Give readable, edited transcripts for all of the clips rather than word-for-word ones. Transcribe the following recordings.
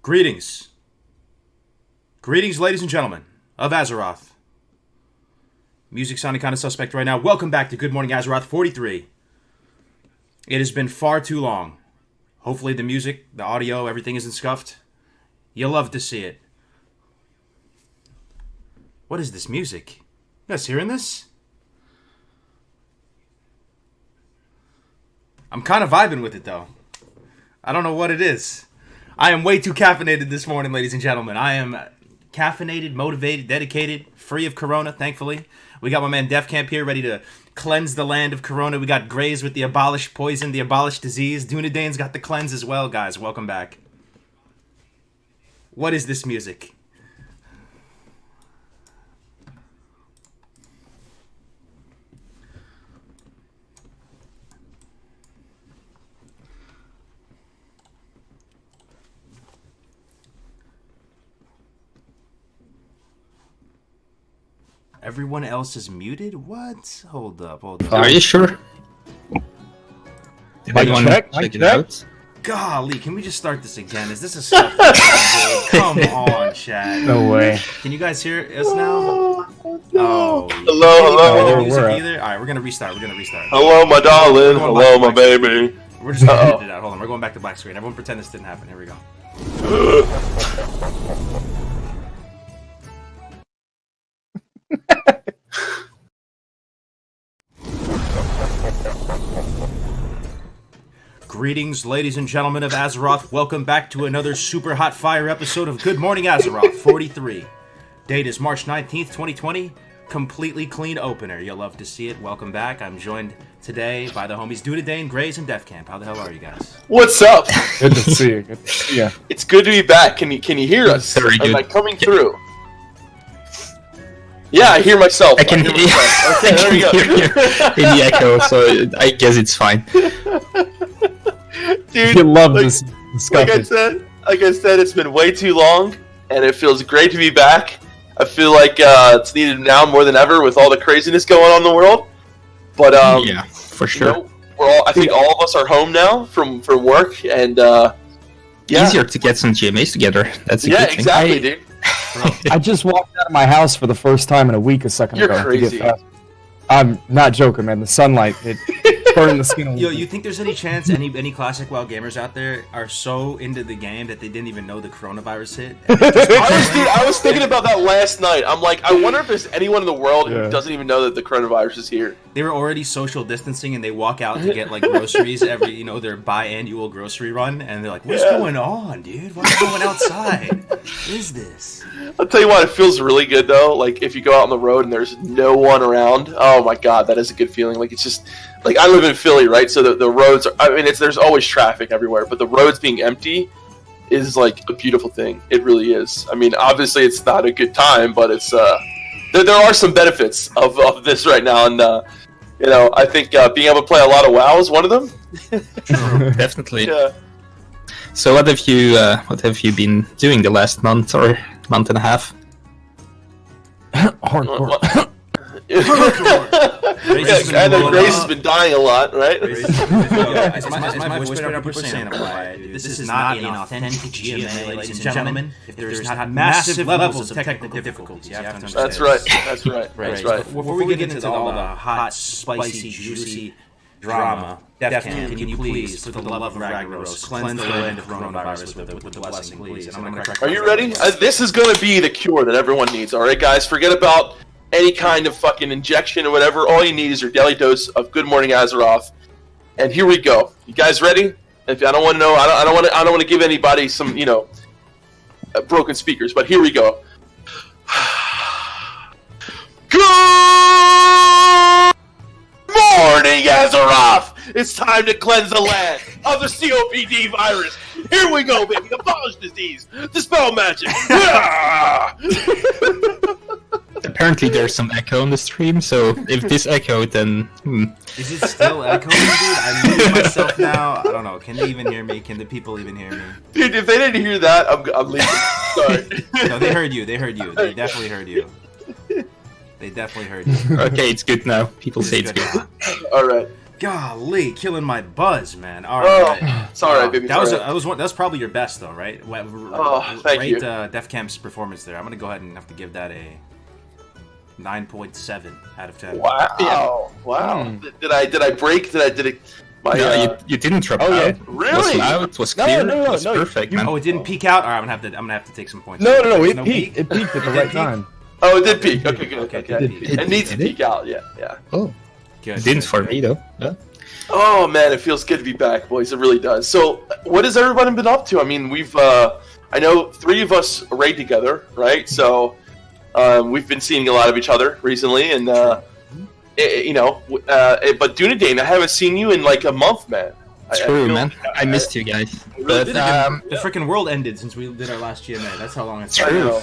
Greetings. Greetings, ladies and gentlemen of Azeroth. Music sounding kind of suspect right now. Welcome back to Good Morning Azeroth 43. It has been far too long. Hopefully the music, the audio, everything isn't scuffed. You'll love to see it. What is this music? You guys hearing this? I'm kind of vibing with it, though. I don't know what it is. I am way too caffeinated this morning, ladies and gentlemen. I am caffeinated, motivated, dedicated, free of Corona, thankfully. We got my man Defcamp here, ready to cleanse the land of Corona. We got Grays with the abolished poison, the abolished disease. Dunedain's got the cleanse as well, guys. Welcome back. What is this music? Everyone else is muted? What? Hold up. Are you sure? Did anyone check it out? Golly, can we just start this again? Is this a stuff? Come on, chat. No way. Can you guys hear us now? No. Oh. Hello. Music either? Alright, we're gonna restart. Hello, my darling. Hello, my baby. We're just gonna edit it out. Hold on, we're going back to black screen. Everyone pretend this didn't happen. Here we go. Greetings, ladies and gentlemen of Azeroth. Welcome back to another super hot fire episode of Good Morning Azeroth 43. Date is March 19th, 2020. Completely clean opener. You'll love to see it. Welcome back. I'm joined today by the homies Dunedain, Grays, and Defcamp. How the hell are you guys? What's up? Good to see you. Good to see you. It's good to be back. Can you hear us? Very good. Am I coming through? Yeah, I hear myself. I can hear you. Okay, there we go. In the echo, so I guess it's fine. Dude, You love this like I discussion. said, it's been way too long, and it feels great to be back. I feel like it's needed now more than ever with all the craziness going on in the world. But Yeah, for sure. you know, I think all of us are home now from work, and yeah, Easier to get some GMAs together. That's a good thing. exactly, dude. I just walked out of my house for the first time in a week a second You're ago. to get crazy. fast. I'm not joking, man. The sunlight, it burned the skin. Yo, you think there's any chance any classic WoW gamers out there are so into the game that they didn't even know the coronavirus hit? I was thinking about that last night. I'm like, I wonder if there's anyone in the world who Yeah. doesn't even know that the coronavirus is here. They were already social distancing, and they walk out to get like groceries every, their biannual grocery run, and they're like, "What's going on, dude? What's going outside? What is this?" I'll tell you what, it feels really good though. Like if you go out on the road and there's no one around, oh my god, that is a good feeling. Like it's just like I live in Philly, right? So the roads are. I mean, there's always traffic everywhere, but the roads being empty is like a beautiful thing. It really is. I mean, obviously it's not a good time, but it's there are some benefits of this right now, and I think being able to play a lot of WoW is one of them. Definitely. Yeah. So what have you been doing the last month or month and a half? Hardcore. I know Grace has been dying a lot, right? As my voice been up saying, this is not an authentic GMA, ladies and gentlemen. If there is not massive levels of technical difficulty, you have to understand. That's right. Before we get into all the hot, spicy, juicy drama, Defcamp, can you please, for the love of Ragnaros, cleanse the land of coronavirus with the blessing, please? And I'm gonna crack. Are you ready? This is going to be the cure that everyone needs, alright guys? Forget about any kind of fucking injection or whatever. All you need is your daily dose of Good Morning Azeroth. And here we go. You guys ready? If I don't want to know, I don't want to give anybody some, broken speakers, but here we go. Good morning, Azeroth! It's time to cleanse the land of the COPD virus. Here we go, baby. Abolish disease. Dispel magic. Apparently there's some echo on the stream, so if this echoed, then Is it still echoing, dude? I mute myself now. I don't know. Can they even hear me? Can the people even hear me? Dude, if they didn't hear that, I'm leaving. Sorry. No, they heard you. They definitely heard you. They definitely heard you. Okay, it's good now. People say it's good. All right. Golly, killing my buzz, man. All Oh, right. it's all right, baby. That was it's all right. that was probably your best though, right? Thank you. Defcamp's performance there. I'm gonna go ahead and have to give that a 9.7 out of 10. Wow! Wow! Did I break? Did it? My, No, you didn't drop out. yeah. It was Really? loud, it was No, clear, no, it was no, perfect, you- man. Oh, it didn't peak out. All right, I'm gonna have to take some points. No, There's it peaked. It peaked at the It right peaked? time. Oh, it did peak. Okay, good. Okay, Okay, it did peak. It needs to Did it? peak out. Yeah, yeah. Oh, Good, it didn't good, for good. me though. Yeah. Oh man, it feels good to be back, boys. It really does. So, what has everybody been up to? I mean, I know 3 of us raid together, right? So, we've been seeing a lot of each other recently, and but Dunedain, I haven't seen you in like a month, man. I True, feel- man. I missed you guys. really But did. The freaking world ended since we did our last GMA. That's how long it's I been. know.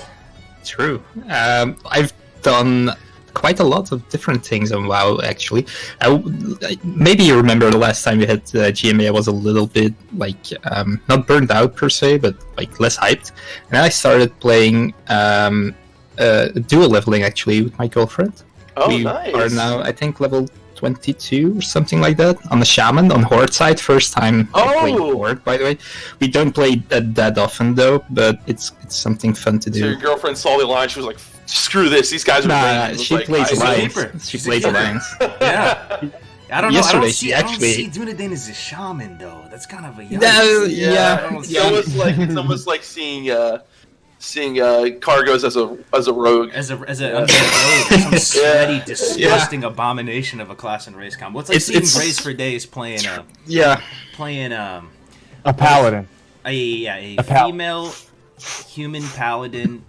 true. I've done quite a lot of different things on WoW, actually. Maybe you remember the last time we had GMA, I was a little bit like not burned out per se, but like less hyped. And I started playing dual leveling actually with my girlfriend. Oh, We nice. are now, I think, level 22 or something like that on the shaman on horde side. First time I played Oh! horde, by the way. We don't play that often though, but it's something fun to So your do. girlfriend saw the alliance. She was like, "Screw this! These guys are Nah, raging." she Like, plays She's a alliance. keeper. She She's a plays keeper. alliance. Yeah. I don't know. Yesterday, I she don't actually- see Dunedain as a shaman though. That's kind of a No, yikes. yeah. It's almost like seeing Kargoz as a rogue. As a some sweaty, disgusting abomination of a class and race combo. It's like seeing It's- Graysfordays playing Yeah. A paladin. a A pal- female human paladin.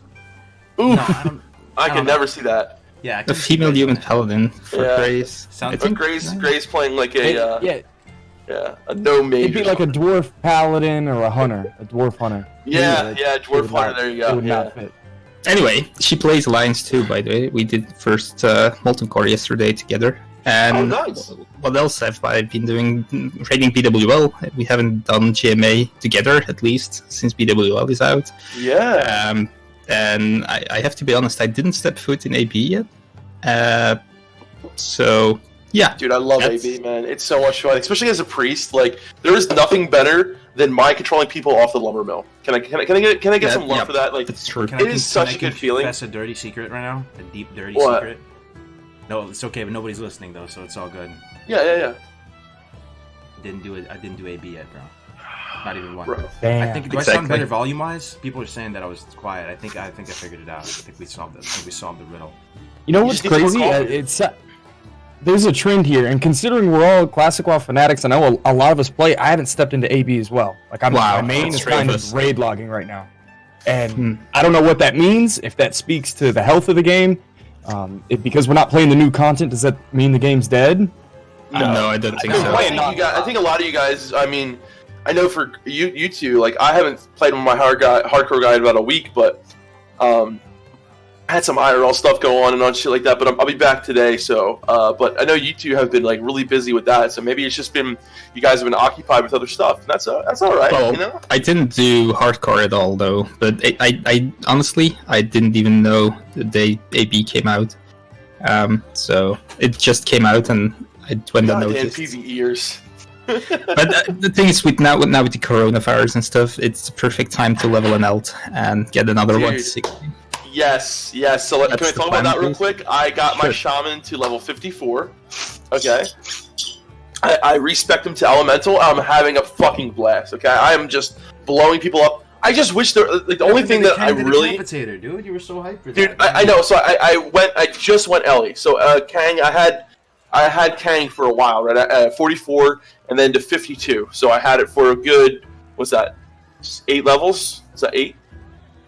Oof. No, I don't. I don't can know. never see that. Yeah, I A couldn't see female Graysfordays human playing. paladin for Yeah. Grace. Sounds- I But think Grace playing like a Yeah, a no mage. it'd be like a dwarf paladin or a hunter, a dwarf hunter. yeah, It dwarf would hunter. not- There you It go. would Yeah. not fit. Anyway, she plays Alliance too, by the way. We did first Molten Core yesterday together. And Oh, nice. what else have I been doing? Raiding BWL. We haven't done GMA together, at least, since BWL is out. Yeah. And I have to be honest, I didn't step foot in AB yet. So, yeah. Dude, I love That's- AB, man. It's so much fun, especially as a priest. Like, there is nothing better than mind controlling people off the lumber mill. Can I get some love Yeah, for that? Like, That's true. Can It I is can such I a good feeling. confess a dirty secret right now? A deep, dirty What? secret? No, it's okay, but nobody's listening though, so it's all good. yeah. Didn't do it. I didn't do AB yet, bro. Not even one. Bro. Damn. I think do I sound Exactly. better volume wise? People are saying that I was quiet. I think I figured it out. I think we solved it. I think we solved the riddle. You know You what's just need some crazy? more coffee. It's there's a trend here, and considering we're all classic WoW fanatics, I know a lot of us play. I haven't stepped into AB as well. Like Wow, my main that's is three of kind us. of raid logging right now, and I don't know what that means. If that speaks to the health of the game, because we're not playing the new content, does that mean the game's dead? No, I don't think I so. think I think a lot of you guys. I mean, I know for you two. Like, I haven't played with my hardcore guy in about a week, but I had some IRL stuff go on and on shit like that. But I'll be back today. So, but I know you two have been like really busy with that. So maybe it's just been you guys have been occupied with other stuff. And that's all right. Well, You know. I didn't do hardcore at all, though. But I honestly, I didn't even know the day AB came out. So it just came out, and I went Goddamn unnoticed. PV ears. But the thing is, with now with the coronavirus and stuff, it's the perfect time to level an alt and get another Dude. 160. Yes. So can That's we the talk about plan, that real please? quick? I got my Sure. shaman to level 54. Okay. I respect him to elemental. I'm having a fucking blast. Okay. I am just blowing people up. I just wish there. Like, the only thing that I really. dude, you were so hyped for Dude, I know. So I just went Ellie. So Kang, I had Kang for a while, right? At 44 and then to 52. So I had it for a good, what's that? 8 levels? Is that 8?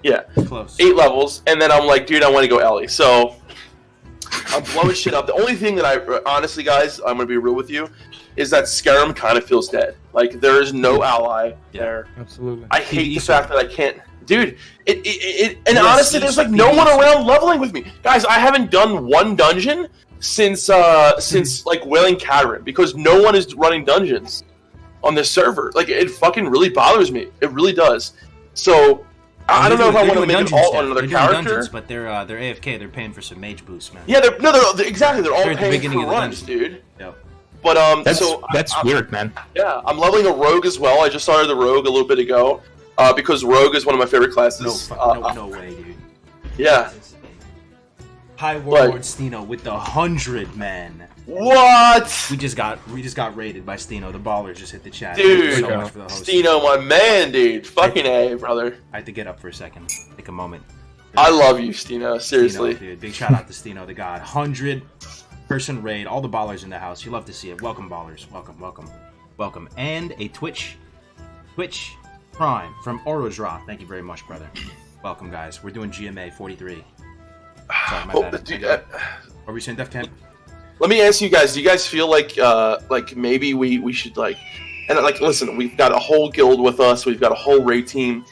Yeah, Close. 8 levels. And then I'm like, dude, I want to go Ellie. So I'm blowing shit up. The only thing that I, honestly, guys, I'm gonna be real with you, is that Scarum kind of feels dead. Like, there is no ally there. Absolutely. I hate PvE the fact that I can't, dude. And Yes, honestly, there's like no one around leveling with me, guys. I haven't done one dungeon since like Wailing Cataran because no one is running dungeons on this server. Like, it fucking really bothers me. It really does. So I don't know if I want to make it all on another character. Dungeons, but they're AFK. They're paying for some mage boosts, man. Yeah, they're exactly. They're all They're at the paying beginning for of the runs, dungeon. dude. Yep. But that's weird, man. Yeah, I'm leveling a rogue as well. I just started the rogue a little bit ago, because rogue is one of my favorite classes. No way, dude. Yeah. High Warlord Steno with the 100 men. What? We just got raided by Steno. The ballers just hit the chat. Dude, Thank you so much for the host. Steno, my man, dude. Fucking A, brother. I had to get up for a second. Take a moment. I love you, Steno. Seriously. Steno, dude. Big shout out to Steno the God. 100-person raid. All the ballers in the house. You love to see it. Welcome, ballers. Welcome. And a Twitch Prime from Orozra. Thank you very much, brother. Welcome, guys. We're doing GMA 43. Sorry, my bad. Dude, Are we saying Defcamp? let me ask you guys, do you guys feel like maybe we should listen, we've got a whole guild with us, we've got a whole raid team.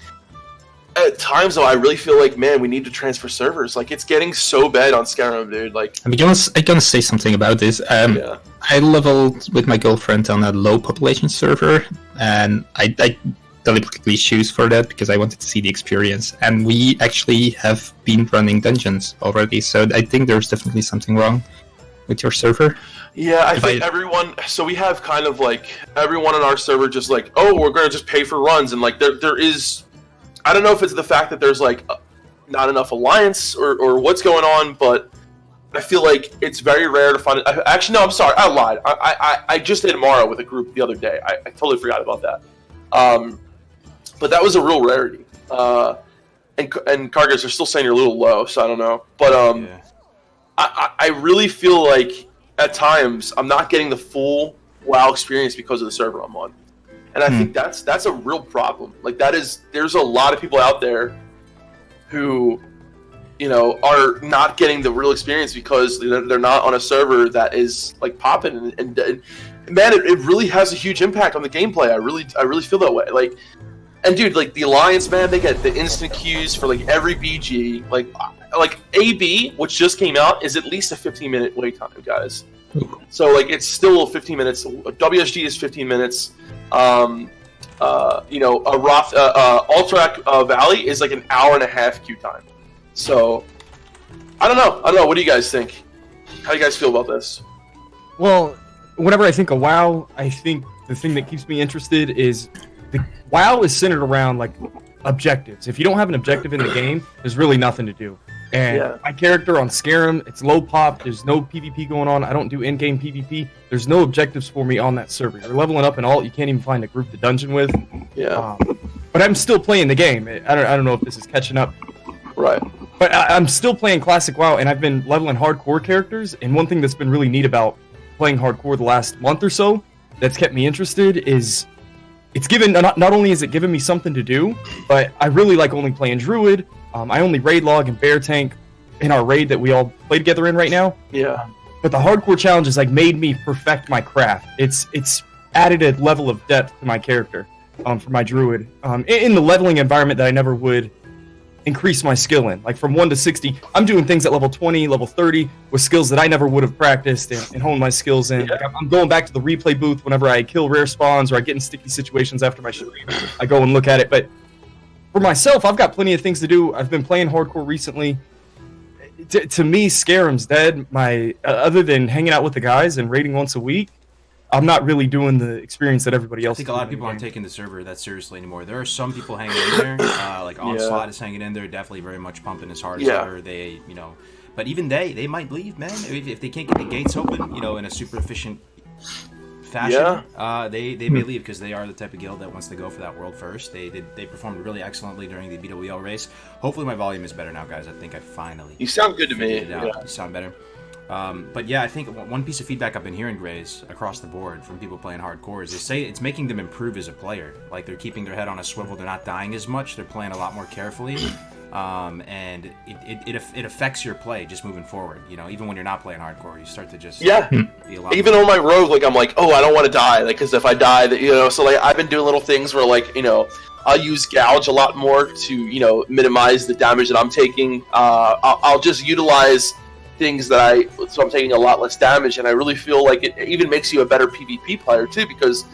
At times though, I really feel like, man, we need to transfer servers. Like, it's getting so bad on Skyrim, dude. Like, I'm gonna say something about this. Yeah. I leveled with my girlfriend on a low population server, and I deliberately choose for that because I wanted to see the experience. And we actually have been running dungeons already, so I think there's definitely something wrong with your server. Yeah, I think everyone. So we have kind of like everyone on our server just like, oh, we're gonna just pay for runs, and like there is. I don't know if it's the fact that there's like not enough alliance or what's going on, but I feel like it's very rare to find it. Actually, no, I'm sorry, I lied. I just did Mara with a group the other day. I totally forgot about that. But that was a real rarity. And Kargoz are still saying you're a little low, so I don't know. But Yeah. I really feel like at times I'm not getting the full WoW experience because of the server I'm on. And I think that's a real problem. Like, there's a lot of people out there who, you know, are not getting the real experience because they're not on a server that is like popping. And man, it really has a huge impact on the gameplay. I really feel that way. Like, and dude, like the Alliance, man, they get the instant queues for like every BG. Like AB, which just came out, is at least a 15-minute wait time, guys. So like it's still 15 minutes. WSG is 15 minutes. You know, a Alterac Valley is like an hour and a half queue time. So I don't know. What do you guys think? How do you guys feel about this? Well, whenever I think of WoW, I think the thing that keeps me interested is WoW is centered around like objectives. If you don't have an objective in the game, there's really nothing to do. And my character on Skyrim, it's low pop. There's no PvP going on. I don't do in-game PvP. There's no objectives for me on that server. You're leveling up and alt. You can't even find a group to dungeon with. Yeah. But I'm still playing the game. I don't know if this is catching up. Right. But I'm still playing Classic WoW, and I've been leveling hardcore characters. And one thing that's been really neat about playing hardcore the last month or so that's kept me interested is it's given not only is it given me something to do, but I really like only playing Druid. I only raid log and bear tank in our raid that we all play together in right now. Yeah. But the hardcore challenge has like made me perfect my craft. It's added a level of depth to my character for my Druid in the leveling environment that I never would increase my skill in. Like from 1 to 60, I'm doing things at level 20, level 30 with skills that I never would have practiced and honed my skills in. Yeah. Like I'm going back to the replay booth whenever I kill rare spawns or I get in sticky situations after my stream. I go and look at it. But for myself, I've got plenty of things to do. I've been playing hardcore recently. To me, Skyrim's dead. Other than hanging out with the guys and raiding once a week, I'm not really doing the experience that everybody else. I think a lot of people aren't taking the server that seriously anymore. There are some people hanging in there, like Onslaught is hanging in there, definitely very much pumping as hard as ever. They, you know, but even they might leave, man, if they can't get the gates open, you know, in a super efficient fashion. They may leave because they are the type of guild that wants to go for that world first. They performed really excellently during the BWL race. Hopefully my volume is better now, guys. I think I finally. You sound good to me. You sound better. But yeah, I think one piece of feedback I've been hearing, Grays, across the board from people playing hardcore is they say it's making them improve as a player. Like they're keeping their head on a swivel. They're not dying as much. They're playing a lot more carefully. And it affects your play just moving forward. You know, even when you're not playing hardcore, you start to just be a lot even on my rogue, like I'm like, oh, I don't want to die, like because if I die, that, you know, so like I've been doing little things where like, you know, I'll use gouge a lot more to, you know, minimize the damage that I'm taking. I'll just utilize things that so I'm taking a lot less damage, and I really feel like it even makes you a better PvP player too, because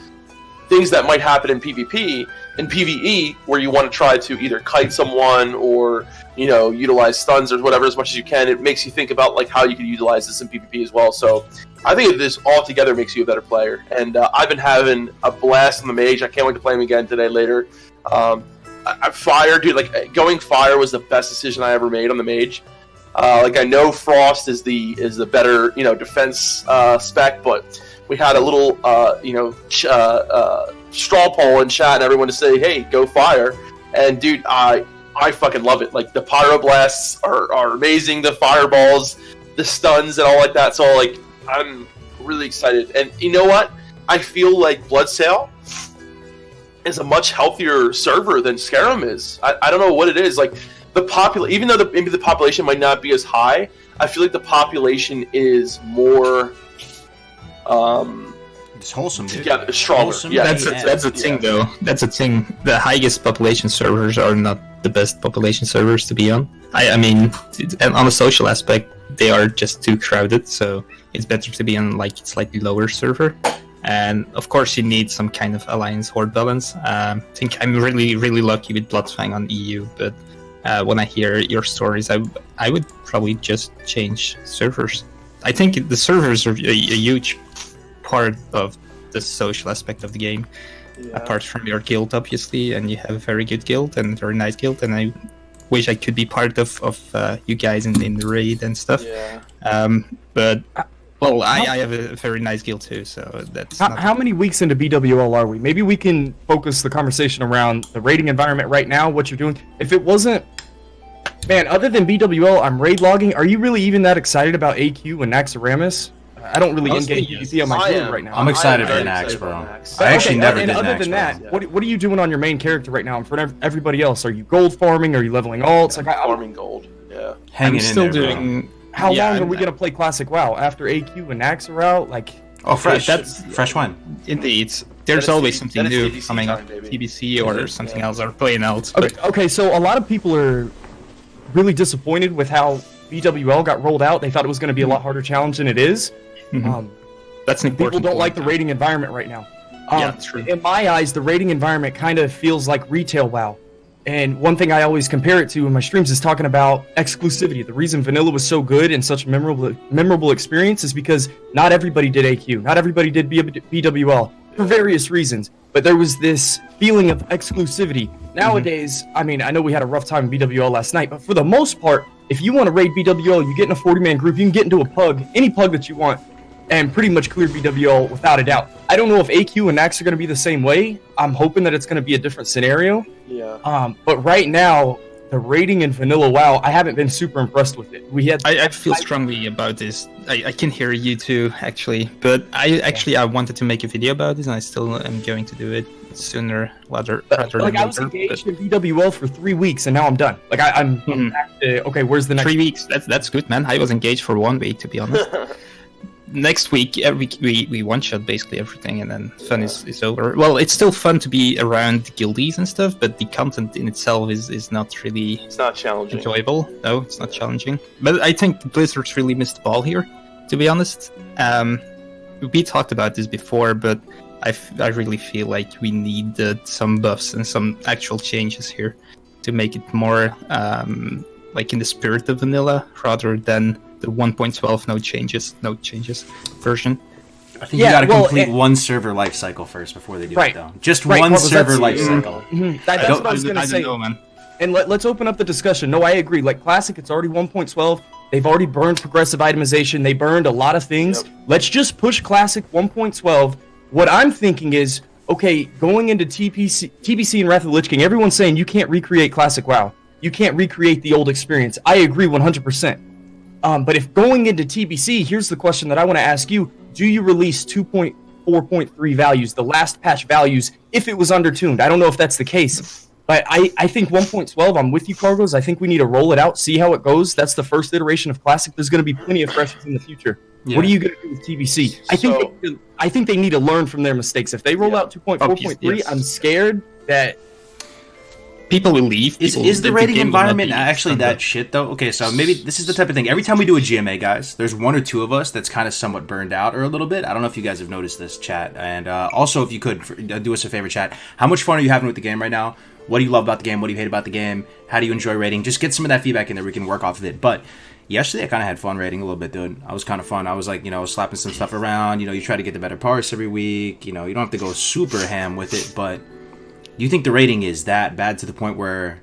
things that might happen in PvP and PvE, where you want to try to either kite someone or utilize stuns or whatever as much as you can. It makes you think about like how you could utilize this in PvP as well. So I think this all together makes you a better player. And I've been having a blast on the mage. I can't wait to play him again today later. Fire, dude, like going fire was the best decision I ever made on the mage. Like I know Frost is the better defense spec, but we had a little straw poll in chat and everyone to say, hey, go fire. And dude, I fucking love it. Like the pyroblasts are amazing, the fireballs, the stuns and all like that. So like I'm really excited. And you know what? I feel like Bloodsail is a much healthier server than Skyrim is. I don't know what it is. Like even though maybe the population might not be as high, I feel like the population is more it's wholesome, dude. Yeah, stronger. Wholesome. Yeah, That's a thing, though. That's a thing. The highest population servers are not the best population servers to be on. I mean, on a social aspect, they are just too crowded, so it's better to be on like slightly lower server. And of course, you need some kind of alliance horde balance. I think I'm really, really lucky with Bloodfang on EU, but when I hear your stories, I would probably just change servers. I think the servers are a huge part of the social aspect of the game, apart from your guild, obviously, and you have a very good guild and a very nice guild, and I wish I could be part of you guys in the raid and stuff. But well, I have a very nice guild too, so that's how many weeks into BWL are we? Maybe we can focus the conversation around the raiding environment right now, what you're doing. If it wasn't, man, other than BWL, I'm raid logging. Are you really even that excited about AQ and Naxxramas? I don't really engage PvP on my guild right now. I'm excited for Nax, bro. I actually never did Nax. Other than that, what are you doing on your main character right now in front of everybody else? Are you gold farming? Are you leveling alts? Like farming gold. Yeah. Hanging I'm still in there, doing. bro. How long are we gonna play Classic WoW after AQ and Nax are out? Like, fresh. That's fresh one. Indeed, there's always something new TBC coming up, time, TBC or something else, or playing else. Okay, so a lot of people are really disappointed with how BWL got rolled out. They thought it was going to be a lot harder challenge than it is. That's an important People don't like point. the raiding environment right now. Yeah, that's true. In my eyes, the raiding environment kind of feels like retail WoW. And one thing I always compare it to in my streams is talking about exclusivity. The reason vanilla was so good and such a memorable experience is because not everybody did AQ. Not everybody did BWL for various reasons. But there was this feeling of exclusivity. Nowadays, I mean, I know we had a rough time in BWL last night, but for the most part, if you want to raid BWL, you get in a 40-man group, you can get into a pug, any pug that you want, and pretty much clear BWL without a doubt. I don't know if AQ and Nax are going to be the same way. I'm hoping that it's going to be a different scenario. Yeah. But right now, the raiding in vanilla WoW, I haven't been super impressed with it. I feel strongly about this. I can hear you too, actually. But I wanted to make a video about this, and I still am going to do it sooner rather than later. I was engaged in BWL for 3 weeks, and now I'm done. Like I'm back to, okay, where's the next 3 weeks? That's good, man. I was engaged for 1 week, to be honest. Next week, we one-shot basically everything, and then fun is over. Well, it's still fun to be around guildies and stuff, but the content in itself is not really... It's not challenging. Enjoyable. No, it's not challenging. But I think Blizzard's really missed the ball here, to be honest. We talked about this before, but I really feel like we need some buffs and some actual changes here to make it more like in the spirit of vanilla, rather than the 1.12 no changes version. I think you got to complete one server life cycle first before they do it, though. Just one server life cycle. That's what I was going to say. I don't know, man. And let's open up the discussion. No, I agree. Like Classic, it's already 1.12. They've already burned progressive itemization. They burned a lot of things. Yep. Let's just push Classic 1.12. What I'm thinking is, okay, going into TBC and Wrath of the Lich King, everyone's saying you can't recreate Classic WoW. You can't recreate the old experience. I agree 100%. But if going into TBC, here's the question that I want to ask you. Do you release 2.4.3 values, the last patch values, if it was undertuned? I don't know if that's the case. But I think 1.12, I'm with you, Kargoz. I think we need to roll it out, see how it goes. That's the first iteration of Classic. There's going to be plenty of freshies in the future. Yeah. What are you going to do with TBC? I think they need to learn from their mistakes. If they roll out 2.4.3, I'm scared that people will leave. Is the rating game will not environment be actually fun, that but- shit though? Okay, so maybe this is the type of thing. Every time we do a GMA, guys, there's one or two of us that's kind of somewhat burned out or a little bit. I don't know if you guys have noticed this, chat. And also, if you could do us a favor, chat. How much fun are you having with the game right now? What do you love about the game? What do you hate about the game? How do you enjoy rating? Just get some of that feedback in there. We can work off of it. But yesterday, I kind of had fun rating a little bit, dude. I was kind of fun. I was like, slapping some stuff around. You try to get the better parts every week. You don't have to go super ham with it. But do you think the rating is that bad to the point where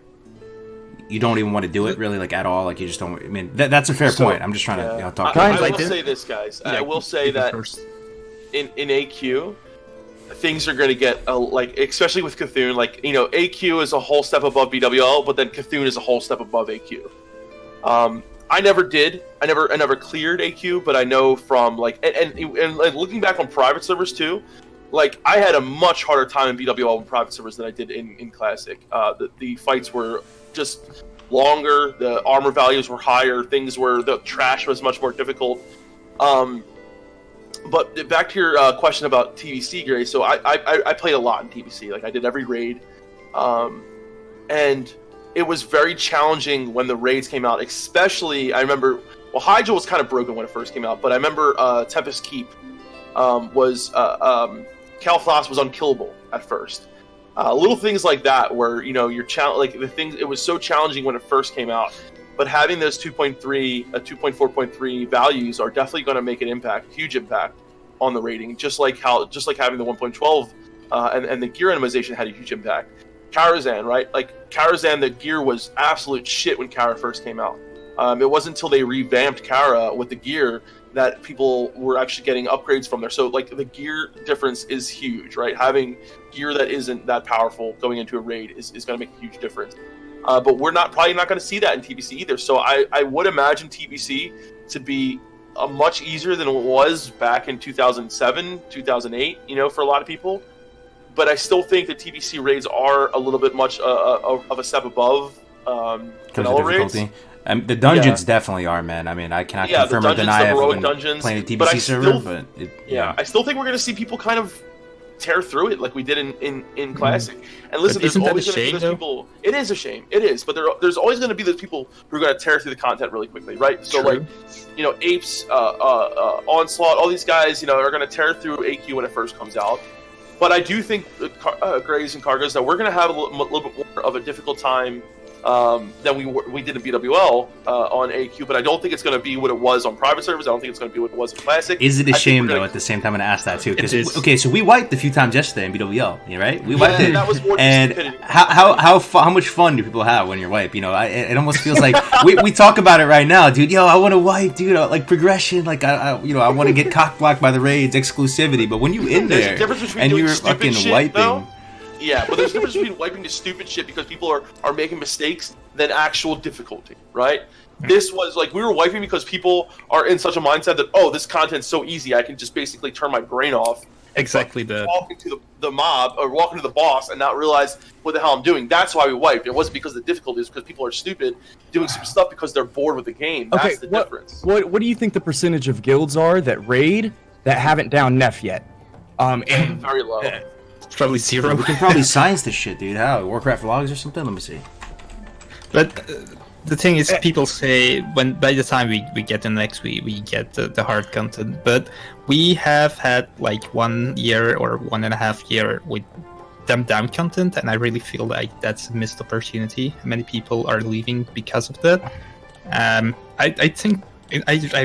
you don't even want to do it really, like, at all? Like, you just don't. I mean, that's a fair point. I'm just trying to talk. I will say this, guys. Yeah, I will say that in AQ, things are going to get like, especially with Cthulhu, like, AQ is a whole step above BWL, but then Cthulhu is a whole step above AQ. I never cleared AQ, but I know from like, and looking back on private servers too, like, I had a much harder time in BWL on private servers than I did in Classic. The fights were just longer, the armor values were higher, the trash was much more difficult. But back to your question about TBC, Gray. So I played a lot in TBC. Like, I did every raid, and it was very challenging when the raids came out. Especially, I remember, Hydra was kind of broken when it first came out, but I remember Tempest Keep was Calthos was unkillable at first. Little things like that, where it was so challenging when it first came out. But having those 2.4.3 values are definitely going to make an impact, huge impact on the rating. Just like having the 1.12 and the gear randomization had a huge impact. Karazhan, right? Like, Karazhan, the gear was absolute shit when Kara first came out. It wasn't until they revamped Kara with the gear that people were actually getting upgrades from there. So, like, the gear difference is huge, right? Having gear that isn't that powerful going into a raid is going to make a huge difference. But we're probably not going to see that in TBC either. So I would imagine TBC to be much easier than it was back in 2007, 2008, for a lot of people. But I still think that TBC raids are a little bit much of a step above vanilla raids. The dungeons definitely are, man. I mean, I cannot confirm or deny I've been playing a TBC server, but I still think we're going to see people kind of tear through it like we did in Classic. And listen, there's always going to be those people. It is a shame. It is, but there's always going to be those people who are going to tear through the content really quickly, right? So, like, Apes, Onslaught, all these guys, are going to tear through AQ when it first comes out. But I do think Grays and Kargoz that we're going to have a little bit more of a difficult time than we did in BWL on AQ, but I don't think it's going to be what it was on private servers. I don't think it's going to be what it was in Classic. Is it a shame, though, at the same time, I'm going to ask that, too? Okay, so we wiped a few times yesterday in BWL, right? We wiped it. That was more and how much fun do people have when you're wiped? It almost feels like we talk about it right now, dude. I want to wipe, dude. Like, progression, like, I want to get cock blocked by the raids, exclusivity. But when you in there and you're fucking wiping. Though? Yeah, but there's a difference between wiping the stupid shit because people are making mistakes than actual difficulty, right? This was like, we were wiping because people are in such a mindset that, this content's so easy, I can just basically turn my brain off. Exactly. Walk into the mob or walk into the boss and not realize what the hell I'm doing. That's why we wiped. It wasn't because of the difficulty. It's because people are stupid doing some stuff because they're bored with the game. That's the difference. What do you think the percentage of guilds are that raid that haven't down Neff yet? And very low. Probably zero. We can probably science this shit, dude. How? Warcraft logs or something? Let me see. But the thing is, people say by the time we get the next, we get the hard content. But we have had like 1 year or 1.5 years with dumbed down content, and I really feel like that's a missed opportunity. Many people are leaving because of that. I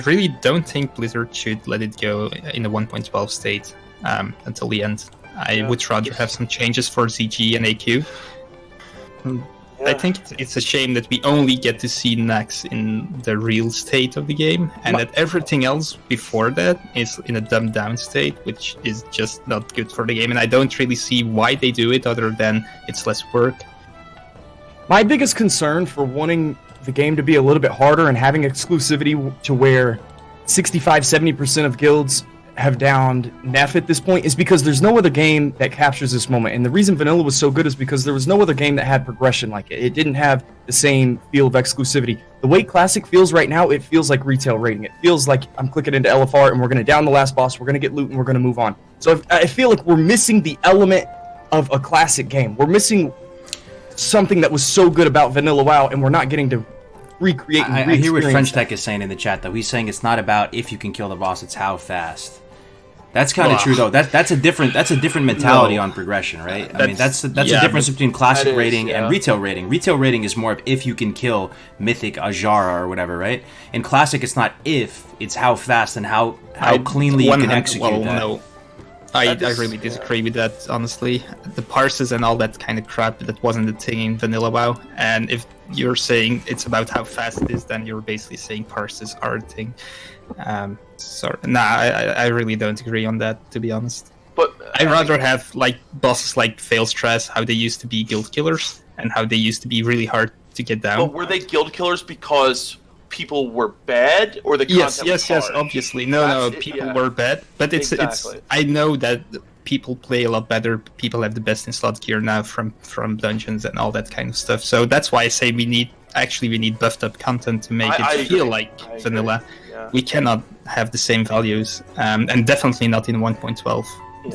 really don't think Blizzard should let it go in a 1.12 state until the end. I would rather have some changes for ZG and AQ. I think it's a shame that we only get to see Nax in the real state of the game, and that everything else before that is in a dumbed down state, which is just not good for the game. And I don't really see why they do it other than it's less work. My biggest concern for wanting the game to be a little bit harder and having exclusivity to where 65-70% of guilds have downed Neff at this point is because there's no other game that captures this moment. And the reason Vanilla was so good is because there was no other game that had progression like it. It didn't have the same feel of exclusivity. The way Classic feels right now, it feels like retail rating. It feels like I'm clicking into LFR and we're going to down the last boss, we're going to get loot, and we're going to move on. So I feel like we're missing the element of a Classic game. We're missing something that was so good about Vanilla WoW, and we're not getting to recreate and I hear what re-experience French that. Tech is saying in the chat, though. He's saying it's not about if you can kill the boss, it's how fast. That's kind of true, though. That's a different mentality on progression, right? I mean, that's the difference between classic rating and retail rating. Retail rating is more of if you can kill Mythic Ajara or whatever, right? In classic, it's not if, it's how fast and how cleanly you can execute that. No. I really disagree with that, honestly. The parses and all that kind of crap, that wasn't the thing in Vanilla WoW. And if you're saying it's about how fast it is, then you're basically saying parses are a thing. I really don't agree on that, to be honest. But I'd rather have like bosses like Fail Stress, how they used to be guild killers, and how they used to be really hard to get down. But were they guild killers because people were bad, or the content was hard? Yes, obviously. No, people were bad, but it's I know that people play a lot better. People have the best in slot gear now from dungeons and all that kind of stuff. So that's why I say we need buffed up content to make it feel like vanilla. Yeah. We cannot have the same values, and definitely not in 1.12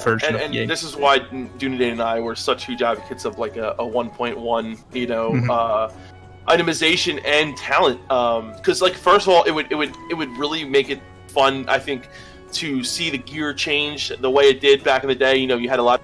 version of the game. And this is why Dunedain and I were such huge advocates of like a 1.1, itemization and talent. Because like first of all, it would really make it fun, I think, to see the gear change the way it did back in the day. You know, you had a lot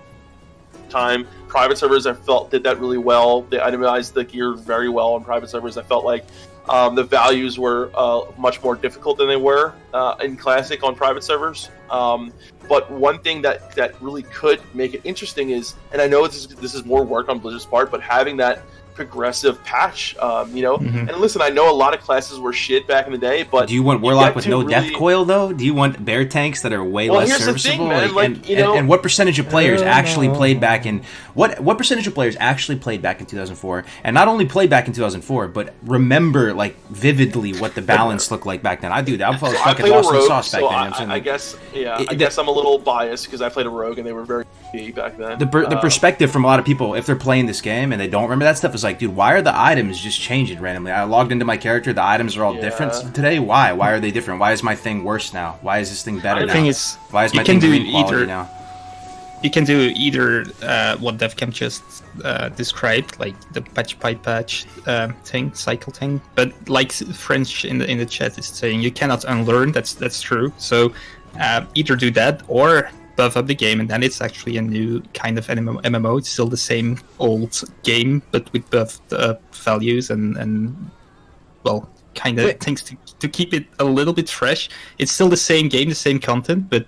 of time. Private servers, I felt, did that really well. They itemized the gear very well on private servers. I felt like the values were much more difficult than they were in Classic on private servers. But one thing that really could make it interesting is, and I know this is more work on Blizzard's part, but having that progressive patch, and listen, I know a lot of classes were shit back in the day, but do you want Warlock with no death coil though? Do you want bear tanks that are way less serviceable? And what percentage of players actually played back in what percentage of players actually played back in 2004, and not only played back in 2004, but remember like vividly what the balance looked like back then? I do that. I'm fucking lost in sauce back then. I guess I'm a little biased because I played a rogue and they were very back then. The perspective from a lot of people, if they're playing this game and they don't remember that stuff, is like, dude, why are the items just changing randomly? I logged into my character, the items are all different today. Why are they different? Why is my thing worse now? Why is this thing better now? Why is my thing green quality now? You can do either what Defcamp just described, like the patch pipe patch cycle thing, but like French in the chat is saying, you cannot unlearn. That's true. So either do that or buff up the game, and then it's actually a new kind of MMO. It's still the same old game, but with buffed values and kind of things to keep it a little bit fresh. It's still the same game, the same content, but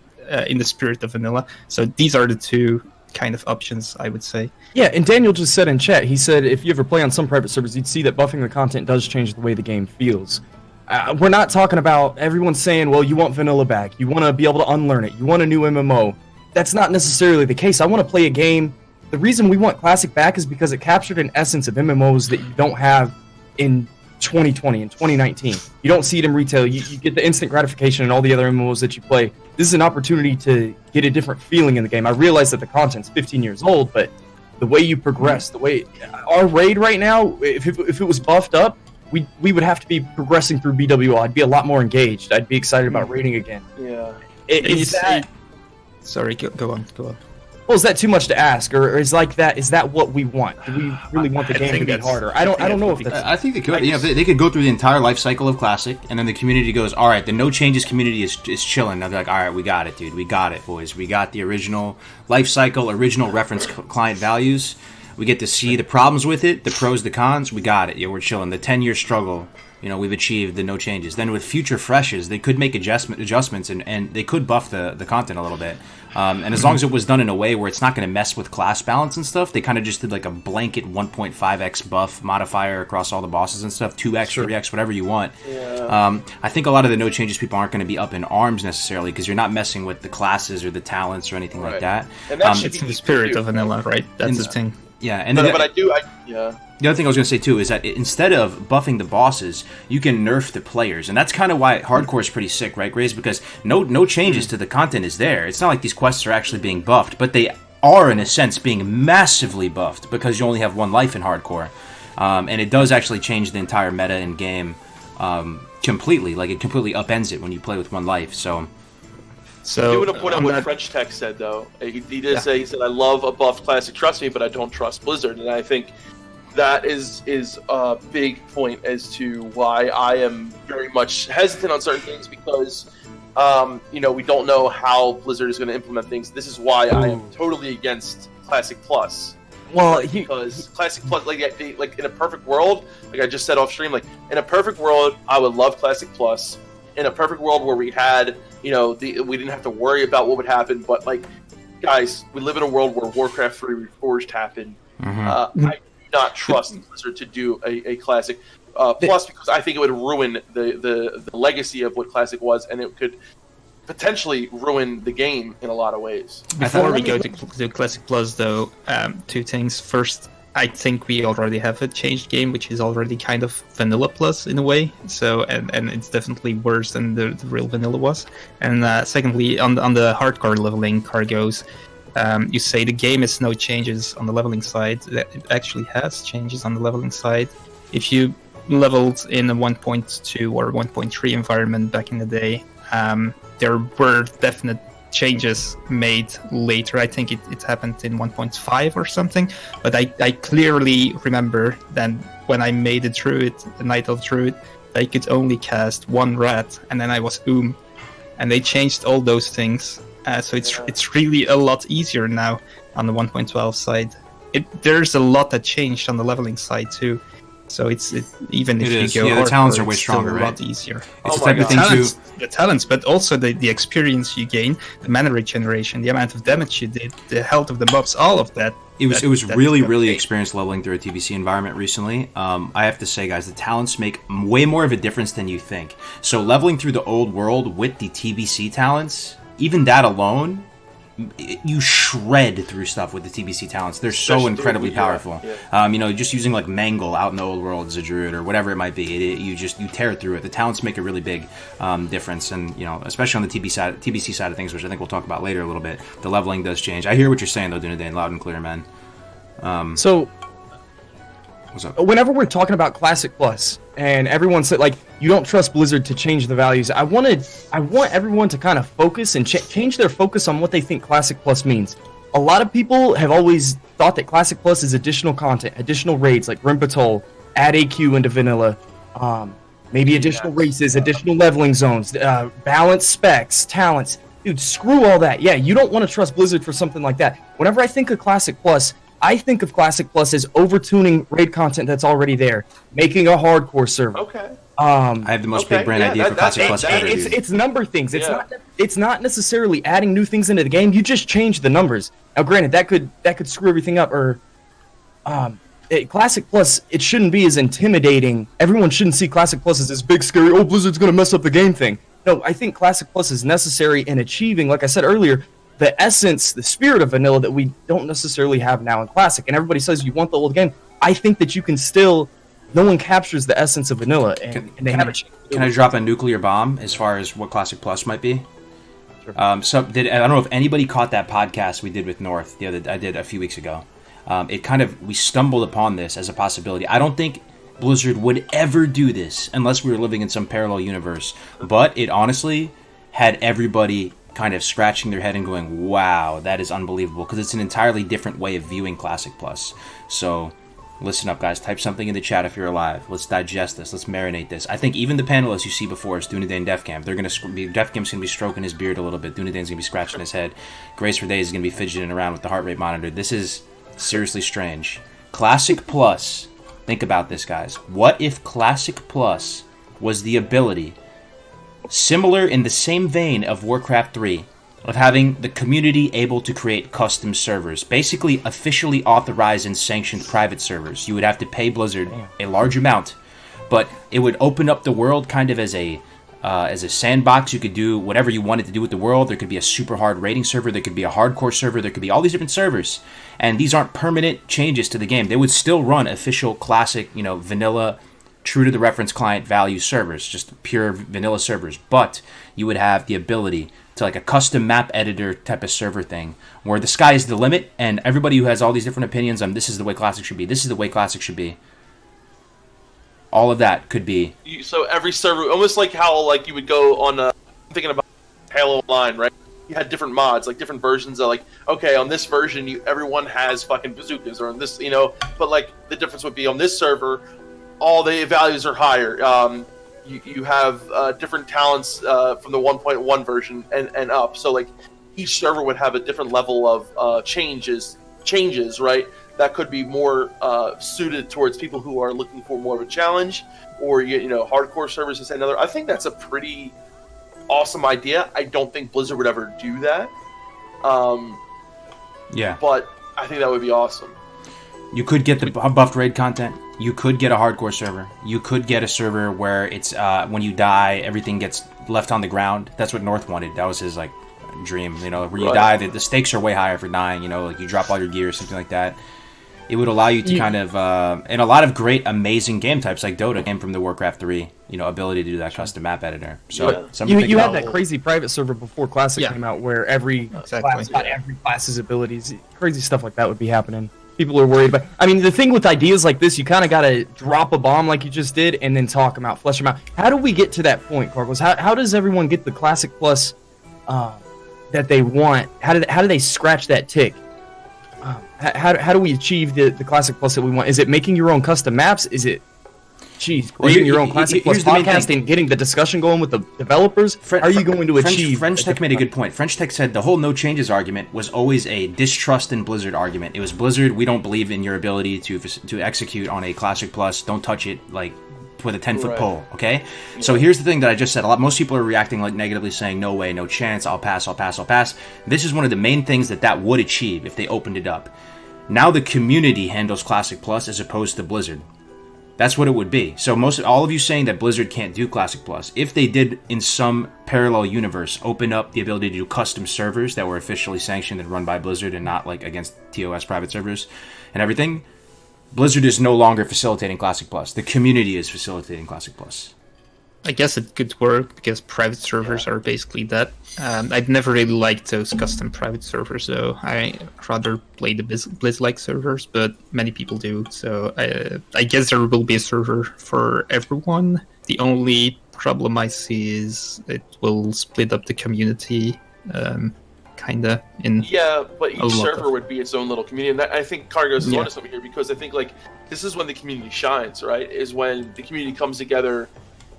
in the spirit of vanilla. So these are the two kind of options, I would say. Yeah, and Daniel just said in chat, he said if you ever play on some private servers, you'd see that buffing the content does change the way the game feels. We're not talking about everyone saying, well, you want vanilla back, you want to be able to unlearn it, you want a new MMO. That's not necessarily the case. I want to play a game. The reason we want Classic back is because it captured an essence of MMOs that you don't have in 2020 and 2019. You don't see it in retail. You get the instant gratification and all the other MMOs that you play. This is an opportunity to get a different feeling in the game. I realize that the content's 15 years old, but the way you progress, the way our raid right now, if it was buffed up, we would have to be progressing through BWL. I'd be a lot more engaged. I'd be excited about raiding again. Yeah. Sorry, go on. Well, is that too much to ask, or is that what we want? Do we really want the game to be harder? I don't know if that's. I think they could. They could go through the entire life cycle of Classic, and then the community goes, all right, the no changes community is chilling. Now they're like, all right, we got it, dude. We got it, boys. We got the original life cycle, original reference client values. We get to see the problems with it, the pros, the cons. We got it. Yeah, we're chilling. The 10-year struggle. We've achieved the no changes. Then with future freshes, they could make adjustments and they could buff the content a little bit. And as long as it was done in a way where it's not going to mess with class balance and stuff, they kind of just did like a blanket 1.5x buff modifier across all the bosses and stuff, 2x, 3x, whatever you want. Yeah. I think a lot of the no changes people aren't going to be up in arms necessarily because you're not messing with the classes or the talents or anything like that. And that it's in the spirit of vanilla, right? That's the thing. Yeah, and but the other thing I was going to say too is that instead of buffing the bosses, you can nerf the players, and that's kind of why hardcore is pretty sick, right, Grace? Because no changes to the content is there. It's not like these quests are actually being buffed, but they are in a sense being massively buffed because you only have one life in hardcore, and it does actually change the entire meta in game completely. Like it completely upends it when you play with one life. So I want to point out what French Tech said, though. He did say, he said, I love a buff Classic, trust me, but I don't trust Blizzard. And I think that is a big point as to why I am very much hesitant on certain things because, we don't know how Blizzard is going to implement things. This is why I am totally against Classic Plus. Well, because Classic Plus, like in a perfect world, like I just said off stream, like in a perfect world, I would love Classic Plus. In a perfect world where we had, we didn't have to worry about what would happen. But like, guys, we live in a world where Warcraft 3 Reforged happened. I do not trust Blizzard to do a Classic Plus because I think it would ruin the legacy of what Classic was, and it could potentially ruin the game in a lot of ways. Before we go to Classic Plus, though, two things. First, I think we already have a changed game, which is already kind of Vanilla Plus in a way. So, and it's definitely worse than the real Vanilla was. And secondly, on the hardcore leveling, Kargoz, you say the game has no changes on the leveling side. It actually has changes on the leveling side. If you leveled in a 1.2 or 1.3 environment back in the day, there were definite changes made later. I think it happened in 1.5 or something, but I clearly remember then when I made it through it, the night of through it, I could only cast one rat, and then I was and they changed all those things. So it's really a lot easier now on the 1.12 side. There's a lot that changed on the leveling side too. So even if you go the talents are way it's stronger, still a right? lot easier. It's the type of thing too. The talents, but also the experience you gain, the mana regeneration, the amount of damage you did, the health of the mobs, all of that. It was really experienced leveling through a TBC environment recently. I have to say, guys, the talents make way more of a difference than you think. So leveling through the old world with the TBC talents, even that alone, you shred through stuff with the TBC talents. They're so incredibly powerful. Yeah. Just using like Mangle out in the old world as a druid or whatever it might be, you tear through it. The talents make a really big difference, and especially on the TBC side of things, which I think we'll talk about later a little bit. The leveling does change. I hear what you're saying though, Dunedain, loud and clear, man. So, what's up? Whenever we're talking about Classic Plus, and everyone said like you don't trust Blizzard to change the values, I want everyone to kind of focus and change their focus on what they think Classic Plus means. A lot of people have always thought that Classic Plus is additional content, additional raids like Rim Patrol, add AQ into vanilla, maybe additional races, additional leveling zones, balanced specs, talents. Dude, screw all that. Yeah, you don't want to trust Blizzard for something like that. Whenever I think of Classic Plus, I think of Classic Plus as overtuning raid content that's already there, making a hardcore server. Okay. I have the most big brand idea for Classic Plus ever. It's number things. It's not necessarily adding new things into the game. You just change the numbers. Now, granted, that could screw everything up. Or Classic Plus, it shouldn't be as intimidating. Everyone shouldn't see Classic Plus as this big scary, oh, Blizzard's gonna mess up the game thing. No, I think Classic Plus is necessary in achieving, like I said earlier, the essence, the spirit of vanilla that we don't necessarily have now in Classic. And everybody says you want the old game. I think that you can still. No one captures the essence of vanilla, and they haven't changed. Can I drop a nuclear bomb as far as what Classic Plus might be? Sure. I don't know if anybody caught that podcast we did with North I did a few weeks ago. We stumbled upon this as a possibility. I don't think Blizzard would ever do this unless we were living in some parallel universe. But it honestly had everybody kind of scratching their head and going, wow, that is unbelievable, because it's an entirely different way of viewing Classic Plus. So listen up, guys. Type something in the chat if you're alive. Let's digest this. Let's marinate this. I think even the panelists you see before us, Dunedain and Defcamp, Defcamp's going to be stroking his beard a little bit. Dunedain's going to be scratching his head. Graysfordays is going to be fidgeting around with the heart rate monitor. This is seriously strange. Classic Plus. Think about this, guys. What if Classic Plus was the ability, similar in the same vein of Warcraft 3, of having the community able to create custom servers, basically officially authorized and sanctioned private servers. You would have to pay Blizzard a large amount, but it would open up the world kind of as a sandbox. You could do whatever you wanted to do with the world. There could be a super hard raiding server, there could be a hardcore server, there could be all these different servers, and these aren't permanent changes to the game. They would still run official classic, vanilla, true to the reference client value servers, just pure vanilla servers, but you would have the ability to like a custom map editor type of server thing where the sky is the limit, and everybody who has all these different opinions on this is the way Classic should be, this is the way Classic should be, all of that could be. So every server, almost like how like you would go on, I'm thinking about Halo Online, right? you had different mods, like different versions of like, okay, on this version, everyone has fucking bazookas, or on this, but like the difference would be on this server, all the values are higher. You have different talents from the 1.1 version and up. So like each server would have a different level of changes, right? That could be more suited towards people who are looking for more of a challenge, or hardcore servers is another. I think that's a pretty awesome idea. I don't think Blizzard would ever do that. Yeah. But I think that would be awesome. You could get the buffed raid content. You could get a hardcore server. You could get a server where it's when you die, everything gets left on the ground. That's what North wanted. That was his like dream. Where you die, the stakes are way higher for dying. Like you drop all your gear or something like that. It would allow you to kind of, and a lot of great, amazing game types like Dota came from the Warcraft 3, ability to do that custom map editor. So you had that crazy private server before Classic came out, where every class got every class's abilities. Crazy stuff like that would be happening. People are worried about. I mean, the thing with ideas like this, you kind of got to drop a bomb like you just did, and then talk them out, flesh them out. How do we get to that point, Kargoz? How does everyone get the Classic Plus that they want? How do they scratch that tick? How do we achieve the Classic Plus that we want? Is it making your own custom maps? Is it, creating your own Classic Plus podcasting, getting the discussion going with the developers? How are you going to achieve? French Tech made a good point. French Tech said the whole no changes argument was always a distrust in Blizzard argument. It was Blizzard, we don't believe in your ability to execute on a Classic Plus. Don't touch it like with a 10-foot pole. Okay. Yeah. So here's the thing that I just said. Most people are reacting like negatively, saying no way, no chance. I'll pass. This is one of the main things that would achieve if they opened it up. Now the community handles Classic Plus as opposed to Blizzard. That's what it would be. So all of you saying that Blizzard can't do Classic Plus, if they did in some parallel universe open up the ability to do custom servers that were officially sanctioned and run by Blizzard and not like against TOS private servers and everything, Blizzard is no longer facilitating Classic Plus. The community is facilitating Classic Plus. I guess it could work because private servers are basically that. I'd never really liked those custom private servers, though. I rather play the Blizz-like servers, but many people do. So I guess there will be a server for everyone. The only problem I see is it will split up the community, kinda. But each server would be its own little community, and I think Kargoz is onto something here, because I think like this is when the community shines, right? Is when the community comes together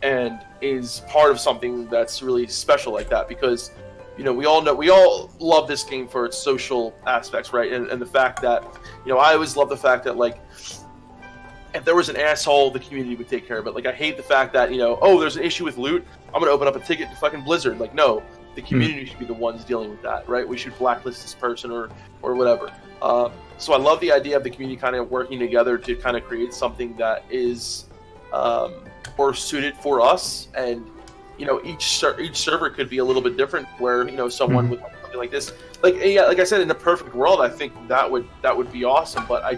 and is part of something that's really special like that, because we all love this game for its social aspects, right? And the fact that I always love the fact that like if there was an asshole, the community would take care of it. Like I hate the fact that there's an issue with loot, I'm gonna open up a ticket to fucking Blizzard. Like no, the community should be the ones dealing with that, right? We should blacklist this person or whatever. So I love the idea of the community kind of working together to kind of create something that is more suited for us, and each server could be a little bit different, where someone with something like this, like I said, in a perfect world, I think that would be awesome, but I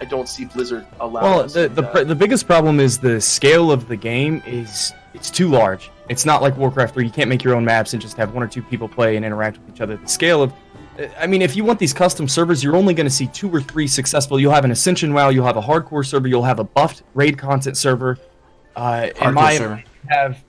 don't see Blizzard allowing. Well, the biggest problem is the scale of the game it's too large. It's not like Warcraft 3. You can't make your own maps and just have one or two people play and interact with each other. The scale of if you want these custom servers, you're only going to see 2 or 3 successful. You'll have an Ascension WoW, you'll have a hardcore server, you'll have a buffed raid content server.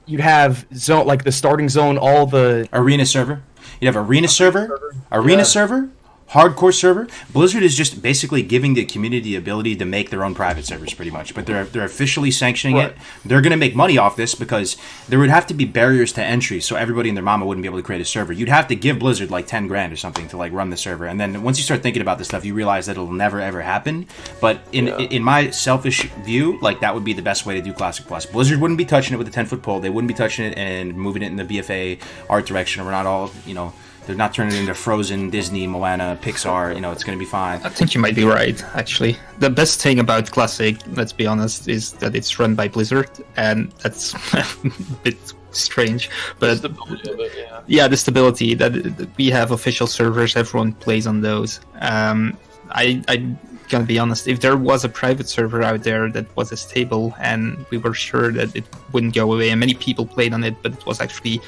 You'd have zone, like the starting zone, all the arena server. You'd have arena server, hardcore server. Blizzard is just basically giving the community the ability to make their own private servers, pretty much. But they're officially sanctioning it. They're going to make money off this because there would have to be barriers to entry, so everybody and their mama wouldn't be able to create a server. You'd have to give Blizzard like $10,000 or something to like run the server, and then once you start thinking about this stuff, you realize that it'll never ever happen. But in my selfish view, like that would be the best way to do Classic Plus. Blizzard wouldn't be touching it with a 10-foot pole. They wouldn't be touching it and moving it in the BFA art direction. We're not all they're not turning it into Frozen, Disney, Moana, Pixar. It's going to be fine. I think you might be right, actually. The best thing about Classic, let's be honest, is that it's run by Blizzard, and that's a bit strange. But the stability of it, the stability that we have official servers, everyone plays on those. I gonna be honest, if there was a private server out there that was stable and we were sure that it wouldn't go away, and many people played on it, but it was actually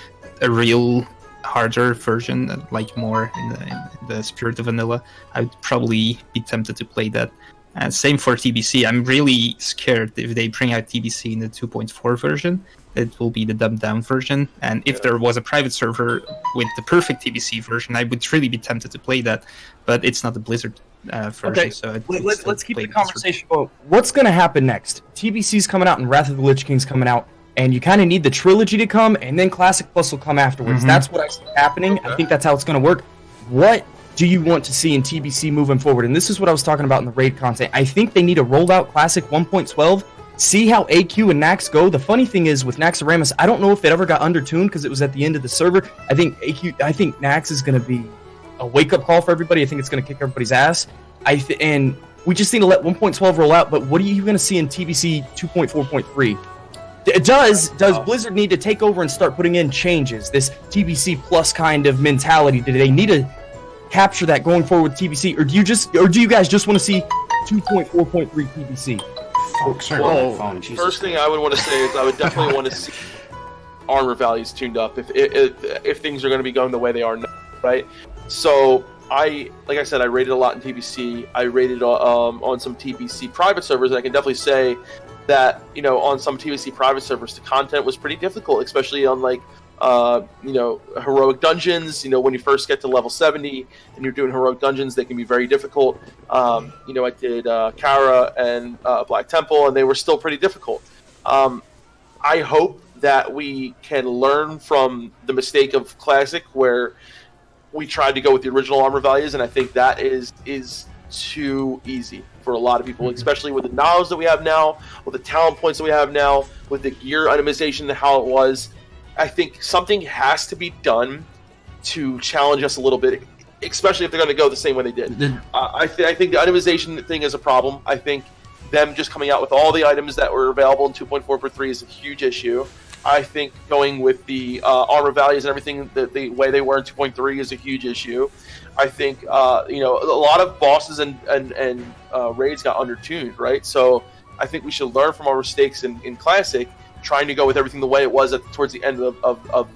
a real harder version, like more in the spirit of vanilla, I would probably be tempted to play that. And same for TBC. I'm really scared if they bring out TBC in the 2.4 version. It will be the dumbed down version. And if there was a private server with the perfect TBC version, I would really be tempted to play that. But it's not the Blizzard version. Okay, so let's keep the conversation going. What's going to happen next? TBC's coming out and Wrath of the Lich King's coming out. And you kind of need the trilogy to come, and then Classic Plus will come afterwards. That's what I see happening. I think that's how it's going to work. What do you want to see in TBC moving forward? And this is what I was talking about in the raid content. I think they need to roll out Classic 1.12, see how AQ and Nax go. The funny thing is with Naxxramas, I don't know if it ever got undertuned because it was at the end of the server. I think Nax is going to be a wake-up call for everybody. I think it's going to kick everybody's ass. And we just need to let 1.12 roll out, but what are you going to see in TBC 2.4.3? Does Blizzard need to take over and start putting in changes? This TBC plus kind of mentality. Do they need to capture that going forward with TBC, or do you guys just want to see 2.4.3 TBC? First thing I would want to say is I would definitely want to see armor values tuned up if things are going to be going the way they are now, right? So like I said, I rated a lot in TBC. I rated on some TBC private servers, and I can definitely say that, on some TBC private servers, the content was pretty difficult, especially on heroic dungeons. When you first get to level 70 and you're doing heroic dungeons, they can be very difficult. I did Kara and Black Temple, and they were still pretty difficult. I hope that we can learn from the mistake of Classic, where we tried to go with the original armor values, and I think that is too easy for a lot of people, especially with the knowledge that we have now, with the talent points that we have now, with the gear itemization and how it was. I think something has to be done to challenge us a little bit, especially if they're going to go the same way they did. I think the itemization thing is a problem. I think them just coming out with all the items that were available in 2.4.3 is a huge issue. I think going with the armor values and everything the way they were in 2.3 is a huge issue. I think a lot of bosses and raids got undertuned, right? So I think we should learn from our mistakes in Classic, trying to go with everything the way it was towards the end of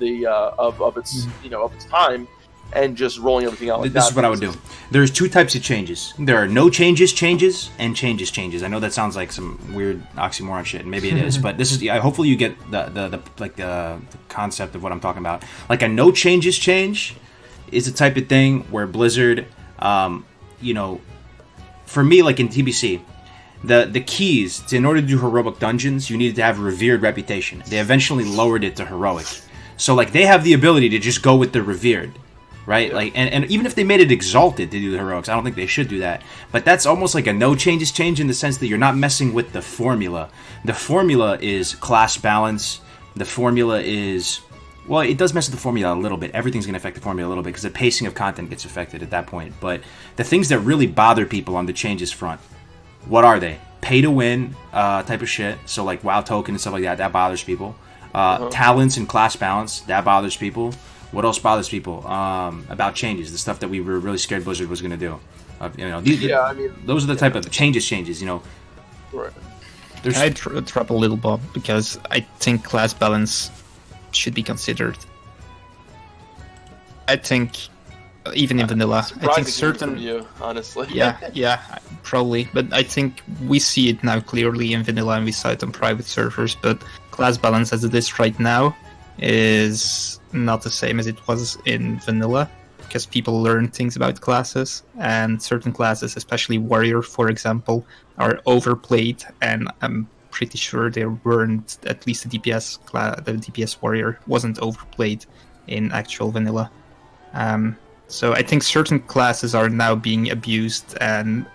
its time, and just rolling everything out like that. This is what I would do. There's two types of changes. There are no changes, and changes. I know that sounds like some weird oxymoron shit, and maybe it is, but this is. Hopefully, you get the concept of what I'm talking about. Like a no changes change is the type of thing where Blizzard, for me, like in TBC, the keys to, in order to do heroic dungeons, you needed to have a revered reputation. They eventually lowered it to heroic, so like they have the ability to just go with the revered. Right, like, and even if they made it exalted to do the heroics, I don't think they should do that. But that's almost like a no changes change in the sense that you're not messing with the formula. The formula is class balance. The formula is, well, it does mess with the formula a little bit. Everything's going to affect the formula a little bit because the pacing of content gets affected at that point. But the things that really bother people on the changes front, what are they? Pay to win type of shit. So like WoW token and stuff like that bothers people. Talents and class balance, that bothers people. What else bothers people about changes? The stuff that we were really scared Blizzard was going to do. Those are the type of changes. Right. I drop a little, Bob, because I think class balance should be considered. I think even in vanilla, I think certain. From you, honestly. yeah, probably. But I think we see it now clearly in vanilla, and we saw it on private servers. But class balance, as it is right now, is not the same as it was in vanilla, because people learn things about classes, and certain classes, especially warrior, for example, are overplayed, and I'm pretty sure they weren't, at least the DPS warrior wasn't overplayed in actual vanilla. So I think certain classes are now being abused, and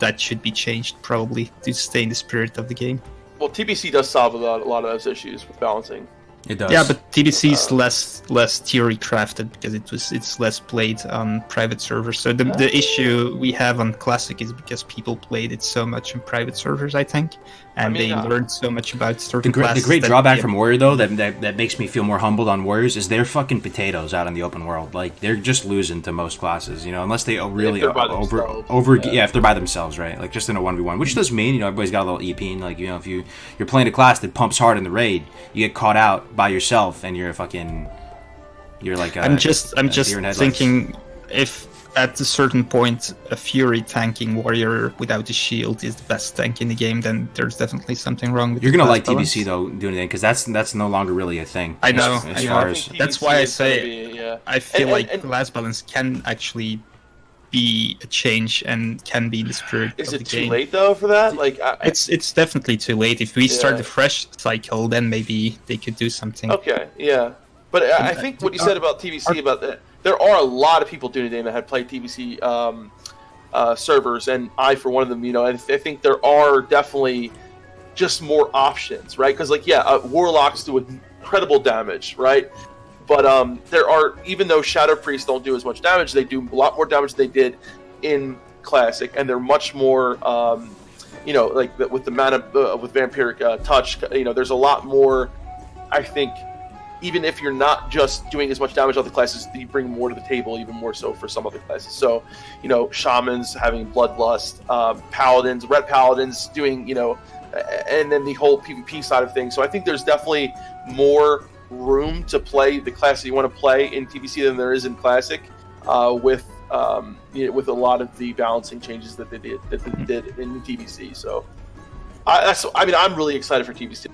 that should be changed probably to stay in the spirit of the game. Well, TBC does solve a lot of those issues with balancing. It does. Yeah, but TBC is less theory crafted because it's less played on private servers. So the issue we have on Classic is because people played it so much in private servers, I think, and they learned so much about certain classes. The great drawback from Warrior, though, that makes me feel more humbled on Warriors is they're fucking potatoes out in the open world. Like, they're just losing to most classes, unless they really if they're by themselves, right? Like, just in a 1v1, which does mean, everybody's got a little EP, and, like, if you're playing a class that pumps hard in the raid, you get caught out by yourself, and you're like I'm just thinking, if at a certain point, a Fury tanking warrior without a shield is the best tank in the game, then there's definitely something wrong with You're the gonna like class balance. TBC though, Dunedain, because that's no longer really a thing. I know. As I far know. as That's why I TBC is gonna say be, yeah. I feel And- like and- class balance can actually be a change and can be in the spirit Is of it the too game. late though for that? Like, It's definitely too late. If we start Yeah. a fresh cycle, then maybe they could do something. okay, yeah. But I think what you said about TBC about that, there are a lot of people doing it that have played TBC servers, and I, for one of them, I think there are definitely just more options, right? Because, like, yeah, warlocks do incredible damage, right? But there are, even though Shadow Priests don't do as much damage, they do a lot more damage than they did in Classic, and they're much more, like with the mana, with Vampiric Touch, there's a lot more, I think, even if you're not just doing as much damage on the classes, you bring more to the table, even more so for some other classes. So, Shamans having Bloodlust, Paladins, Red Paladins doing, and then the whole PvP side of things. So I think there's definitely more room to play the class that you want to play in TBC than there is in Classic, with a lot of the balancing changes that they did in TBC. So I'm really excited for TBC.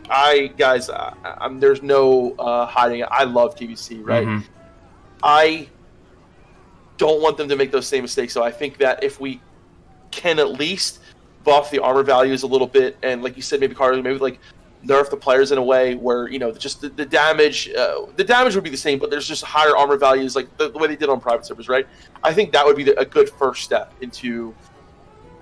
There's no hiding it. I love TBC, right? Mhm. I don't want them to make those same mistakes. So I think that if we can at least buff the armor values a little bit, and like you said, maybe Kargoz, maybe like nerf the players in a way where just the damage would be the same, but there's just higher armor values, like the way they did on private servers, right? I think that would be a good first step into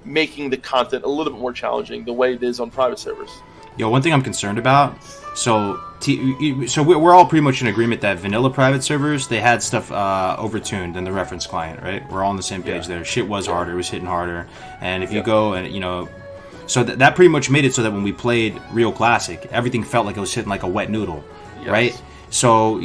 making the content a little bit more challenging, the way it is on private servers. Yo, one thing I'm concerned about. So we're all pretty much in agreement that vanilla private servers, they had stuff overtuned in the reference client, right? We're all on the same page there. Shit was harder, it was hitting harder, and if you go and so that pretty much made it so that when we played real Classic, everything felt like it was hitting like a wet noodle, right? So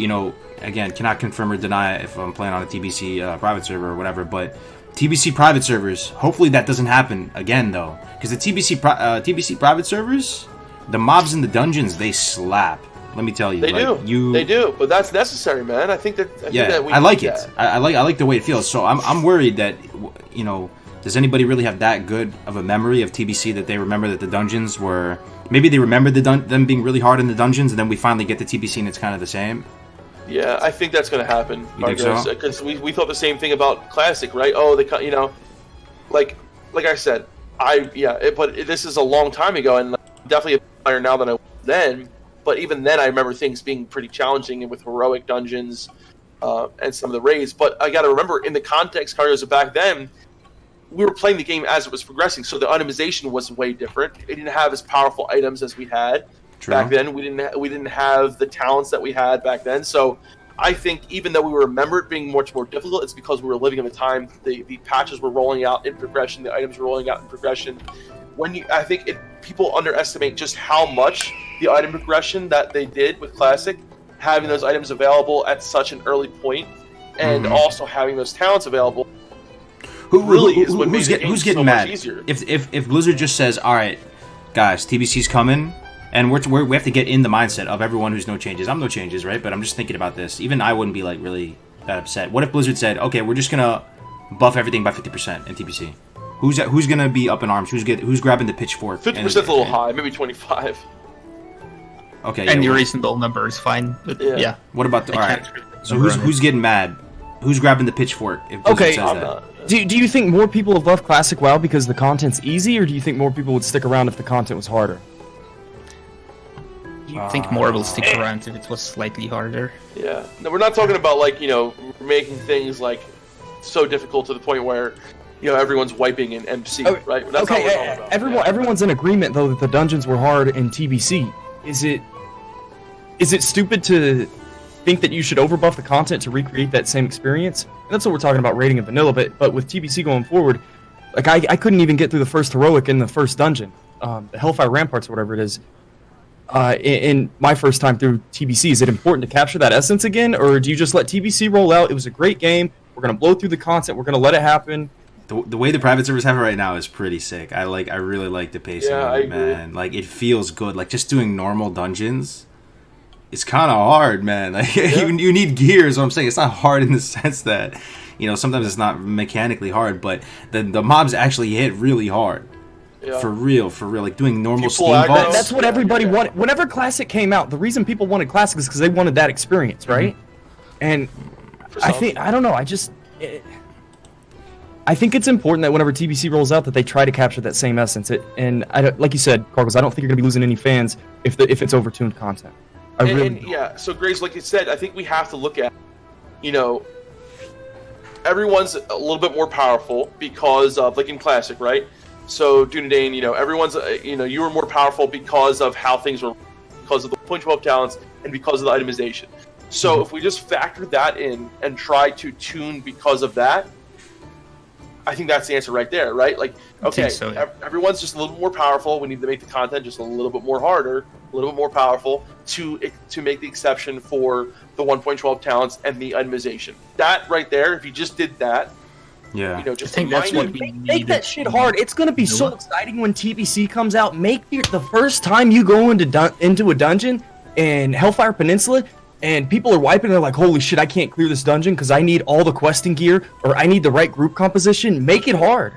again, cannot confirm or deny if I'm playing on a TBC private server or whatever, but TBC private servers, hopefully that doesn't happen again though, because the TBC private servers, the mobs in the dungeons, they slap. Let me tell you, They do, but that's necessary, man. I think that I like it. I like the way it feels. So I'm worried that does anybody really have that good of a memory of TBC that they remember that the dungeons were, maybe they remember them being really hard in the dungeons, and then we finally get to TBC and it's kind of the same. Yeah, I think that's going to happen. You think so? Because we thought the same thing about Classic, right? Oh, like I said, but this is a long time ago, and definitely a player now than I was then. But even then, I remember things being pretty challenging, and with heroic dungeons and some of the raids. But I got to remember, in the context, Kargoz, back then, we were playing the game as it was progressing, so the itemization was way different. It didn't have as powerful items as we had back then. We didn't have the talents that we had back then. So I think even though we remember it being much more difficult, it's because we were living in the time. The patches were rolling out in progression. The items were rolling out in progression. I think people underestimate just how much the item progression that they did with Classic, having those items available at such an early point, and also having those talents available. Who's getting mad? If Blizzard just says, all right, guys, TBC's coming, and we have to get in the mindset of everyone who's no changes. I'm no changes, right? But I'm just thinking about this. Even I wouldn't be like really that upset. What if Blizzard said, okay, we're just gonna buff everything by 50% in TBC? Who's gonna be up in arms? Who's grabbing the pitchfork? 50%'s a little high, maybe 25. Okay, Any reasonable number is fine. But yeah. What about all right? So who's getting mad? Who's grabbing the pitchfork? If Blizzard says that? Do you think more people have left Classic WoW because the content's easy, or do you think more people would stick around if the content was harder? I think more will stick around if it was slightly harder. Yeah. No, we're not talking about making things so difficult to the point where everyone's wiping in MC, right? That's not what we're talking about. Everyone's in agreement though that the dungeons were hard in TBC. Is it stupid to think that you should overbuff the content to recreate that same experience? And that's what we're talking about rating in vanilla, but with TBC going forward, I couldn't even get through the first heroic in the first dungeon, the Hellfire Ramparts or whatever it is. In my first time through TBC, is it important to capture that essence again, or do you just let TBC roll out? It was a great game. We're gonna blow through the content. We're gonna let it happen. The way the private servers have it right now is pretty sick. I really like the pacing of it, man. Like, it feels good. Like, just doing normal dungeons it's kind of hard, man. Like you need gear. So I'm saying it's not hard in the sense that, you know, sometimes it's not mechanically hard, but the mobs actually hit really hard. Yeah. For real. Like doing normal steam vaults. That's what everybody wanted. Whenever Classic came out, the reason people wanted Classic is because they wanted that experience, right? And I don't know. I think it's important that whenever TBC rolls out, that they try to capture that same essence. Like you said, Kargoz, I don't think you're gonna be losing any fans if it's overtuned content. So Grace, like you said, I think we have to look at, you know, everyone's a little bit more powerful because of, like in Classic, right? So Dunedain, you know, everyone's, you know, you were more powerful because of how things were, because of the 0.12 talents and because of the itemization. So if we just factor that in and try to tune because of that, I think that's the answer right there, right? Like, okay, so, yeah. Everyone's just a little bit more powerful. We need to make the content just a little bit more harder, a little bit more powerful to make the exception for the 1.12 talents and the itemization. That right there, if you just did that, yeah, you know, just I think that's what we make that shit hard. It's gonna be so exciting when TBC comes out. Make the first time you go into a dungeon in Hellfire Peninsula, and people are wiping, they're like, holy shit, I can't clear this dungeon because I need all the questing gear, or I need the right group composition. Make it hard.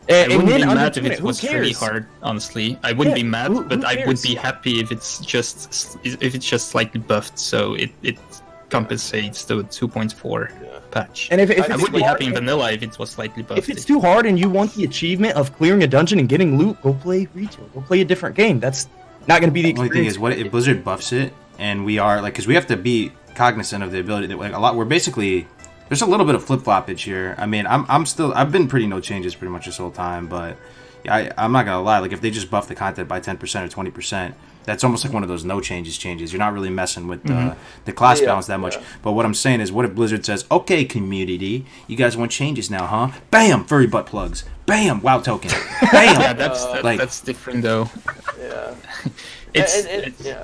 I wouldn't be mad if it was really hard, honestly. I wouldn't be mad, but I would be happy if it's just slightly buffed, so it compensates the 2.4 patch. And if I would be happy in vanilla if it was slightly buffed. If it's too hard and you want the achievement of clearing a dungeon and getting loot, go play retail. Go play a different game. That's not going to be the experience. The only thing is, what if Blizzard buffs it? And we are like, because we have to be cognizant of the ability that, like, a lot. We're basically, there's a little bit of flip floppage here. I mean, I've been pretty no changes pretty much this whole time, but I'm not gonna lie. Like, if they just buff the content by 10% or 20%, that's almost like one of those no changes. You're not really messing with the class balance that much. But what I'm saying is, what if Blizzard says, okay, community, you guys want changes now, huh? Bam, furry butt plugs. Bam, WoW token. Bam. Yeah, that's different though. Yeah.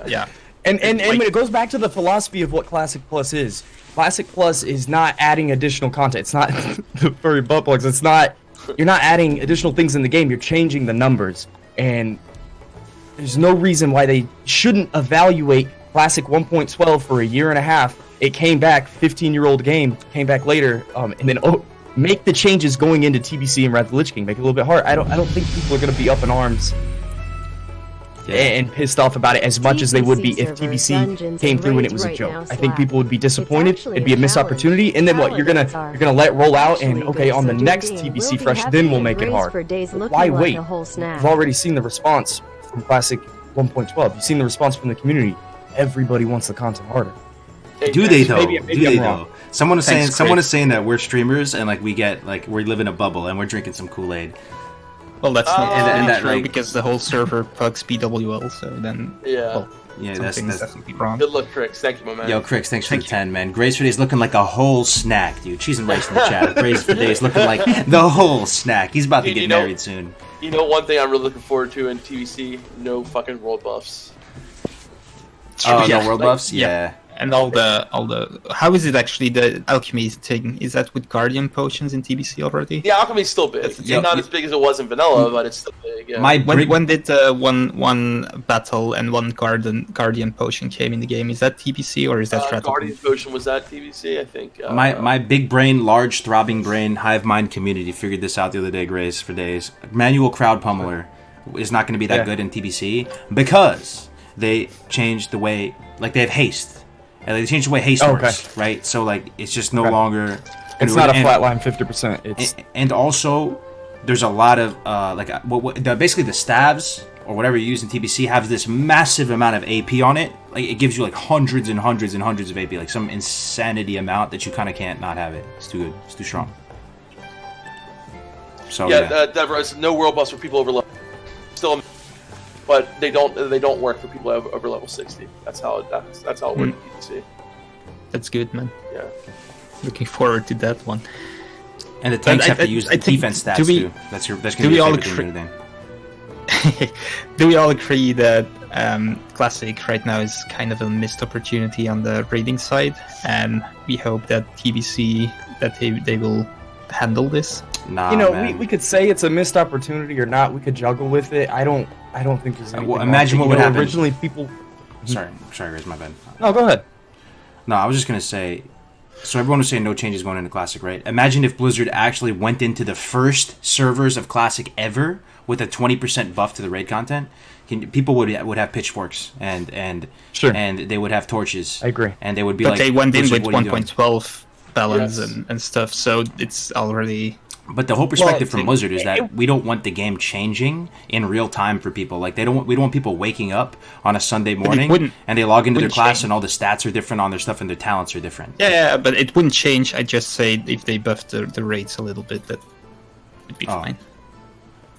Yeah. And when it goes back to the philosophy of what Classic Plus is, Classic Plus is not adding additional content. It's not the furry butt plugs. It's not. You're not adding additional things in the game. You're changing the numbers, and there's no reason why they shouldn't evaluate Classic 1.12 for a year and a half. It came back, 15-year-old game, came back later, and then make the changes going into TBC and Wrath of the Lich King. Make it a little bit hard. I don't think people are going to be up in arms and pissed off about it as much as they would be if TBC came through and it was a joke. I think people would be disappointed. It'd be a missed opportunity. And then what? You're gonna let it roll out, and okay, on the next TBC Fresh, then we'll make it hard. Why wait? We've already seen the response from Classic 1.12. You've seen the response from the community. Everybody wants the content harder. Do they though? Do they though? Someone is saying that we're streamers and like we live in a bubble and we're drinking some Kool-Aid. Well, that's not true, because the whole server pugs BWL, so then... that's definitely wrong. Good luck, Crix. Thank you, my man. Yo, Crix, thanks for the 10, man. Graysfordays looking like a whole snack, dude. Cheese and rice in the chat. Graysfordays looking like the whole snack. He's about to get married soon. You know one thing I'm really looking forward to in TVC? No fucking world buffs. Oh, no world buffs? Yeah. And all the how is it actually the alchemy thing? Is that with guardian potions in TBC already? Yeah, alchemy's still big. It's not as big as it was in vanilla, but it's still big. Yeah. When did one battle and one guardian potion came in the game? Is that TBC or is that guardian potion was that TBC? I think. My big brain, large throbbing brain, hive mind community figured this out the other day. Graysfordays. Manual crowd pummeler is not going to be that good in TBC because they changed the way, like they have haste. And they changed the way haste works, right? So like it's just no longer. It's not a flatline 50%. And also, there's a lot of basically the stabs or whatever you use in TBC have this massive amount of AP on it. Like it gives you like hundreds and hundreds and hundreds of AP, like some insanity amount that you kind of can't not have it. It's too good. It's too strong. So Deborah, no world buffs for people over level. Still. But they don't work for people over level 60. That's how it works in PvC. That's good, man. Yeah. Looking forward to that one. And the tanks have to use the defense stats too. That's gonna be a favorite thing. Do we all agree that Classic right now is kind of a missed opportunity on the raiding side, and we hope that TBC that they will handle this? Nah, we could say it's a missed opportunity or not. We could juggle with it. I don't think there's anything. Imagine what would happen. Originally, people Sorry, Riz, my bad. No, go ahead. No, I was just gonna say. So everyone was saying no changes going into Classic, right? Imagine if Blizzard actually went into the first servers of Classic ever with a 20% buff to the raid content. People would have pitchforks and Sure. and they would have torches. I agree. And they would be But like, they went in "Blizzard, with what are you doing?" 1.12 balance Yes. and stuff, so it's already. But the whole perspective Well, from Blizzard is that we don't want the game changing in real time for people. Like we don't want people waking up on a Sunday morning wouldn't- and they log into their wouldn't class change. and all the stats are different on their stuff and their talents are different. Yeah, but it wouldn't change. I just say if they buffed the rates a little bit, that would be Oh. fine.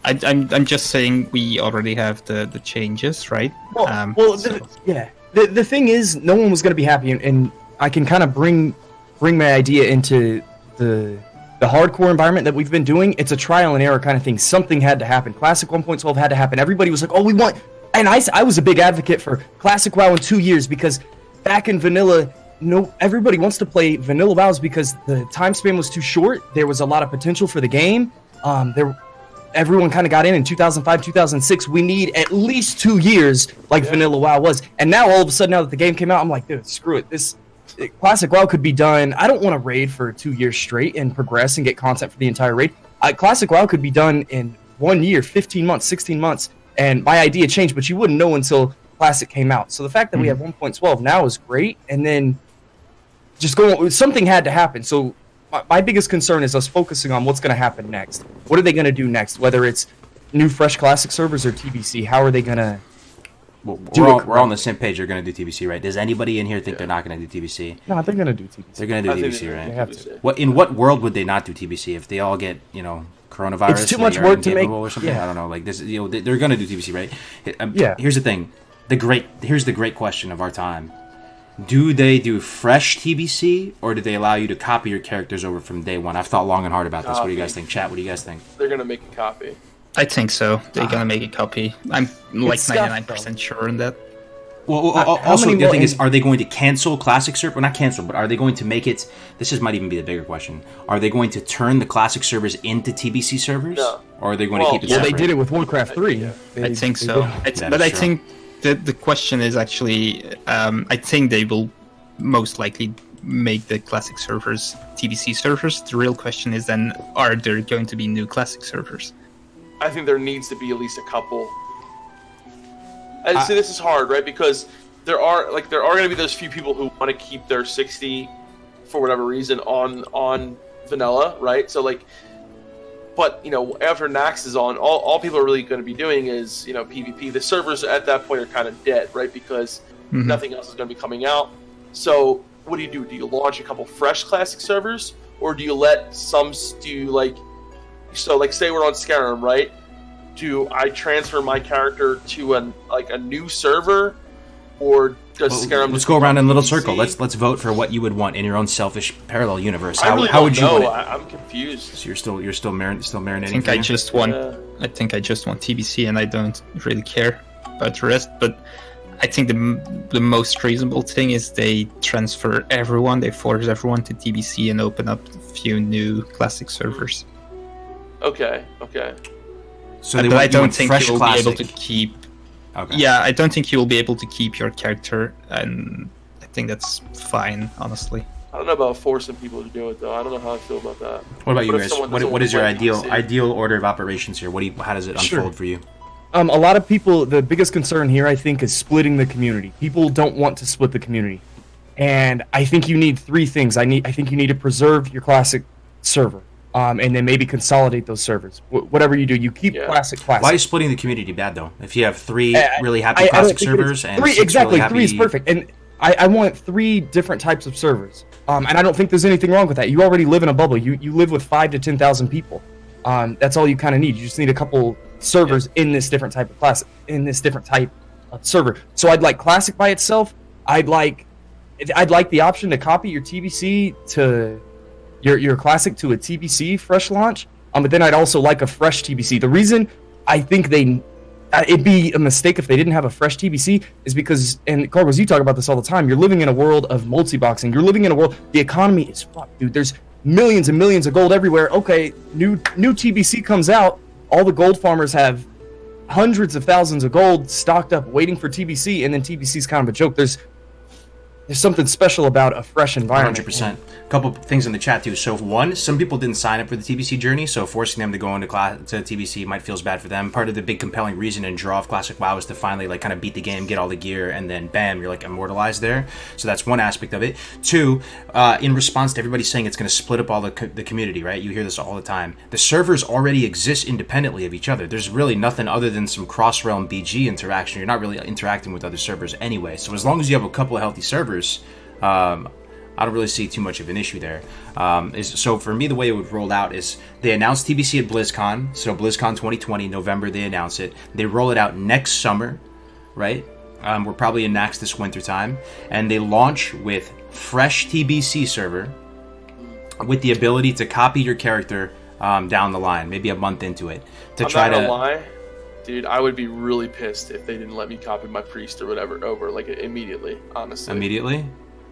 I'm just saying we already have the changes, right? The thing is, no one was going to be happy, and I can kind of bring my idea into the hardcore environment that we've been doing. It's a trial and error kind of thing. Something had to happen. Classic 1.12 had to happen. Everybody was like, "Oh, we want," and I was a big advocate for Classic WoW in 2 years because back in vanilla. No, everybody wants to play vanilla WoWs because the time span was too short. There was a lot of potential for the game. Everyone kind of got in 2005, 2006. We need at least 2 years like vanilla WoW was. And now all of a sudden, now that the game came out, I'm like, dude, screw it. This Classic WoW could be done. I don't want to raid for 2 years straight and progress and get content for the entire raid. Classic WoW could be done in 1 year, 15 months, 16 months. And my idea changed, but you wouldn't know until Classic came out. So the fact that we have 1.12 now is great. And then something had to happen. So my biggest concern is us focusing on what's going to happen next. What are they going to do next? Whether it's new, fresh Classic servers or TBC, how are they going to We're all on the same page. They're going to do TBC, right? Does anybody in here think they're not going to do TBC? No, they're going to do TBC. They're going to I do think TBC, they right? have to. In what world would they not do TBC if they all get coronavirus? It's too and much they're work to make- incapable or something? yeah. I don't know. Like this, they're going to do TBC, right? Yeah. Here's the thing. Here's the great question of our time. Do they do fresh TBC or do they allow you to copy your characters over from day one? I've thought long and hard about this. What do you guys think? Chat, what do you guys think? They're gonna make a copy. I think so. They're gonna make a copy. I'm like scuffed, 99% sure on that. Well, How also, many the more thing is, in- are they going to cancel Classic server? Well, not cancel, but are they going to make it... This might even be the bigger question. Are they going to turn the Classic servers into TBC servers? No. Or are they going to keep it Well, separate? they did it with Warcraft 3. I think They so. did. That But is I true. think the question is actually, I think they will most likely make the Classic servers TBC servers. The real question is then, are there going to be new Classic servers? I think there needs to be at least a couple. And see, this is hard, right? Because there are going to be those few people who want to keep their 60 for whatever reason on vanilla, right? So but after Nax is on, all people are really going to be doing is PvP. The servers at that point are kind of dead, right? Because nothing else is going to be coming out. So what do? Do you launch a couple fresh Classic servers, or do you let some say we're on Skyrim, right? Do I transfer my character to a new server, or does Skyrim? Let's just go around in a little become circle. PC? Let's vote for what you would want in your own selfish parallel universe. I really How don't would you know. want it? I'm confused. So you're still marinating. I think I for just want. Yeah. I think I just want TBC, and I don't really care about the rest. But I think the most reasonable thing is they transfer everyone. They force everyone to TBC and open up a few new Classic servers. Okay. So they But want, I don't want think fresh you'll Classic. be able to keep. Okay. Yeah, I don't think you will be able to keep your character, and I think that's fine, honestly. I don't know about forcing people to do it though. I don't know how I feel about that. What about you What if guys? someone What doesn't is your want to play ideal order of operations here? How does it Sure. unfold for you? A lot of people, the biggest concern here, I think, is splitting the community. People don't want to split the community. And I think you need three things. I think you need to preserve your Classic server. And then maybe consolidate those servers. Whatever you do, you keep Classic. Why is splitting the community bad though? If you have three really happy I don't Classic think it is. servers and three, six exactly, really happy... three is perfect. And I want 3 different types of servers. And I don't think there's anything wrong with that. You already live in a bubble. You live with 5 to 10,000 people. That's all you kind of need. You just need a couple servers in this different type of class, in this different type of server. So I'd like Classic by itself. I'd like the option to copy your TBC to your Classic to a TBC fresh launch. But then I'd also like a fresh TBC. The reason I think it'd be a mistake if they didn't have a fresh TBC is because, and Kargoz, you talk about this all the time, you're living in a world of multi-boxing. You're living in a world, the economy is fucked, dude. There's millions and millions of gold everywhere. Okay, new TBC comes out, all the gold farmers have hundreds of thousands of gold stocked up waiting for TBC, and then TBC's kind of a joke. There's something special about a fresh environment. 100%. A couple things in the chat too. So one, some people didn't sign up for the TBC journey, so forcing them to go into to TBC might feels bad for them. Part of the big compelling reason and draw of Classic WoW is to finally like kind of beat the game, get all the gear, and then bam, you're like immortalized there. So that's one aspect of it. Two, in response to everybody saying it's going to split up all the community, right? You hear this all the time. The servers already exist independently of each other. There's really nothing other than some cross-realm BG interaction. You're not really interacting with other servers anyway. So as long as you have a couple of healthy servers, I don't really see too much of an issue there. So for me, the way it would roll out is they announce TBC at BlizzCon. So BlizzCon 2020, November, they announce it. They roll it out next summer, right? We're probably in Nax this winter time. And they launch with fresh TBC server with the ability to copy your character down the line, maybe a month into it. I'm not gonna lie, dude, I would be really pissed if they didn't let me copy my priest or whatever over, like, immediately, honestly. Immediately?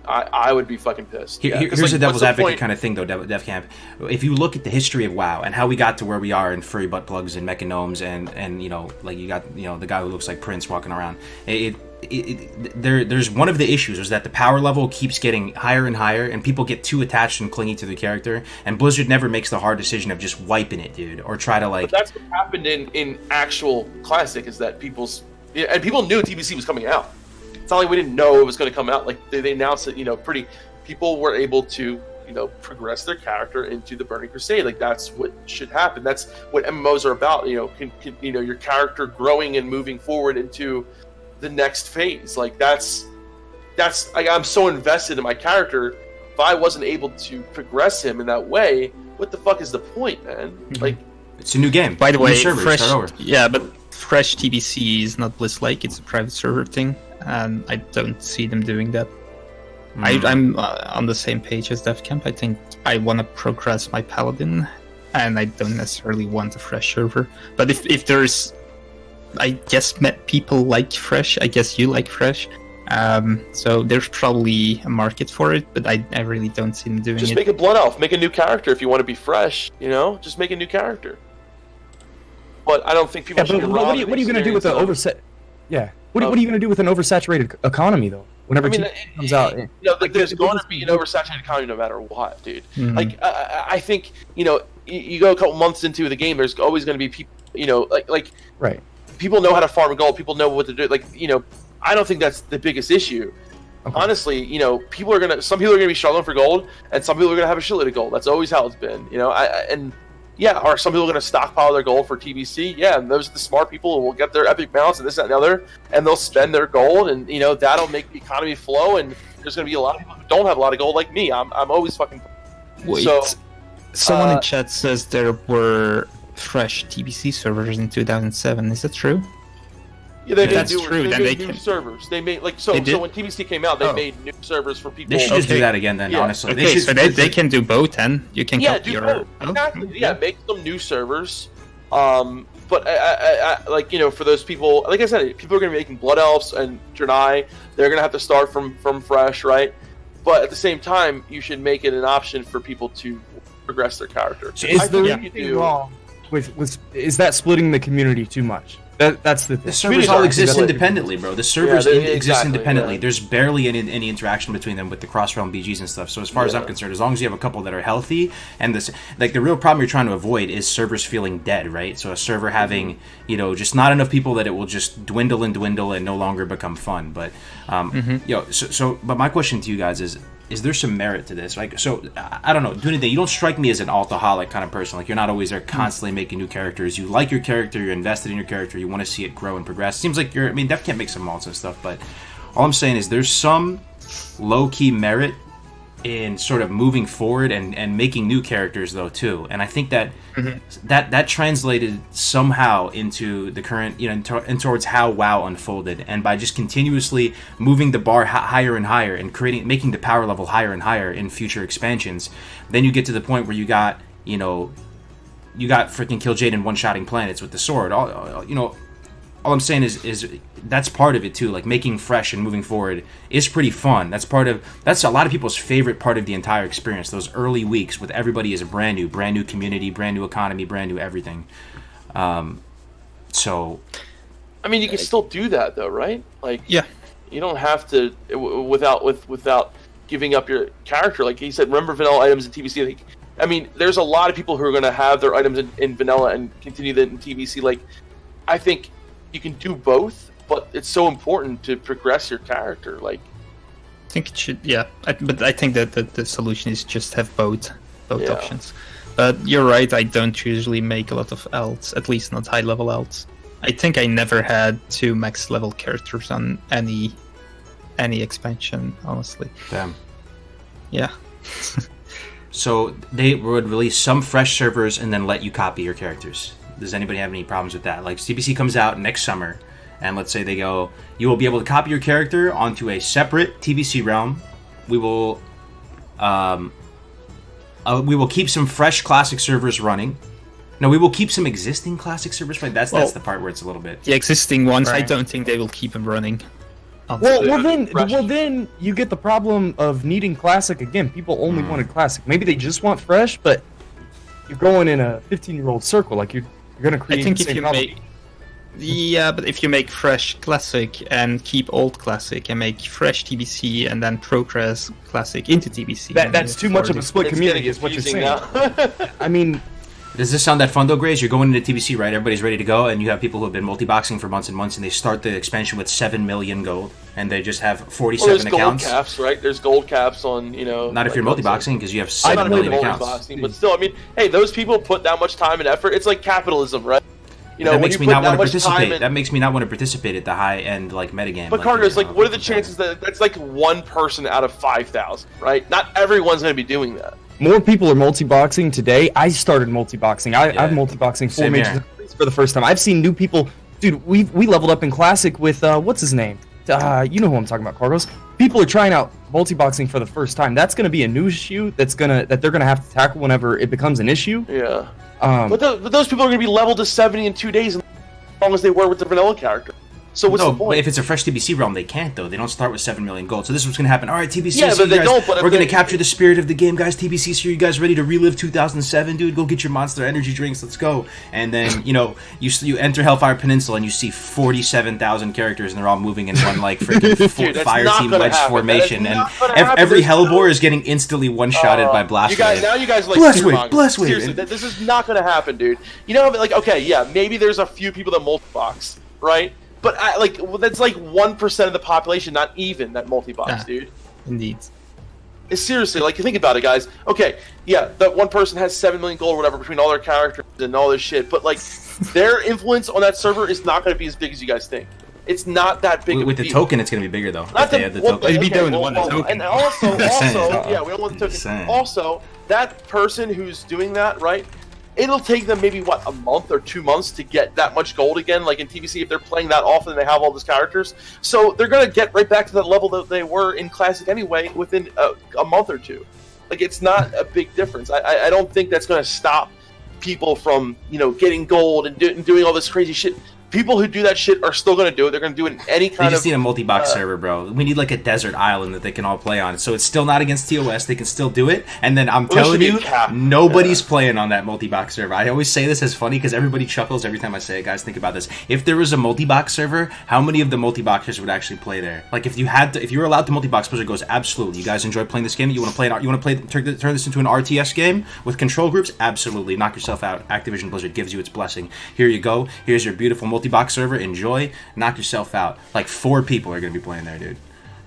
I would be fucking pissed. Here's like, a devil's advocate kind of thing, though, Defcamp. If you look at the history of WoW and how we got to where we are in furry butt plugs and mechanomes and you know, like you got, you know, the guy who looks like Prince walking around, there's one of the issues is that the power level keeps getting higher and higher, and people get too attached and clingy to the character, and Blizzard never makes the hard decision of just wiping it, dude, or try to like. But that's what happened in actual Classic, is that people knew TBC was coming out. It's not like we didn't know it was going to come out. Like they announced it, you know, people were able to, you know, progress their character into the Burning Crusade. Like that's what should happen. That's what MMOs are about. You know, you know, your character growing and moving forward into the next phase. Like that's like, I'm so invested in my character. If I wasn't able to progress him in that way, what the fuck is the point, man? Mm-hmm. Like, it's a new game. By the way, fresh, but fresh TBC is not Bliss-like. It's a private server thing, and I don't see them doing that. I'm on the same page as Defcamp. I think I want to progress my paladin, and I don't necessarily want a fresh server. But if there's, I guess people like fresh. I guess you like fresh. So there's probably a market for it, but I really don't see them doing it. Just make a blood elf, make a new character if you want to be fresh. You know, just make a new character. But I don't think people should. What are you going to do with the overset? Yeah. What are you going to do with an oversaturated economy, though? Whenever it comes out, you know, there's going to be an oversaturated economy no matter what, dude. Mm-hmm. Like I think, you know, you go a couple months into the game, there's always going to be people, you know, like right. People know how to farm gold. People know what to do. Like, you know, I don't think that's the biggest issue. Okay. Honestly, you know, some people are gonna be struggling for gold, and some people are gonna have a shitload of gold. That's always how it's been, you know. Are some people going to stockpile their gold for TBC? Yeah, and those are the smart people who will get their epic mounts and this, that, and the other, and they'll spend their gold, and, you know, that'll make the economy flow, and there's going to be a lot of people who don't have a lot of gold like me. I'm always fucking... Wait, so, someone in chat says there were fresh TBC servers in 2007. Is that true? Yeah, they made new servers. They made, like, so when TBC came out, they made new servers for people. They should just do that again, then, honestly. Okay, they can do both, then. You can do both. Exactly. Yeah, make some new servers. But, I like, you know, for those people, like I said, people are going to be making Blood Elves and Draenei. They're going to have to start from fresh, right? But at the same time, you should make it an option for people to progress their character. So is there anything wrong with is that splitting the community too much? That's the thing. The servers all exist independently, bro. The servers exist independently. Yeah. There's barely any interaction between them with the cross-realm BGs and stuff. So as far as I'm concerned, as long as you have a couple that are healthy, and this, like, the real problem you're trying to avoid is servers feeling dead, right? So a server having, you know, just not enough people that it will just dwindle and no longer become fun. But, but my question to you guys is there some merit to this? Like, so I don't know, Dunedain, you don't strike me as an altaholic kind of person. Like, you're not always there constantly making new characters. You like your character, you're invested in your character, you want to see it grow and progress. Seems like Defcamp make some malts and stuff, but all I'm saying is there's some low-key merit in sort of moving forward and making new characters, though, too. And I think that that translated somehow into the current, you know, and towards how WoW unfolded. And by just continuously moving the bar higher and higher and making the power level higher and higher in future expansions, then you get to the point where you got freaking Kill Jaden one-shotting planets with the sword. All I'm saying is that's part of it too. Like, making fresh and moving forward is pretty fun. That's a lot of people's favorite part of the entire experience. Those early weeks with everybody is a brand new community, brand new economy, brand new everything. So, I mean, you can still do that though, right? Like, Yeah. you don't have to without giving up your character. Like he said, remember vanilla items in TBC. I mean, there's a lot of people who are going to have their items in vanilla and continue that in TBC. Like, I think you can do both, but it's so important to progress your character. Like, I think it should, yeah. But I think that the solution is just have both Yeah. options. But you're right, I don't usually make a lot of alts, at least not high-level alts. I think I never had 2 max-level characters on any expansion, honestly. damn. Yeah. So they would release some fresh servers and then let you copy your characters. Does anybody have any problems with that? Like TBC comes out next summer, and let's say they go, you will be able to copy your character onto a separate TBC realm. We will keep some fresh classic servers running. No, we will keep some existing classic servers running. That's the part where it's a little bit. The existing ones, I Right. don't think they will keep them running. Well, then you get the problem of needing classic again. People only wanted classic. Maybe they just want fresh, but you're going in a 15-year-old circle. Like you're going to create. I think the if same you problem. make... Yeah, but if you make fresh classic and keep old classic and make fresh TBC and then progress classic into TBC... that's too much of a split it's community, getting is what you're confusing saying. now. I mean, Does this sound that fun though, Grays? You're going into TBC, right? Everybody's ready to go, and you have people who have been multi-boxing for months and months, and they start the expansion with 7 million gold, and they just have 47 Well, there's gold accounts. caps, right? There's gold caps on, Not if you're multi-boxing, because you have I'm 7 not million really accounts. multi-boxing, but still, I mean, hey, those people put that much time and effort. It's like capitalism, right? You know, That when makes you me put not that want to much time participate. in... That makes me not want to participate at the high-end like metagame. But Kargoz, like, what are the chances that that's like 1 person out of 5,000, right? Not everyone's going to be doing that. more people are multi-boxing today. I started multi-boxing. I'm multi-boxing 4 Same mages here. for the first time. I've seen new people. Dude, we leveled up in Classic with, what's his name? You know who I'm talking about, Kargoz. People are trying out multi-boxing for the first time. That's going to be a new issue that they're going to have to tackle whenever it becomes an issue. Yeah. But those people are going to be leveled to 70 in 2 days as long as they were with the vanilla character. So what's No, the point? but if it's a fresh TBC realm, they can't though. They don't start with 7 million gold. So this is what's going to happen. All right, TBC, Yeah, so but they guys, don't, but if we're going to they- capture the spirit of the game, guys. TBC's here. You guys ready to relive 2007, dude? Go get your Monster Energy drinks. Let's go. And then you enter Hellfire Peninsula and you see 47,000 characters, and they're all moving in one like freaking Dude, that's fire not team gonna wedge happen. formation, That is and not gonna happen. every There's Hellbore no- is getting instantly one-shotted by Blast You guys Wave. are like Blast Wave, fearmongers. Blast Wave. Seriously, this is not going to happen, dude. You know, like, okay, yeah, maybe there's a few people that multi-box, right? But that's like 1% of the population, not even that multi-box, Yeah. dude. Indeed. Seriously, like, think about it, guys. Okay, yeah, that one person has 7 million gold or whatever between all their characters and all this shit, but like, their influence on that server is not going to be as big as you guys think. It's not that big. With the token, it's going to be bigger though. Not If they the, have the well, token. It'd be doing the one that's token. And also, saying. yeah, we don't want the Just token. saying. Also, that person who's doing that, right? It'll take them maybe a month or 2 months to get that much gold again. Like in TVC, if they're playing that often, and they have all those characters, so they're gonna get right back to that level that they were in Classic anyway within a month or two. Like, it's not a big difference. I don't think that's gonna stop people from getting gold and doing all this crazy shit. People who do that shit are still going to do it. They're going to do it in any They kind just of... need a multi-box server, bro. We need like a desert island that they can all play on. So it's still not against TOS. They can still do it. And then I'm Well, there telling should be you, a cap. nobody's playing on that multi-box server. I always say this as funny because everybody chuckles every time I say it. Guys, think about this. If there was a multi-box server, how many of the multi-boxers would actually play there? Like if you were allowed to multi-box, Blizzard goes, absolutely. You guys enjoy playing this game? You want to play it? You want to turn this into an RTS game with control groups? Absolutely. Knock yourself out. Activision Blizzard gives you its blessing. Here you go. Here's your beautiful multi-box server. Enjoy. Knock yourself out. Like 4 people are going to be playing there, dude.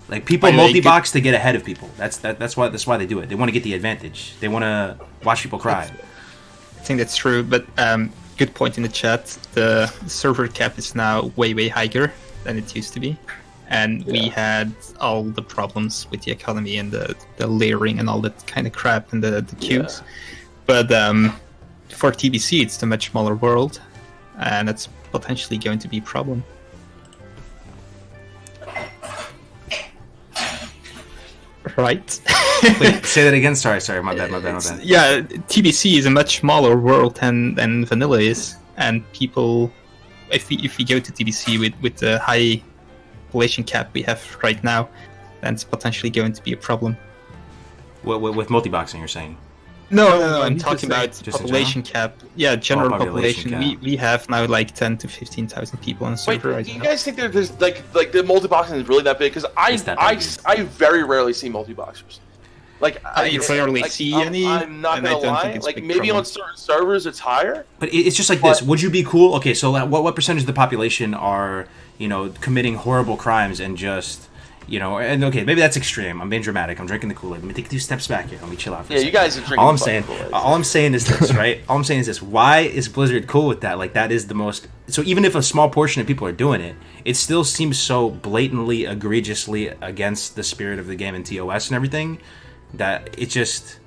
Like people multi-box to get ahead of people. That's why they do it. They want to get the advantage. They want to watch people cry. I think that's true, but good point in the chat. The server cap is now way higher than it used to be, and we had all the problems with the economy and the layering and all that kind of crap and the queues. But for TBC, it's a much smaller world, and that's potentially going to be a problem. Right? Wait, say that again. Sorry, my bad. Yeah, TBC is a much smaller world than vanilla is, and people, if we go to TBC with the high population cap we have right now, then it's potentially going to be a problem. With multi-boxing, you're saying? No, I'm he's talking just saying- about Just in population cap. Yeah, general population population. We have now like 10 to 15,000 people on the Wait, server. do you guys think that there's like the multi-boxing is really that big? Because It's that big. I very rarely see multi-boxers. Like I rarely see any, I'm not and I gonna don't lie. think it's Like big maybe problem. on certain servers it's higher. But it's just like this. Would you be cool? Okay, so what percentage of the population are, committing horrible crimes and just, and okay, maybe that's extreme. I'm being dramatic. I'm drinking the Kool-Aid. Let me take 2 steps back here. Let me chill out for a Yeah, second. you guys are drinking. All I'm fucking saying, Kool-Aid. all I'm saying is this, right? All I'm saying is this. Why is Blizzard cool with that? Like, that is the most. So even if a small portion of people are doing it, it still seems so blatantly, egregiously against the spirit of the game and TOS and everything that it's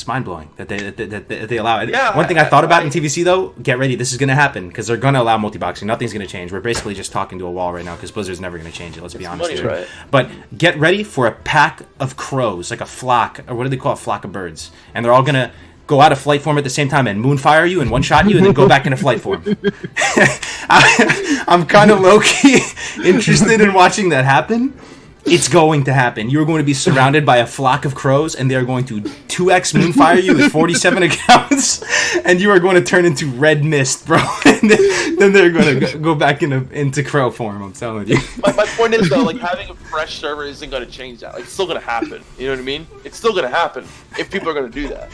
mind blowing that they allow it. Yeah, One thing I thought about in TVC though, get ready, this is going to happen because they're going to allow multi-boxing. Nothing's going to change. We're basically just talking to a wall right now because Blizzard's never going to change it. Let's be honest money, here. right? But get ready for a pack of crows, like a flock, or what do they call a flock of birds? And they're all going to go out of flight form at the same time and moonfire you and one-shot you and then go back into flight form. I'm kind of low-key interested in watching that happen. It's going to happen. You're going to be surrounded by a flock of crows, and they're going to 2x moonfire you with 47 accounts, and you are going to turn into red mist, bro. And then they're going to go back into crow form. I'm telling you. My point is though, like having a fresh server isn't going to change that. Like it's still going to happen. You know what I mean? It's still going to happen if people are going to do that.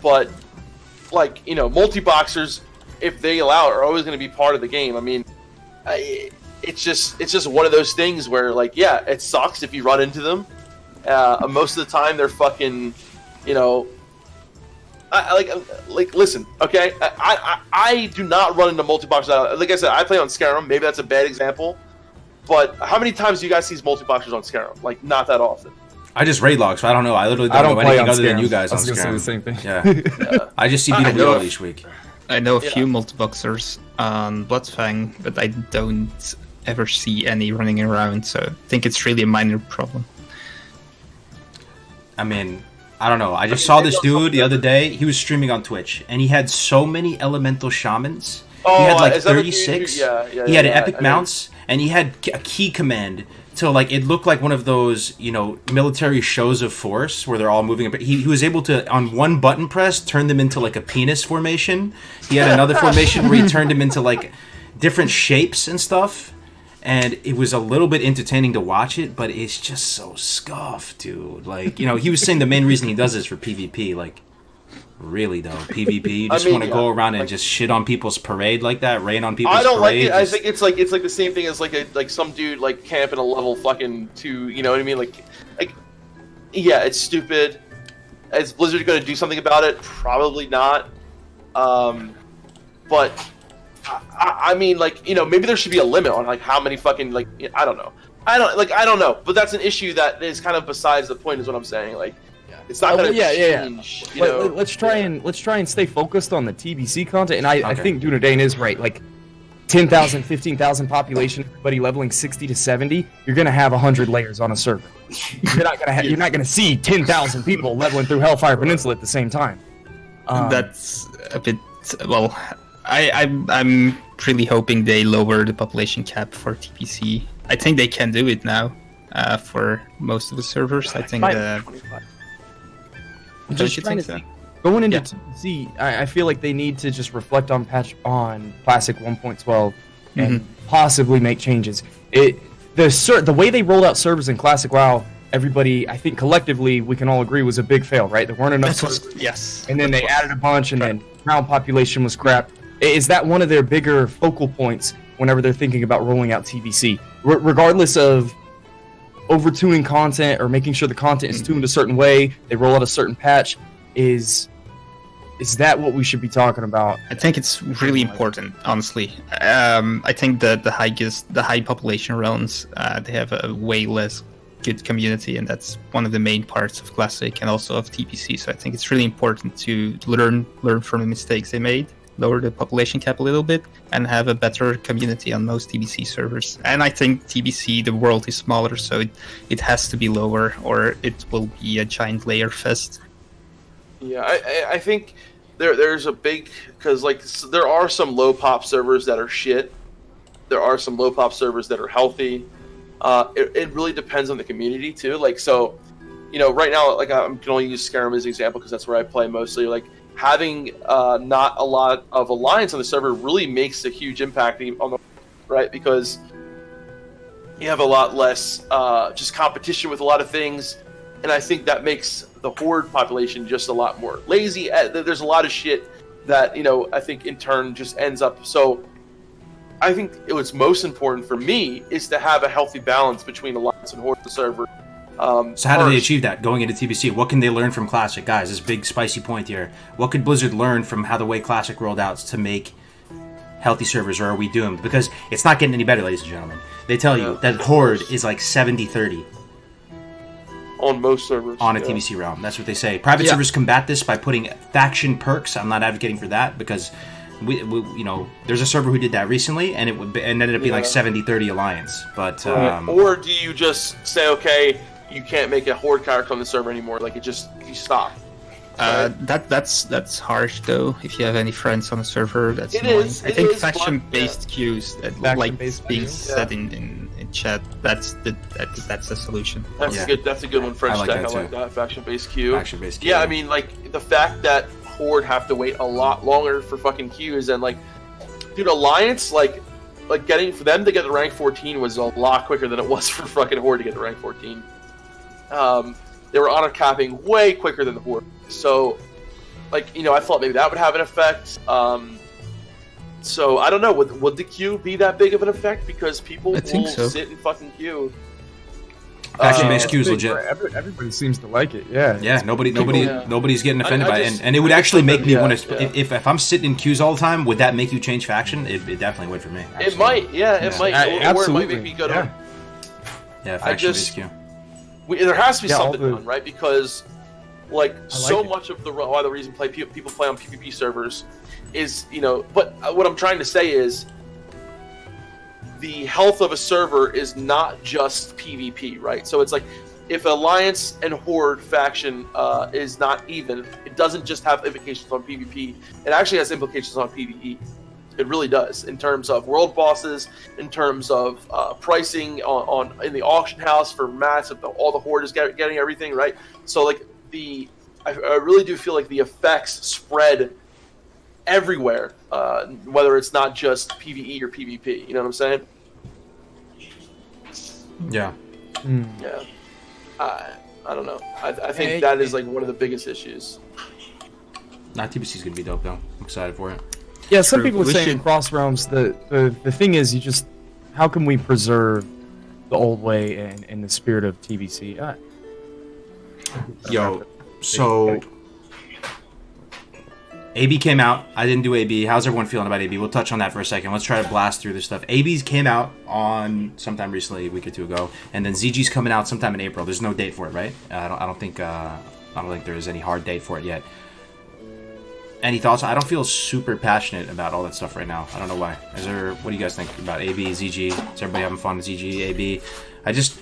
But like multi-boxers, if they allow it, are always going to be part of the game. I mean, it's just one of those things where like it sucks if you run into them. Most of the time they're fucking, like listen, okay. I do not run into multi-boxers. Like I said, I play on Skyrim. Maybe that's a bad example, but how many times do you guys see multi-boxers on Skyrim? Like not that often. I just raid log, so I don't know. I literally I don't don't know play anything on other than Skyrim. you guys I on was gonna say Skyrim. the same thing. Yeah. I just see I know. BWL each week. I know a few multi-boxers on Bloodfang, but I don't ever see any running around, so I think it's really a minor problem. I mean, I don't know. I just saw this dude the other day. He was streaming on Twitch, and he had so many elemental shamans. He had like is that the dude 36. who- He had an yeah, epic I mean- mounts, and he had a key command. So like it looked like one of those, military shows of force where they're all moving. But he was able to, on one button press, turn them into like a penis formation. He had another formation where he turned them into like different shapes and stuff. And it was a little bit entertaining to watch it, but it's just so scuffed, dude. Like, he was saying the main reason he does this for PvP. Like, really though, PvP, you just want to go around and just shit on people's parade like that, rain on people's parade. I don't like it. I just- think it's like the same thing as like some dude like camping a level fucking 2. You know what I mean? Like yeah, it's stupid. Is Blizzard going to do something about it? Probably not. But I mean, like maybe there should be a limit on like how many fucking like I don't know. I don't know. But that's an issue that is kind of besides the point. Is what I'm saying. Like. It's not going to change. You know? Let's try and stay focused on the TBC content. And I Okay. think Dunedain is right. Like 10,000, 15,000 population, everybody leveling 60 to 70. You're gonna have 100 layers on a server. You're not gonna see 10,000 people leveling through Hellfire Peninsula at the same time. That's a bit well. I'm really hoping they lower the population cap for TPC. I think they can do it now for most of the servers. I think. Just you trying think to so? think. Going into Yeah. TBC, I feel like they need to just reflect on Classic 1.12 and possibly make changes. The way they rolled out servers in Classic WoW, everybody, I think collectively, we can all agree was a big fail, right? There weren't enough servers, Yes. and then they added a bunch, and then ground population was crap. Is that one of their bigger focal points whenever they're thinking about rolling out TBC? Regardless of over-tuning content or making sure the content is tuned a certain way, they roll out a certain patch, is that what we should be talking about? I think it's really important, honestly. I think that the high population realms, they have a way less good community, and that's one of the main parts of Classic and also of TPC. So I think it's really important to learn from the mistakes they made, lower the population cap a little bit, and have a better community on most TBC servers. And I think TBC, the world is smaller, so it has to be lower, or it will be a giant layer fest. Yeah, I think there's a big because like there are some low pop servers that are shit. There are some low pop servers that are healthy. It really depends on the community too. Like so, right now, like I can only use Skyrim as an example because that's where I play mostly. Like having not a lot of alliance on the server really makes a huge impact on the right, because you have a lot less just competition with a lot of things, and I think that makes the horde population just a lot more lazy. There's a lot of shit that I think in turn just ends up. So I think what's most important for me is to have a healthy balance between alliance and horde on the server. So how do they achieve that going into TBC? What can they learn from Classic? Guys, this big spicy point here. What could Blizzard learn from how the way Classic rolled out to make healthy servers, or are we doomed? Because it's not getting any better, ladies and gentlemen. They tell you that Horde is like 70-30 on most servers on a TBC realm. That's what they say. Private servers combat this by putting faction perks. I'm not advocating for that because we there's a server who did that recently, and it ended up being like 70-30 alliance. But or do you just say, okay, you can't make a horde character on the server anymore? Like you stop. That's harsh though. If you have any friends on a server, that's it annoying. is. I think faction-based queues, like being queues. said in chat, that's the solution. That's good. That's a good one, French Tech. I like that faction-based queue. Faction-based queue. Yeah, I mean, like the fact that horde have to wait a lot longer for fucking queues, and like, dude, alliance like getting for them to get to rank 14 was a lot quicker than it was for fucking horde to get to rank 14. They were honor capping way quicker than the horde. So, like, I thought maybe that would have an effect. So, I don't know. Would the queue be that big of an effect? Because people will sit and fucking queue. Faction-based queue is legit. Everybody seems to like it. Yeah. Yeah. Nobody's getting offended by it, and it would actually make me want to. If I'm sitting in queues all the time, would that make you change faction? It definitely would for me. Absolutely. It might. Yeah, it might. Or it might make me go to. Yeah, faction-based queue. There has to be something done, right? Because, so much of the reason people play on PvP servers is, But what I'm trying to say is, the health of a server is not just PvP, right? So it's like, if Alliance and Horde faction is not even, it doesn't just have implications on PvP. It actually has implications on PvE. It really does, in terms of world bosses, in terms of pricing on in the auction house for mats. All the horde is getting everything right. So like I really do feel like the effects spread everywhere, whether it's not just PvE or PvP. You know what I'm saying? Yeah. Yeah. I don't know. I think that is like one of the biggest issues. TBC's gonna be dope though. I'm excited for it. Yeah, some people would say in Cross Realms, the thing is, how can we preserve the old way and the spirit of TBC? So AB came out. I didn't do AB. How's everyone feeling about AB? We'll touch on that for a second. Let's try to blast through this stuff. AB's came out on sometime recently, a week or two ago, and then ZG's coming out sometime in April. There's no date for it, right? I don't think there is any hard date for it yet. Any thoughts? I don't feel super passionate about all that stuff right now. I don't know why. What do you guys think about AB, ZG? Is everybody having fun with ZG, AB?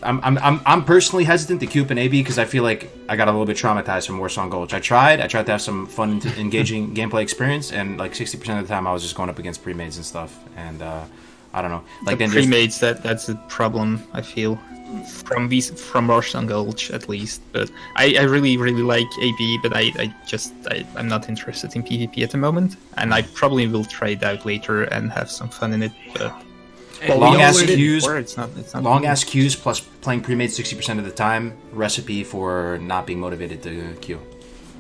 I'm personally hesitant to queue up an AB because I feel like I got a little bit traumatized from Warsong Gulch. I tried to have some fun, engaging gameplay experience, and like 60% of the time I was just going up against pre-mades and stuff. And I don't know. Like the pre-mades, that's a problem, I feel. From Warsong Gulch at least, but I really like AB, but I'm not interested in PvP at the moment, and I probably will try it out later and have some fun in it. But long ass queues, it's not long ass queues plus playing pre-made 60% of the time. Recipe for not being motivated to queue.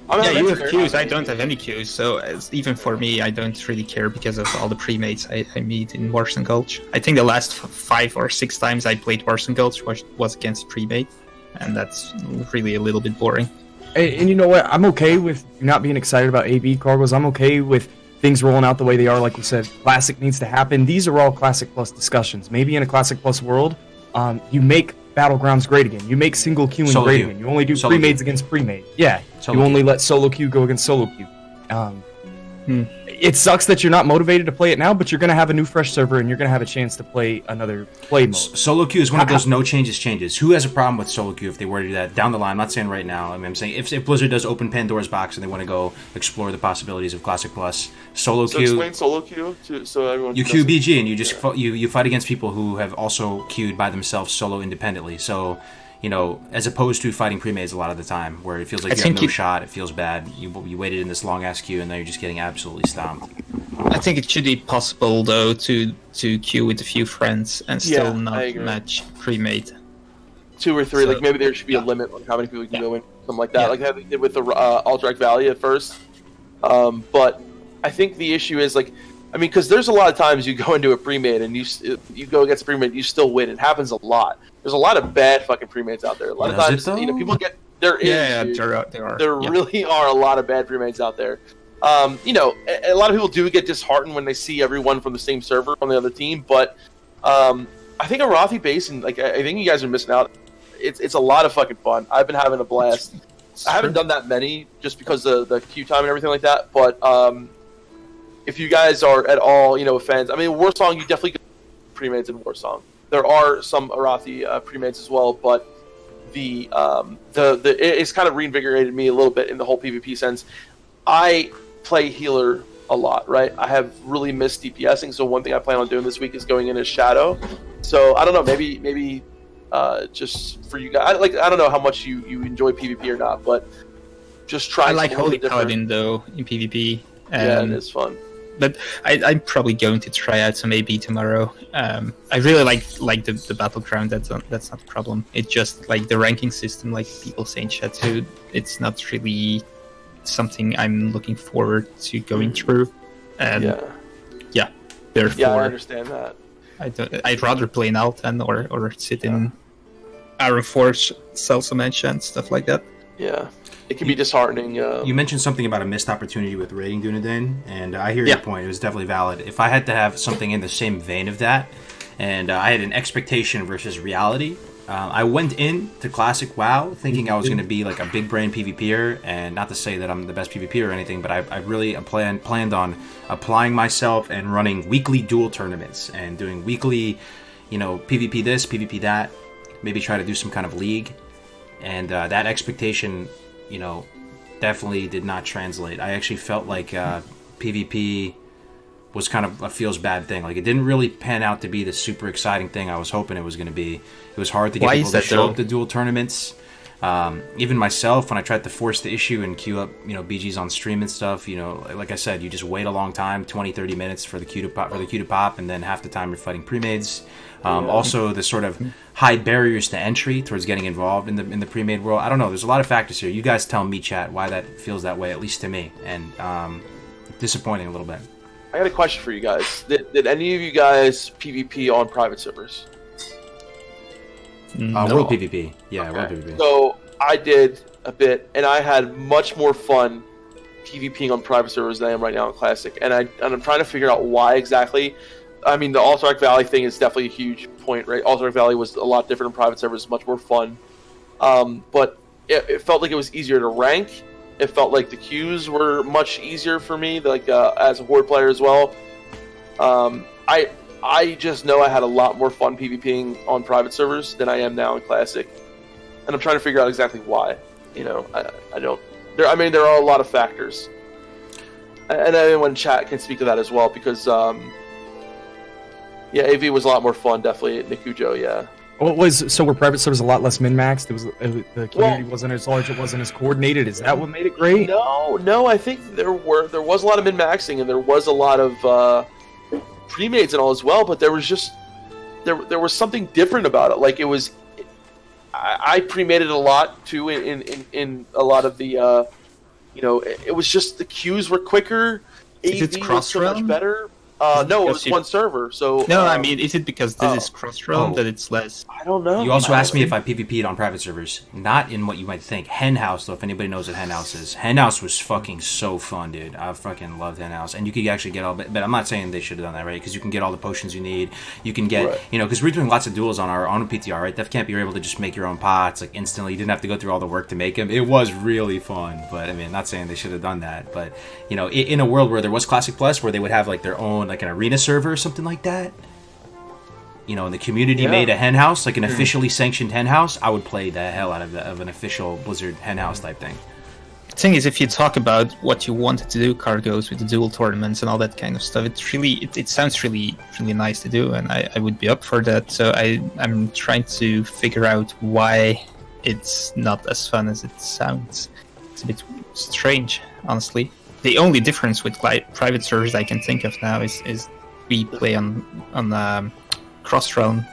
You have queues. I don't have any queues, so even for me, I don't really care because of all the pre-mates I meet in Warsong Gulch. I think the last 5 or 6 times I played Warsong Gulch was against pre-mate, and that's really a little bit boring. And you know what? I'm okay with not being excited about AB Kargoz. I'm okay with things rolling out the way they are. Like we said, Classic needs to happen. These are all Classic Plus discussions. Maybe in a Classic Plus world, you make Battlegrounds great again. You make single queuing great again. You only do pre-mades against pre-made. Yeah, you only let solo queue go against solo queue. It sucks that you're not motivated to play it now, but you're going to have a new fresh server and you're going to have a chance to play another play mode. Solo queue is one of those no changes. Who has a problem with solo queue if they were to do that down the line? I'm not saying right now. I'm saying if Blizzard does open Pandora's box and they want to go explore the possibilities of Classic Plus, solo queue. Explain solo queue so everyone. You queue BG and you just you fight against people who have also queued by themselves solo independently. So you know, as opposed to fighting pre-mades a lot of the time, where it feels like you have no shot, it feels bad. You waited in this long ass queue, and now you're just getting absolutely stomped. I think it should be possible though to queue with a few friends and still not match pre-made. 2 or 3, like maybe there should be a limit on how many people you can go in, something like that, like how they did with the Alterac Valley at first. But I think the issue is like, I mean, because there's a lot of times you go into a pre-made and you go against a pre-made, you still win. It happens a lot. There's a lot of bad fucking pre-mades out there. A lot of times, you know, people get there really are a lot of bad pre-mades out there. You know, a lot of people do get disheartened when they see everyone from the same server on the other team, but I think Arathi Basin, like I think you guys are missing out. It's a lot of fucking fun. I've been having a blast. I haven't done that many just because of the queue time and everything like that, but if you guys are at all, you know, fans, I mean, Warsong, you definitely get pre-mades in Warsong. There are some Arathi pre-mades as well, but it's kind of reinvigorated me a little bit in the whole PvP sense. I play healer a lot, right? I have really missed DPSing, so one thing I plan on doing this week is going in as Shadow. So I don't know, maybe just for you guys, like I don't know how much you enjoy PvP or not, but just try. I like Holy Paladin though in PvP. Yeah, it is fun. But I'm probably going to try out some AB tomorrow. I really like the battleground. That's not a problem. It's just like the ranking system, like people say in chat too. It's not really something I'm looking forward to going through. And therefore, I understand that. I'd rather play an Altan or sit in Iron Forge, sell some enchants, stuff like that. Yeah. It can be disheartening. You mentioned something about a missed opportunity with raiding Dunedain, and I hear your point. It was definitely valid. If I had to have something in the same vein of that, and I had an expectation versus reality, I went in to Classic WoW thinking I was going to be like a big brain PvPer, and not to say that I'm the best PvPer or anything, but I really planned on applying myself and running weekly duel tournaments and doing weekly, you know, PvP this, PvP that, maybe try to do some kind of league, and that expectation, you know, definitely did not translate. I actually felt like PvP was kind of a feels bad thing. Like it didn't really pan out to be the super exciting thing I was hoping it was going to be. It was hard to get people to show up to dual tournaments. Even myself, when I tried to force the issue and queue up, you know, BGs on stream and stuff, you know, like I said, you just wait a long time, 20-30 minutes for the queue to pop, and then half the time you're fighting pre-mades. Also, the sort of high barriers to entry towards getting involved in the pre-made world. I don't know. There's a lot of factors here. You guys tell me, chat, why that feels that way, at least to me, and disappointing a little bit. I got a question for you guys. Did any of you guys PvP on private servers? No. World PvP. Yeah, okay. World PvP. So I did a bit, and I had much more fun PvPing on private servers than I am right now in Classic. And I'm trying to figure out why exactly. I mean, the Alterac Valley thing is definitely a huge point, right? Alterac Valley was a lot different in private servers, much more fun. But it felt like it was easier to rank. It felt like the queues were much easier for me, like as a Horde player as well. I just know I had a lot more fun PvPing on private servers than I am now in Classic, and I'm trying to figure out exactly why. You know, I don't. There are a lot of factors, and anyone in chat can speak to that as well because, AV was a lot more fun, definitely at Nikujo. Yeah. Were private servers a lot less min-maxed? The community wasn't as large, it wasn't as coordinated. Is that what made it great? No. I think there was a lot of min-maxing and there was a lot of pre-mades and all as well. But there was just there was something different about it. Like it was, I pre-mated a lot too in a lot of the, it was just the queues were quicker. AV was so much better. No, it was one server. So no, I mean, is it because this is cross-realm that it's less? I don't know. You also asked me if I PvP'd on private servers. Not in what you might think. Henhouse, though, if anybody knows what Henhouse is. Henhouse was fucking so fun, dude. I fucking loved Henhouse. And you could actually get all... But I'm not saying they should have done that, right? Because you can get all the potions you need. You can get... because we're doing lots of duels on our own PTR, right? Defcamp, you're able to just make your own pots, like, instantly. You didn't have to go through all the work to make them. It was really fun. But, I mean, not saying they should have done that. But, in a world where there was Classic Plus, where they would have, like, their own, like, an arena server or something like that, and the community made a henhouse, like an officially sanctioned henhouse, I would play the hell out of an official Blizzard henhouse type thing. thing is, if you talk about what you wanted to do, Kargoz, with the dual tournaments and all that kind of stuff, it sounds really nice to do, and I would be up for that. So I'm trying to figure out why it's not as fun as it sounds. It's a bit strange, honestly. The only difference with private servers I can think of now is we play on cross-realm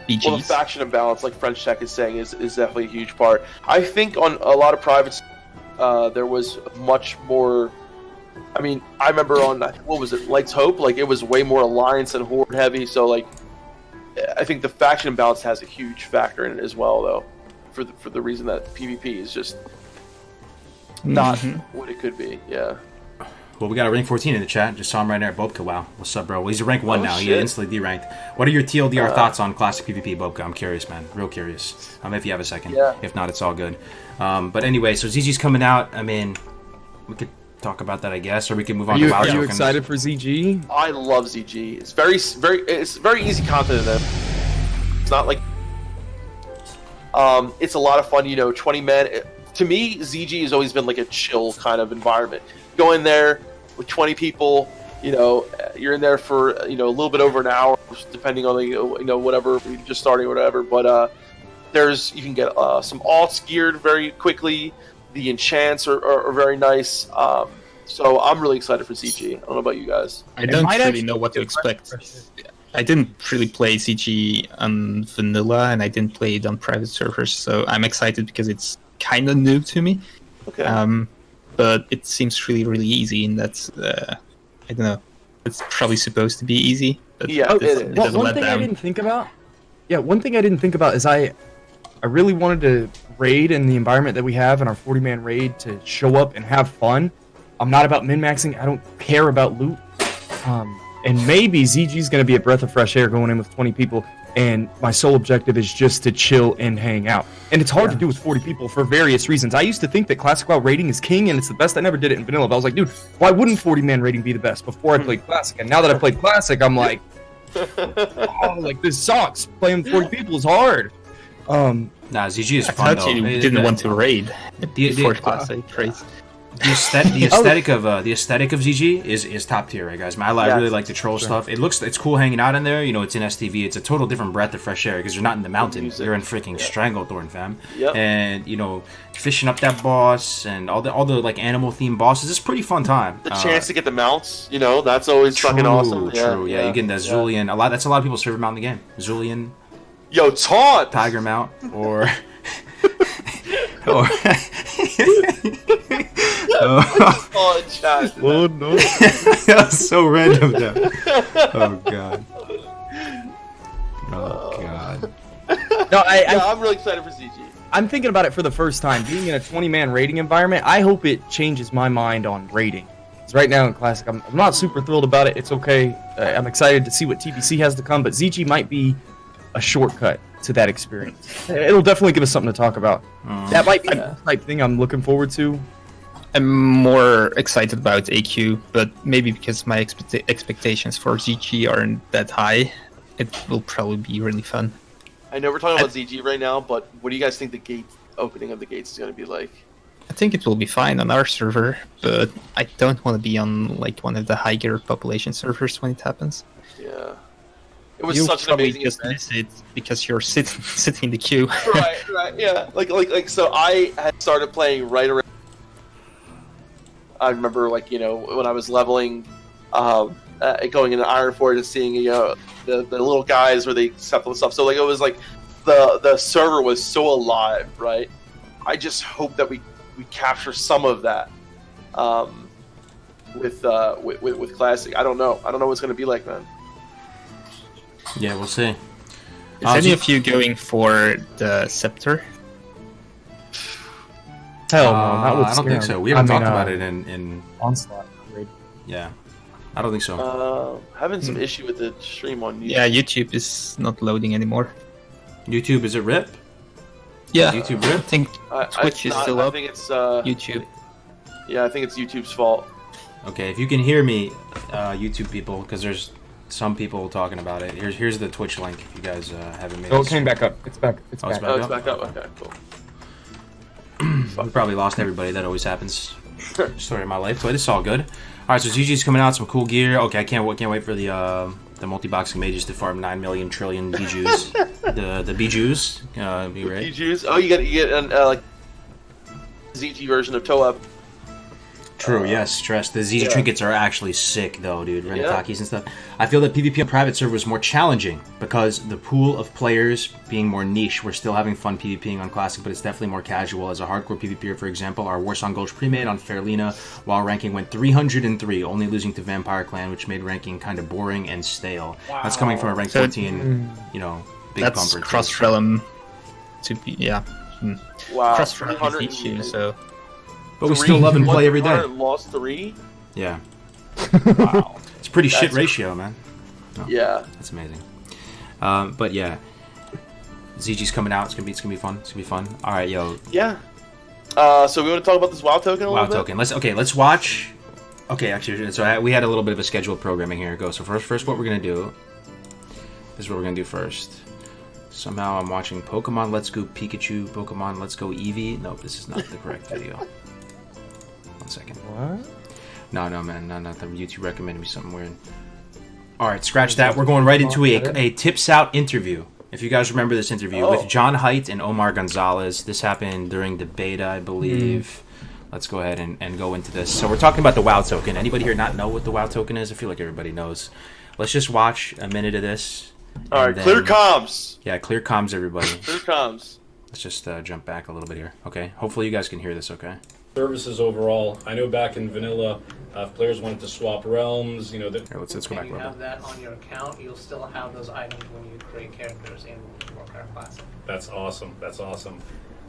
BGs. Well, the faction imbalance, like French Tech is saying, is definitely a huge part. I think on a lot of privates, there was much more. I mean, I remember on what was it, Lights Hope? Like it was way more alliance and horde heavy. So like, I think the faction imbalance has a huge factor in it as well, though, for the reason that PvP is just not what it could be. Yeah. Well, we got a rank 14 in the chat. Just saw him right there, Bobka. Wow, what's up, bro? Well, he's a rank 1 now. Shit. He instantly deranked. What are your TLDR thoughts on classic PvP, Bobka? I'm curious, man. Real curious. If you have a second. Yeah. If not, it's all good. But anyway, so ZG's coming out. I mean, we could talk about that, I guess, or we can move on to WoW. Are you excited for ZG? I love ZG. It's very easy content in there. It's not like it's a lot of fun. 20 men. To me, ZG has always been like a chill kind of environment. Go in there with 20 people. You're in there for a little bit over an hour, depending on the whatever, you're just starting or whatever. But you can get some alts geared very quickly. The enchants are very nice. So I'm really excited for ZG. I don't know about you guys. I don't really know what to expect. I didn't really play ZG on vanilla, and I didn't play it on private servers, so I'm excited because it's kind of new to me. Okay. But it seems really easy, and that's I don't know. It's probably supposed to be easy. But Yeah, it is. Well, one thing I didn't think about. Yeah, one thing I didn't think about is I really wanted to raid in the environment that we have in our 40-man raid to show up and have fun. I'm not about min-maxing. I don't care about loot. And maybe ZG's going to be a breath of fresh air going in with 20 people, and my sole objective is just to chill and hang out. And it's hard to do with 40 people for various reasons. I used to think that Classic WoW raiding is king, and it's the best. I never did it in vanilla, but I was like, dude, why wouldn't 40-man raiding be the best before I played Classic? And now that I played Classic, I'm like, oh, like, this sucks. Playing 40 people is hard. Nah, ZG is I fun, thought though. you didn't want to raid before Classic race. The aesthetic of ZG is top tier, right, guys? I really like the troll stuff. It's cool hanging out in there. It's in STV. It's a total different breath of fresh air because you're not in the mountains. You're in freaking Stranglethorn, fam. Yep. And fishing up that boss and all the like animal themed bosses. It's a pretty fun time. The chance to get the mounts, that's always fucking awesome. True. Yeah, you get that Zulian. That's a lot of people's favorite mount in the game. Zulian. Yo, taunt! Tiger mount or. Oh, chat. Oh, no. That's so random, though. Oh, God. Oh, God. No, I'm really excited for ZG. I'm thinking about it for the first time. Being in a 20-man raiding environment, I hope it changes my mind on raiding. Because right now in Classic, I'm not super thrilled about it. It's okay. I'm excited to see what TBC has to come, but ZG might be a shortcut to that experience. It'll definitely give us something to talk about. That might be the type thing I'm looking forward to. I'm more excited about AQ, but maybe because my expectations for ZG aren't that high, it will probably be really fun. I know we're talking about ZG right now, but what do you guys think the opening of the gates is going to be like? I think it will be fine on our server, but I don't want to be on like one of the higher population servers when it happens. Yeah. It was You'll such an probably amazing just event. miss it because you're sitting in the queue. right, yeah. Like so I had started playing right around. I remember when I was leveling, going into Ironforge and seeing the little guys where they accept all the stuff. So it was like the server was so alive, right? I just hope that we capture some of that with Classic. I don't know what it's going to be like, man. Yeah, we'll see. Is any of you going for the scepter? Hell no, not with I don't think Scarum. so. We haven't talked about it in Onslaught raid. Yeah, I don't think so. Having some issue with the stream on YouTube. Yeah, YouTube is not loading anymore. YouTube, is it RIP? Yeah, YouTube I RIP? think Twitch is still I up. think it's YouTube. Yeah, I think it's YouTube's fault. Okay, if you can hear me, YouTube people, because there's some people talking about it. Here's the Twitch link if you guys haven't made Oh, it. it came back up. It's back. It's Oh, it's back. back. Oh, it's back up. Okay, cool. We probably lost everybody. That always happens. Story of my life, but it's all good. All right, so ZG's coming out, some cool gear. Okay, I can't wait for the multi-boxing mages to farm 9 million trillion bijous. the bijous, be ready. Bijous. Oh, you get an like ZG version of Toab. True, yes, stress. The ZG trinkets are actually sick, though, dude. Renitakis and stuff. I feel that PvP on private server was more challenging because the pool of players being more niche. We're still having fun PvPing on Classic, but it's definitely more casual. As a hardcore PvPer, for example, our Warsong Gulch pre-made on Fairlina, while ranking went 303, only losing to Vampire Clan, which made ranking kind of boring and stale. Wow. That's coming from a rank 14, you know, big that's bumper. That's cross-realm to be, yeah. Wow. Cross-realm is issue, so... But we still love and play every day. Lost 3? Yeah. Wow. It's a pretty shit ratio, man. No, yeah. That's amazing. But yeah. ZG's coming out. It's gonna be fun. It's gonna be fun. Alright, yo. Yeah. So we want to talk about this WoW token a little bit? WoW token. Let's watch. Okay, actually, so we had a little bit of a scheduled programming here. Go. So first what we're gonna do. This is what we're gonna do first. Somehow I'm watching Pokemon Let's Go Pikachu, Pokemon Let's Go Eevee. Nope, this is not the correct video. 1 second. What? No, man. No. The YouTube recommended me something weird. Alright, scratch that. We're going right into a Tips Out interview. If you guys remember this interview with John Haidt and Omar Gonzalez. This happened during the beta, I believe. Let's go ahead and go into this. So we're talking about the WoW token. Anybody here not know what the WoW token is? I feel like everybody knows. Let's just watch a minute of this. Alright, clear comms. Yeah, clear comms, everybody. Clear comms. Let's just jump back a little bit here. Okay, hopefully you guys can hear this okay. Services overall. I know back in vanilla, if players wanted to swap realms, you know that. Here, let's go back a you little have bit. that on your account, you'll still have those items when you create characters in Warcraft Classic. That's awesome. That's awesome.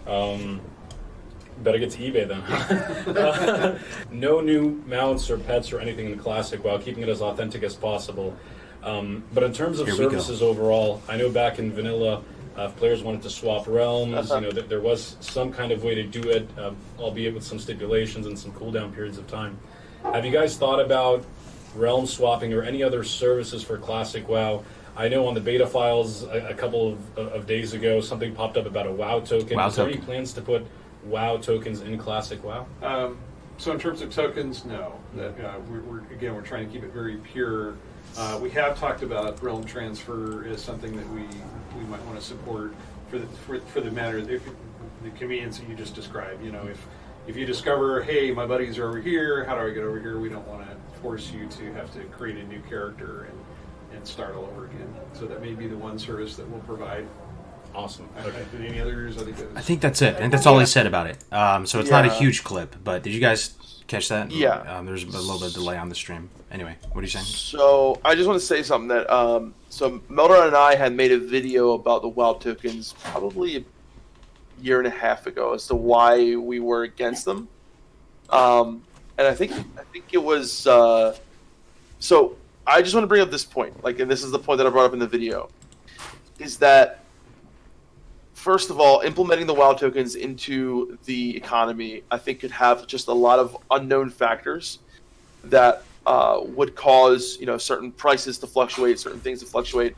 Better get to eBay then. No new mounts or pets or anything in the Classic while keeping it as authentic as possible. But in terms of services overall, I know back in vanilla, if players wanted to swap realms, you know, that there was some kind of way to do it, albeit with some stipulations and some cooldown periods of time. Have you guys thought about realm swapping or any other services for Classic WoW? I know on the beta files a couple of days ago, something popped up about a WoW token. Is there any plans to put WoW tokens in Classic WoW? So in terms of tokens, no. That we're trying to keep it very pure. We have talked about realm transfer as something that we might want to support for the matter the convenience that you just described. You know, if you discover, hey, my buddies are over here, how do I get over here? We don't want to force you to have to create a new character and start all over again. So that may be the one service that we'll provide. Awesome. Okay. Any others? I think that's it. I think that's all he said about it. So it's not a huge clip, but did you guys catch that? Yeah. There's a little bit of delay on the stream. Anyway, what are you saying? So I just want to say something that so Meldon and I had made a video about the WoW tokens probably a year and a half ago as to why we were against them. And I think it was so I just want to bring up this point, and this is the point that I brought up in the video, is that first of all, implementing the WoW tokens into the economy, I think could have just a lot of unknown factors that would cause certain prices to fluctuate, certain things to fluctuate.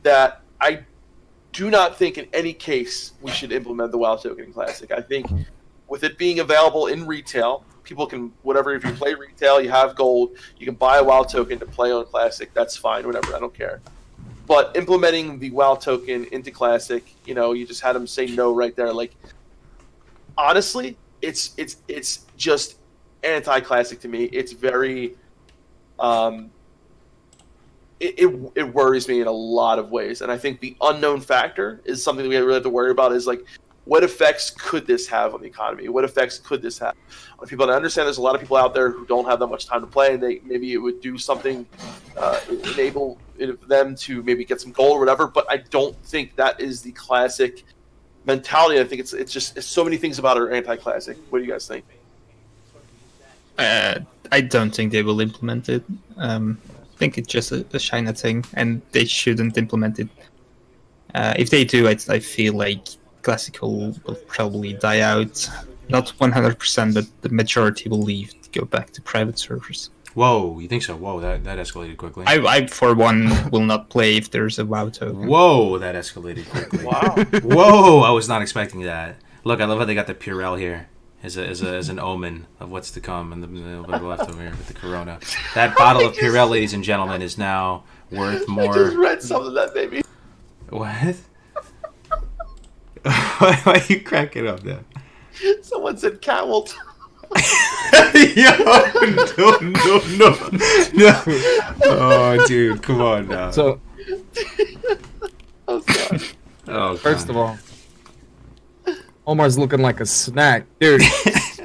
That I do not think in any case we should implement the WoW token in Classic. I think with it being available in retail, people can if you play retail, you have gold, you can buy a WoW token to play on Classic. That's fine, whatever. I don't care. But implementing the WoW token into Classic, you just had them say no right there. Honestly, it's just anti-Classic to me. It's very, it worries me in a lot of ways, and I think the unknown factor is something that we really have to worry about. Is what effects could this have on the economy? What effects could this have on people? And I understand there's a lot of people out there who don't have that much time to play, and maybe it would do something, enable them to maybe get some gold or whatever. But I don't think that is the Classic mentality. I think it's so many things about it are anti-Classic. What do you guys think? I don't think they will implement it. I think it's just a China thing, and they shouldn't implement it. If they do, I feel like Classic will probably die out. Not 100%, but the majority will leave to go back to private servers. Whoa, you think so? Whoa, that escalated quickly. I for one, will not play if there's a WoW token. Whoa, that escalated quickly. Wow. Whoa, I was not expecting that. Look, I love how they got the Purell here as an omen of what's to come, and the left over here with the Corona. That bottle of Purell, ladies and gentlemen, is now worth more. I just read some of that, baby. What? Why are you cracking up there? Someone said cat will. Yo, no. Oh, dude, come on now. So, I'm sorry. Oh, first of all, Omar's looking like a snack, dude.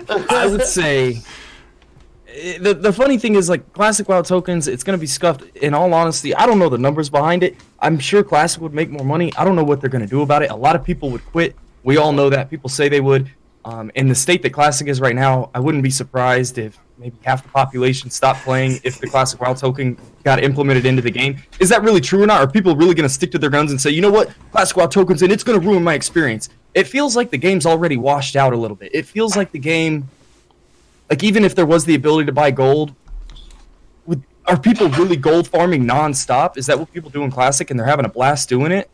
I would say the funny thing is, like, Classic WoW tokens, it's gonna be scuffed. In all honesty, I don't know the numbers behind it. I'm sure Classic would make more money. I don't know what they're gonna do about it. A lot of people would quit. We all know that. People say they would. In the state that Classic is right now, I wouldn't be surprised if maybe half the population stopped playing if the Classic WoW token got implemented into the game. Is that really true or not? Are people really going to stick to their guns and say, you know what, Classic WoW token's in, it's going to ruin my experience? It feels like the game's already washed out a little bit. It feels like the game, like, even if there was the ability to buy gold, are people really gold farming non-stop? Is that what people do in Classic and they're having a blast doing it?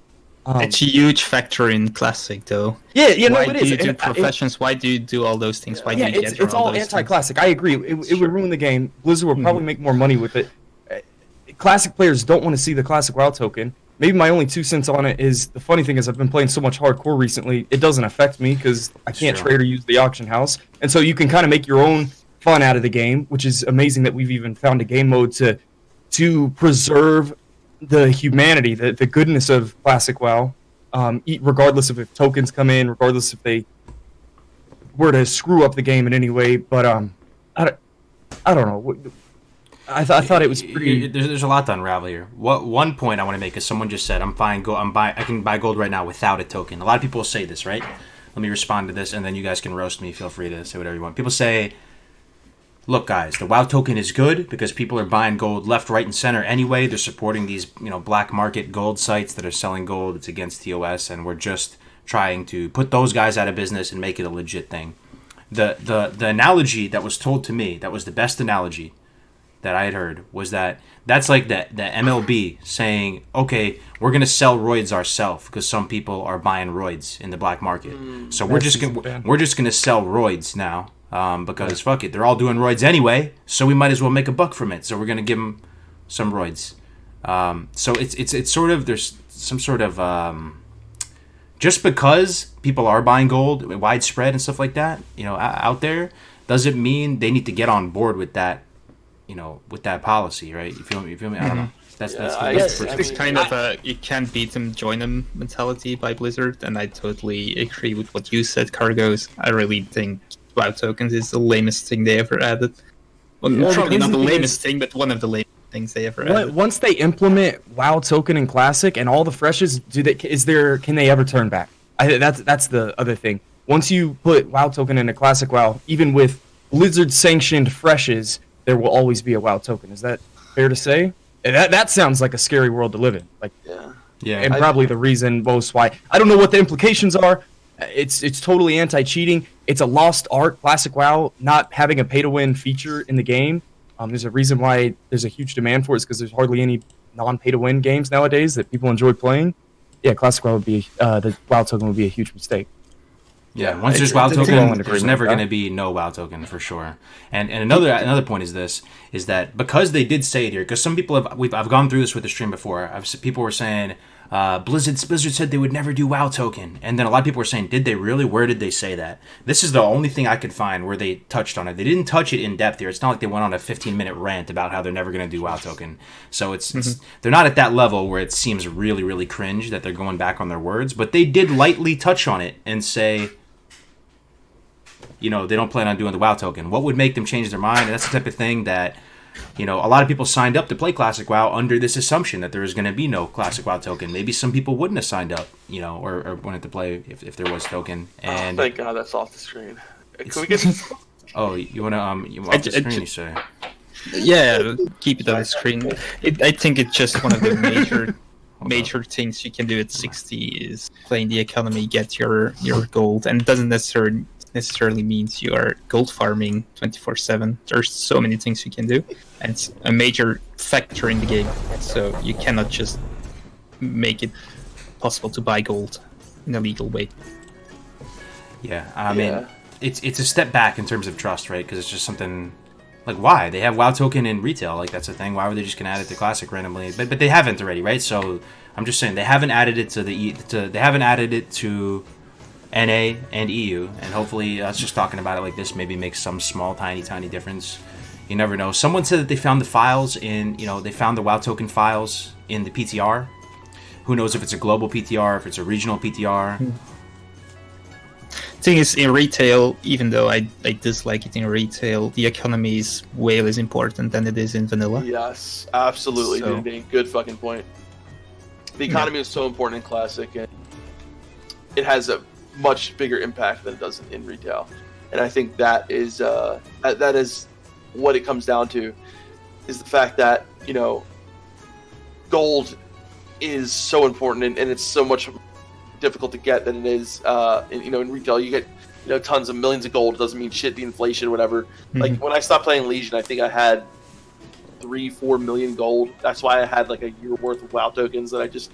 It's a huge factor in Classic, though. Yeah, you know, why it do is. you do professions? Why do you do all those things? Why do you get it's all all those anti-Classic. I agree. It would ruin the game. Blizzard would probably make more money with it. Classic players don't want to see the Classic WoW token. Maybe my only 2 cents on it is, the funny thing is I've been playing so much hardcore recently, it doesn't affect me because I can't trade or use the auction house. And so you can kind of make your own fun out of the game, which is amazing that we've even found a game mode to preserve the humanity, the goodness of Classic WoW. Regardless of if tokens come in, regardless if they were to screw up the game in any way, but I don't know. I thought it was pretty. There's a lot to unravel here. One point I want to make is someone just said, I can buy gold right now without a token. A lot of people say this, right? Let me respond to this, and then you guys can roast me. Feel free to say whatever you want. People say, look, guys, the WoW token is good because people are buying gold left, right, and center anyway. They're supporting these, black market gold sites that are selling gold. It's against TOS, and we're just trying to put those guys out of business and make it a legit thing. The analogy that was told to me, that was the best analogy that I had heard, was that's like the MLB saying, okay, we're going to sell roids ourselves because some people are buying roids in the black market. So we're just going to sell roids now. Because fuck it, they're all doing roids anyway, so we might as well make a buck from it. So we're gonna give them some roids. So it's sort of, there's some sort of just because people are buying gold widespread and stuff like that, out there, doesn't mean they need to get on board with that, with that policy, right? You feel me? I don't know. That's it's kind of a you can't beat them, join them mentality by Blizzard, and I totally agree with what you said, Kargoz. I really think WoW tokens is the lamest thing they ever added. Well, probably not the lamest thing, but one of the lamest things they ever added. Once they implement WoW token in Classic and all the freshes, can they ever turn back? That's the other thing. Once you put WoW token into Classic WoW, even with Blizzard sanctioned freshes, there will always be a WoW token. Is that fair to say? That sounds like a scary world to live in. Like, yeah, and probably the reason most why. I don't know what the implications are. It's totally anti-cheating. It's a lost art, Classic WoW, not having a pay-to-win feature in the game. There's a reason why there's a huge demand for it, because there's hardly any non-pay-to-win games nowadays that people enjoy playing. Yeah, Classic WoW would be the WoW token would be a huge mistake. Yeah, once there's WoW token, there's never going to be no WoW token for sure. And another point is that because they did say it here, because some people I've gone through this with the stream before. People were saying, Blizzard said they would never do WoW token, and then a lot of people were saying, did they really? Where did they say that? This is the only thing I could find where they touched on it. They didn't touch it in depth here. It's not like they went on a 15-minute rant about how they're never going to do WoW token. So it's they're not at that level where it seems really, really cringe that they're going back on their words, but they did lightly touch on it and say, they don't plan on doing the WoW token. What would make them change their mind? And that's the type of thing that, a lot of people signed up to play Classic WoW under this assumption that there was going to be no Classic WoW token. Maybe some people wouldn't have signed up, or wanted to play if there was token. And thank God that's off the screen. Can we get? Oh, you want to off the screen? You say? Yeah, keep it on the screen. I think it's just one of the major things you can do at 60 is playing the economy, get your gold, and it doesn't necessarily means you are gold farming 24/7. There's so many things you can do, and it's a major factor in the game. So you cannot just make it possible to buy gold in a legal way. Yeah, I mean, it's a step back in terms of trust, right? Because it's just something like, why? They have WoW token in retail, like that's a thing. Why were they just gonna add it to Classic randomly? But they haven't already, right? So I'm just saying they haven't added it to they haven't added it to NA and EU, and hopefully us just talking about it like this maybe makes some small, tiny difference. You never know. Someone said that they found the files they found the WoW token files in the PTR. Who knows if it's a global PTR, if it's a regional PTR. Thing is, in retail, even though I dislike it in retail, the economy is way less important than it is in vanilla. Yes, absolutely. So, good fucking point. The economy is so important in Classic, and it has a much bigger impact than it does in retail. And I think that is that is what it comes down to, is the fact that gold is so important, and it's so much difficult to get than it is in retail. You get tons of millions of gold. It doesn't mean shit, the inflation, whatever. Mm-hmm. Like when I stopped playing Legion, I think I had 3-4 million gold. That's why I had like a year worth of WoW tokens that I just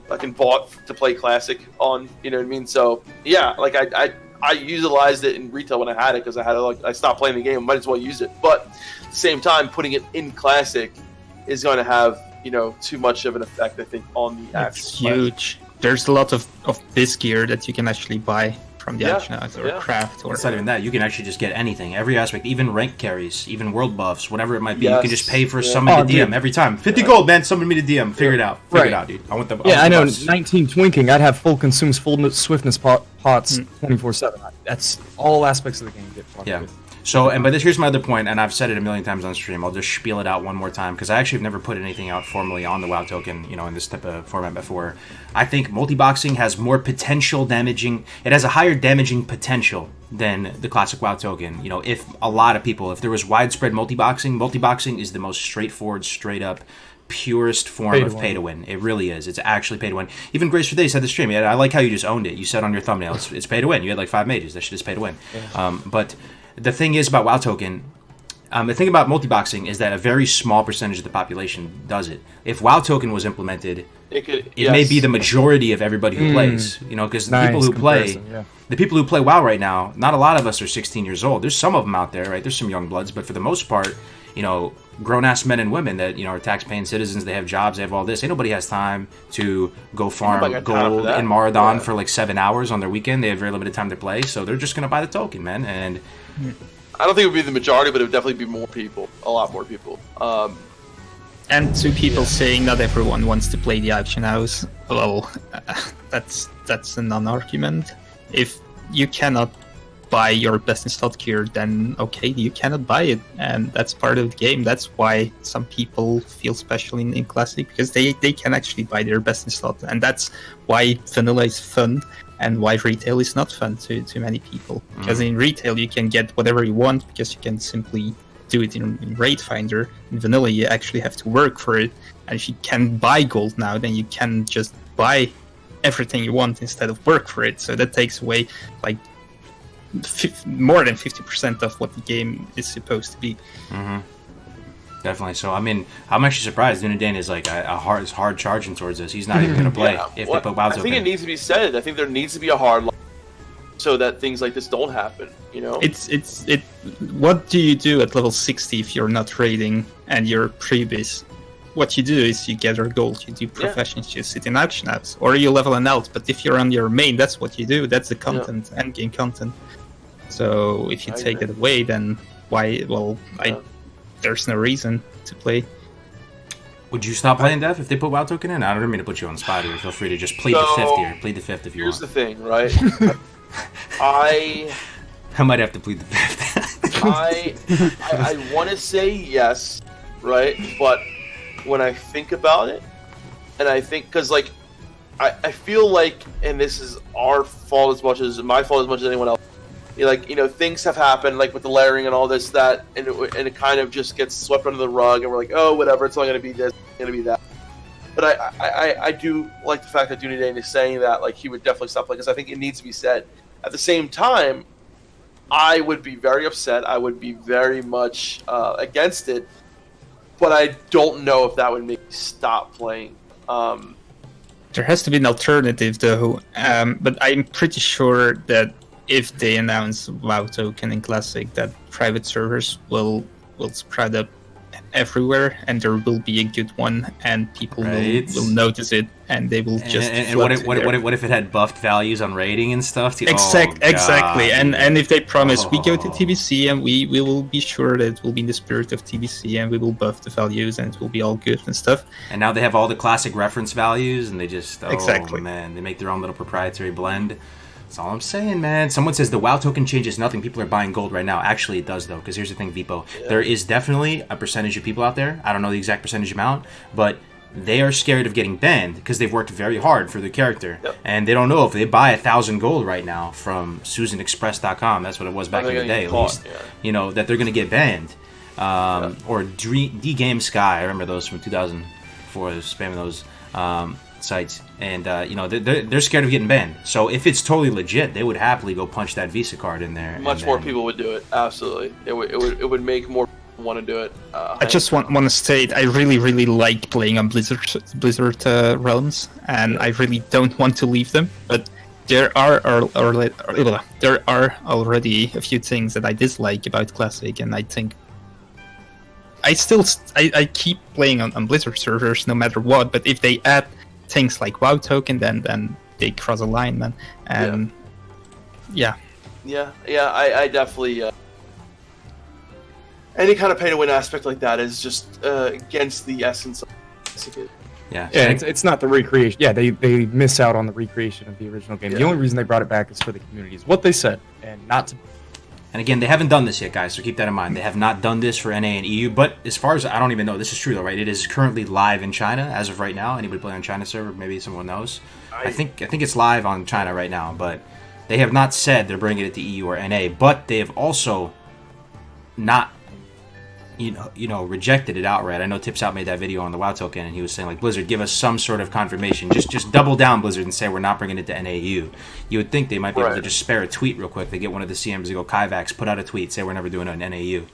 fucking bought to play Classic on. You know what I mean? So yeah, like I utilized it in retail when I had it, because I stopped playing the game. I might as well use it. But at the same time, putting it in Classic is going to have too much of an effect, I think, on the actual. It's huge. There's a lot of this gear that you can actually buy from the action house or craft. Or it's not even that. You can actually just get anything, every aspect, even rank carries, even world buffs, whatever it might be. You can just pay for summon to DM every time. 50 gold, man. Summon me to DM. Figure it out. Figure it out, dude. I want the. Yeah, I know. 19 twinking. I'd have full consumes, full swiftness pots 24/7. That's all aspects of the game get fucked with. So, but here's my other point, and I've said it a million times on stream. I'll just spiel it out one more time, because I actually have never put anything out formally on the WoW token, in this type of format before. I think multi-boxing has more potential damaging. It has a higher damaging potential than the classic WoW token. If there was widespread multi-boxing is the most straightforward, straight up, purest form of pay to win. It really is. It's actually pay to win. Even Graysfordays said the stream. I like how you just owned it. You said on your thumbnail, it's pay to win. You had like 5 mages. That shit is pay to win. Yeah. But the thing is about WoW token, the thing about multi-boxing is that a very small percentage of the population does it. If WoW token was implemented, it may be the majority of everybody who plays. Because the people who play WoW right now, not a lot of us are 16 years old. There's some of them out there, right? There's some young bloods, but for the most part, grown-ass men and women that are tax-paying citizens, they have jobs, they have all this. Ain't nobody has time to go farm gold in Marathon for like 7 hours on their weekend. They have very limited time to play, so they're just gonna buy the token, man. And I don't think it would be the majority, but it would definitely be more people, a lot more people. And to people saying not everyone wants to play the auction house, well, that's a non-argument. If you cannot buy your best in slot gear, then okay, you cannot buy it, and that's part of the game. That's why some people feel special in Classic, because they can actually buy their best in slot, and that's why vanilla is fun and why retail is not fun to many people. Because in retail you can get whatever you want, because you can simply do it in Raid Finder. In vanilla you actually have to work for it, and if you can buy gold now, then you can just buy everything you want instead of work for it. So that takes away like more than 50% of what the game is supposed to be. Definitely. So I'm actually surprised Dunedain is like a hard charging towards us. He's not even going to play if they put WoW token. I think it needs to be said. I think there needs to be a hard line so that things like this don't happen. It's what do you do at level 60 if you're not raiding and you're pre-bis? What you do is you gather gold, you do professions, you sit in auction house, or you level an out. But if you're on your main, that's what you do. That's the content, endgame content. So if you take it away, then why? Well, there's no reason to play. Would you stop playing Def if they put WoW token in? I don't mean to put you on the spot here. Feel free to just plead the fifth here. Plead the fifth if you want. Here's the thing, right? I might have to plead the fifth. I want to say yes, right? But when I think about it, and I think, because like I feel like, and this is our fault as much as my fault as much as anyone else. Things have happened, like with the layering and all this, that, and it kind of just gets swept under the rug, and we're like, oh, whatever, it's not going to be this, it's going to be that. But I do like the fact that Dunedain is saying that, like, he would definitely stop playing, because I think it needs to be said. At the same time, I would be very upset. I would be very much against it, but I don't know if that would make me stop playing. There has to be an alternative, though, but I'm pretty sure that if they announce WoW token in Classic, that private servers will spread up everywhere, and there will be a good one, and people will notice it, and they will just. And what if it had buffed values on rating and stuff? Exactly. And if they promise we go to TBC and we will be sure that it will be in the spirit of TBC and we will buff the values and it will be all good and stuff. And now they have all the classic reference values, and they just exactly, man, they make their own little proprietary blend. That's all I'm saying, man. Someone says the WoW token changes nothing. People are buying gold right now. Actually, it does, though, because here's the thing, Vipo. Yeah. There is definitely a percentage of people out there, I don't know the exact percentage amount, but they are scared of getting banned because they've worked very hard for their character. Yep. And they don't know if they buy 1,000 gold right now from SusanExpress.com, that's what it was back in the day, at least, that they're going to get banned. Or D-Game Sky, I remember those from 2004, spamming those sites, and they're scared of getting banned. So if it's totally legit, they would happily go punch that Visa card in there. Much more people would do it. Absolutely, it would make more people want to do it. I just want to state, I really like playing on Blizzard realms, and I really don't want to leave them. But there are already a few things that I dislike about Classic, and I think I keep playing on Blizzard servers no matter what. But if they add things like WoW token, then they cross a line, man. And I definitely any kind of pay to win aspect like that is just against the essence of it. It's not the recreation. They miss out on the recreation of the original game. The only reason they brought it back is for the community, is what they said, and not to. And again, they haven't done this yet, guys, so keep that in mind. They have not done this for NA and EU, but as far as I don't even know, this is true though, right? It is currently live in China as of right now. Anybody playing on China server? Maybe someone knows. I think it's live on China right now, but they have not said they're bringing it to EU or NA. But they have also not, rejected it outright. I know Tips Out made that video on the WoW token, and he was saying, like, Blizzard, give us some sort of confirmation. Just double down, Blizzard, and say we're not bringing it to NAU. You would think they might be able to just spare a tweet real quick. They get one of the CMs to go, Kyvax, put out a tweet, say we're never doing it in NAU.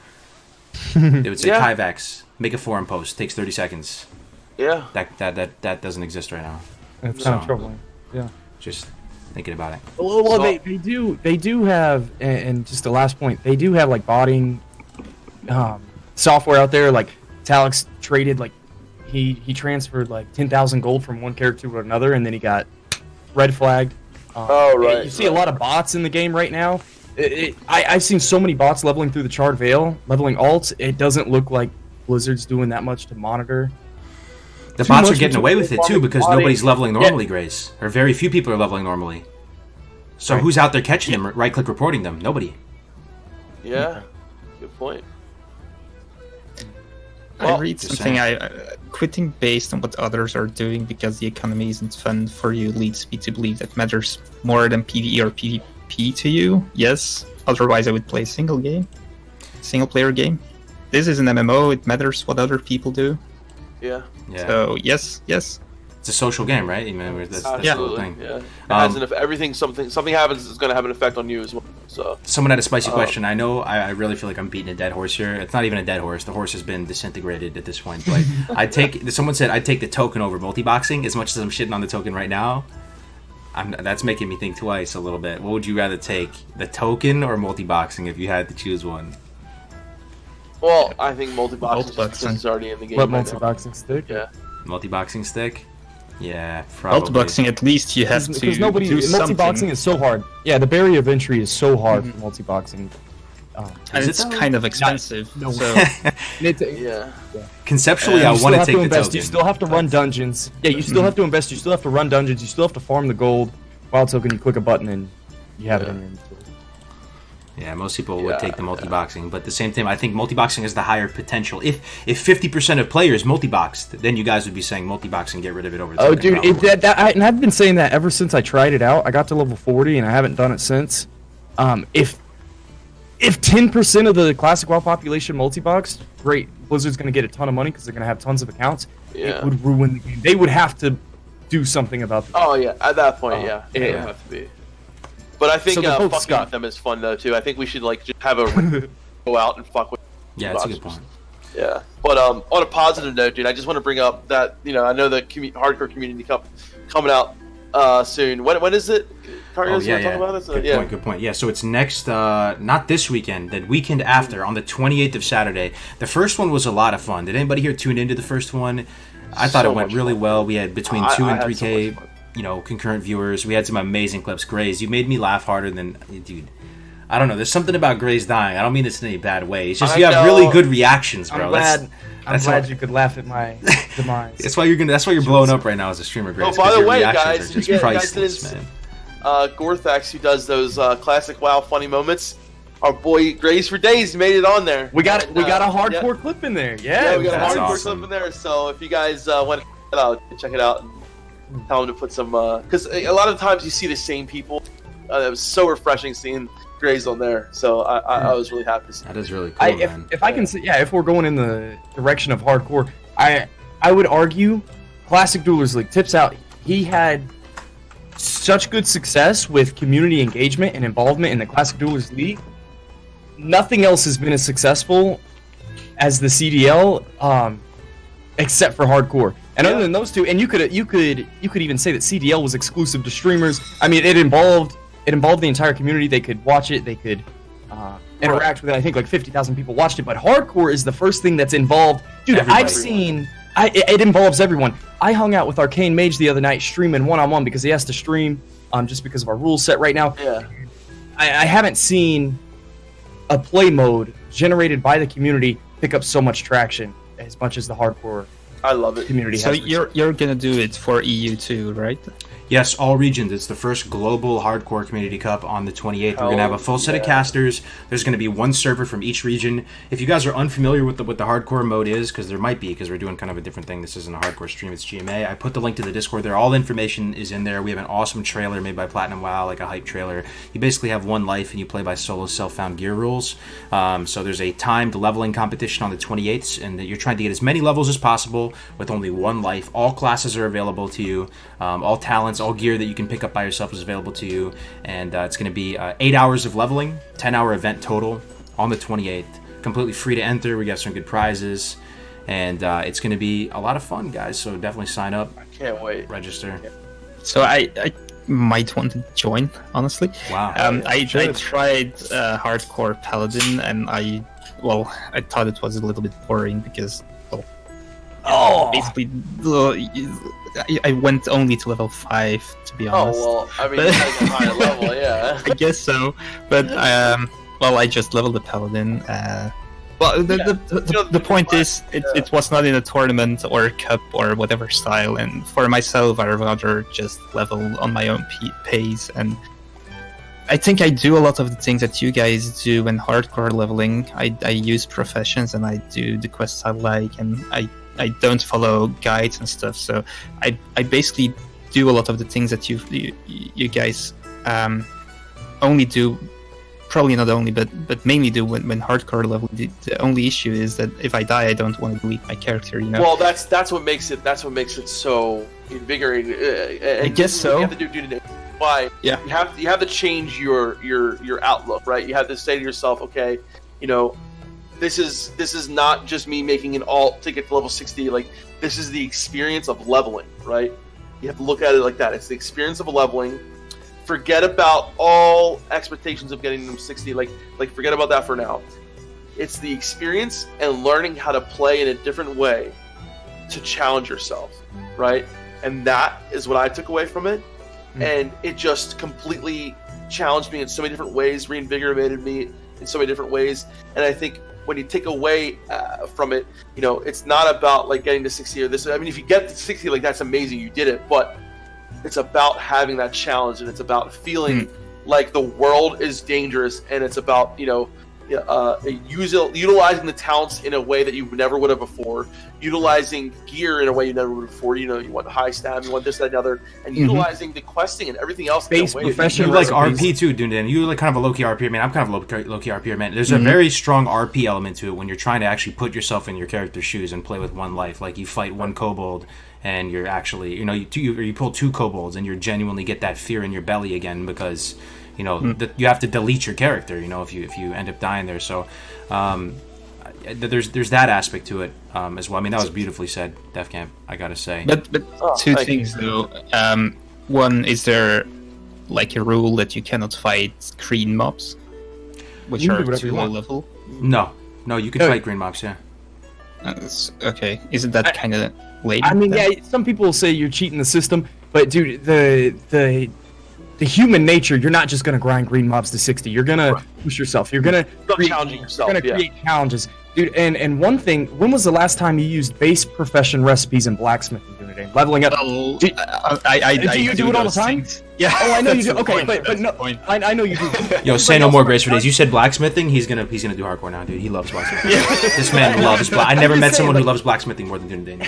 They would say, Kyvax, make a forum post, takes 30 seconds. Yeah. That doesn't exist right now. That's kind of troubling. Yeah. Just thinking about it. Well, they do have, and just the last point, they do have like botting software out there. Like Talix traded, like he transferred like 10,000 gold from one character to another, and then he got red flagged. You see a lot of bots in the game right now. I've seen so many bots leveling through the Charred Vale, leveling alts. It doesn't look like Blizzard's doing that much to monitor. The bots are getting away with it too because nobody's leveling normally, Grace. Or very few people are leveling normally. So who's out there catching them, right-click reporting them? Nobody. Yeah, good point. I read something. Quitting based on what others are doing because the economy isn't fun for you leads me to believe that matters more than PvE or PvP to you. Yes, otherwise I would play a single player game. This is an MMO. It matters what other people do. Yeah. So yes. It's a social game, right? I mean, that's the whole thing. Yeah. Something happens, it's going to have an effect on you as well. So someone had a spicy question. I know I really feel like I'm beating a dead horse here. It's not even a dead horse. The horse has been disintegrated at this point. But someone said I'd take the token over multi-boxing as much as I'm shitting on the token right now. That's making me think twice a little bit. What would you rather take, the token or multi-boxing, if you had to choose one? Well, I think multi-boxing is already in the game. What multi-boxing stick? Yeah. Multi-boxing stick? Yeah, probably. Multi-boxing, at least you have to do multi-boxing is so hard. Yeah, the barrier of entry is so hard for multi-boxing. And it's kind of expensive. Conceptually, I want to take the token. You still have to run dungeons. Yeah, you still have to invest. You still have to run dungeons. You still have to farm the gold. Wild token, you click a button and you have it in your inventory. Yeah, most people would take the multi-boxing, but at the same time, I think multi-boxing has the higher potential. If 50% of players multi-boxed, then you guys would be saying multi-boxing, get rid of it over the token. Oh, dude, and I've been saying that ever since I tried it out. I got to level 40, and I haven't done it since. If 10% of the classic WoW population multi-boxed, great. Blizzard's going to get a ton of money because they're going to have tons of accounts. Yeah. It would ruin the game. They would have to do something about the game. Oh, yeah. At that point, it would have to be. But I think fucking with them is fun, though, too. I think we should, like, just have a go out and fuck with Yeah, that's a good point. Yeah. But on a positive note, dude, I just want to bring up that, I know the hardcore community coming out soon. When is it? Kargoz, yeah, you wanna talk about it? So, Good point. Yeah, so it's next, not this weekend, the weekend after, on the 28th of Saturday. The first one was a lot of fun. Did anybody here tune into the first one? I thought it went really well. We had between 2 and 3K, concurrent viewers. We had some amazing clips. Grays, you made me laugh harder than, dude. I don't know. There's something about Grays dying. I don't mean this in any bad way. It's just you have really good reactions, bro. I'm glad you could laugh at my demise. That's why you're blowing up right now as a streamer, Grays. Oh, by the way, guys, you guys didn't, Gorthax, who does those classic WoW funny moments, our boy Graysfordays made it on there. We got a hardcore clip in there. Yeah, we got a hardcore clip in there. So if you guys want to check it out, and tell them to put some. Because a lot of times you see the same people. It was so refreshing seeing Grays on there. So I was really happy to see. That is really cool, man. If I can say, if we're going in the direction of hardcore, I would argue, Classic Duelers League tips out. He had such good success with community engagement and involvement in the Classic Duelers League. Nothing else has been as successful as the CDL, except for hardcore. And other than those two, and you could even say that CDL was exclusive to streamers. I mean, it involved the entire community. They could watch it. They could interact with it. I think like 50,000 people watched it. But hardcore is the first thing that's involved. Dude, it involves everyone. I hung out with Arcane Mage the other night streaming one-on-one because he has to stream just because of our rule set right now. Yeah. I haven't seen a play mode generated by the community pick up so much traction as much as the hardcore community has. So you're gonna do it for EU too, right? Yes, all regions. It's the first global hardcore community cup on the 28th. We're gonna have a full set of casters. There's gonna be one server from each region. If you guys are unfamiliar with what the hardcore mode is, because there might be, because we're doing kind of a different thing. This isn't a hardcore stream; it's GMA. I put the link to the Discord there. All the information is in there. We have an awesome trailer made by Platinum WoW, like a hype trailer. You basically have one life, and you play by solo self-found gear rules. So there's a timed leveling competition on the 28th, and you're trying to get as many levels as possible with only one life. All classes are available to you. All talents, all gear that you can pick up by yourself is available to you, and it's going to be 8 hours of leveling, 10-hour event total on the 28th, completely free to enter. We got some good prizes, and it's going to be a lot of fun, guys, so definitely sign up. I can't wait. Register. So I might want to join, honestly. Wow. I tried hardcore paladin, and I thought it was a little bit boring because basically I went only to level 5, to be honest. Oh, well, I mean, you had a higher level, yeah. I guess so, but I just leveled the paladin. The point is, it was not in a tournament or a cup or whatever style, and for myself, I rather just level on my own pace, and I think I do a lot of the things that you guys do when hardcore leveling. I use professions, and I do the quests I like, and I don't follow guides and stuff, so I basically do a lot of the things that you guys only do. Probably not only, but mainly do when hardcore level. The only issue is that if I die, I don't want to delete my character. Well, that's what makes it so invigorating. I guess so. You have to do why? Yeah. You have to change your outlook, right? You have to say to yourself, okay, this is not just me making an alt to get to level 60. Like, this is the experience of leveling, right? You have to look at it like that. It's the experience of leveling. Forget about all expectations of getting them 60. Like forget about that for now. It's the experience and learning how to play in a different way to challenge yourself, right? And that is what I took away from it. And it just completely challenged me in so many different ways, reinvigorated me in so many different ways. And I think when you take away from it, it's not about like getting to 60 or this. I mean, if you get to 60, like, that's amazing, you did it. But it's about having that challenge, and it's about feeling like the world is dangerous, and it's about utilizing the talents in a way that you never would have before, utilizing gear in a way you never would have before. You want high stab, you want this, that, and the other, and utilizing the questing and everything else. Base professional. You like RP too, Dunedain. You like kind of a low-key RP man. I'm kind of a low-key RP man. There's a very strong RP element to it when you're trying to actually put yourself in your character's shoes and play with one life. Like, you fight one kobold, and you're actually, you pull 2 kobolds, and you genuinely get that fear in your belly again because, you have to delete your character, if you end up dying there. So, there's that aspect to it as well. I mean, that was beautifully said, Defcamp, I gotta say. But two things though. one, is there like a rule that you cannot fight green mobs, which You can are do whatever too you low want. level? No, you can Oh. fight green mobs, yeah. Okay, isn't that kind of late? I mean, then? yeah, some people will say you're cheating the system, but dude, the human nature, you're not just gonna grind green mobs to 60. You're gonna push yourself. You're gonna challenging yourself, You're gonna yeah. create challenges, dude. And one thing, when was the last time you used base profession recipes in blacksmithing, Dunedain? Leveling up. Well, Do- I do you do it all the those time? things. Yeah. Oh, I know you that's do. the Okay, point, but that's no, the point. I know you do. Yo, say no more Grace for Days. You said blacksmithing. He's gonna do hardcore now, dude. He loves blacksmithing. This man loves. I never met someone who loves blacksmithing more than Dunedain.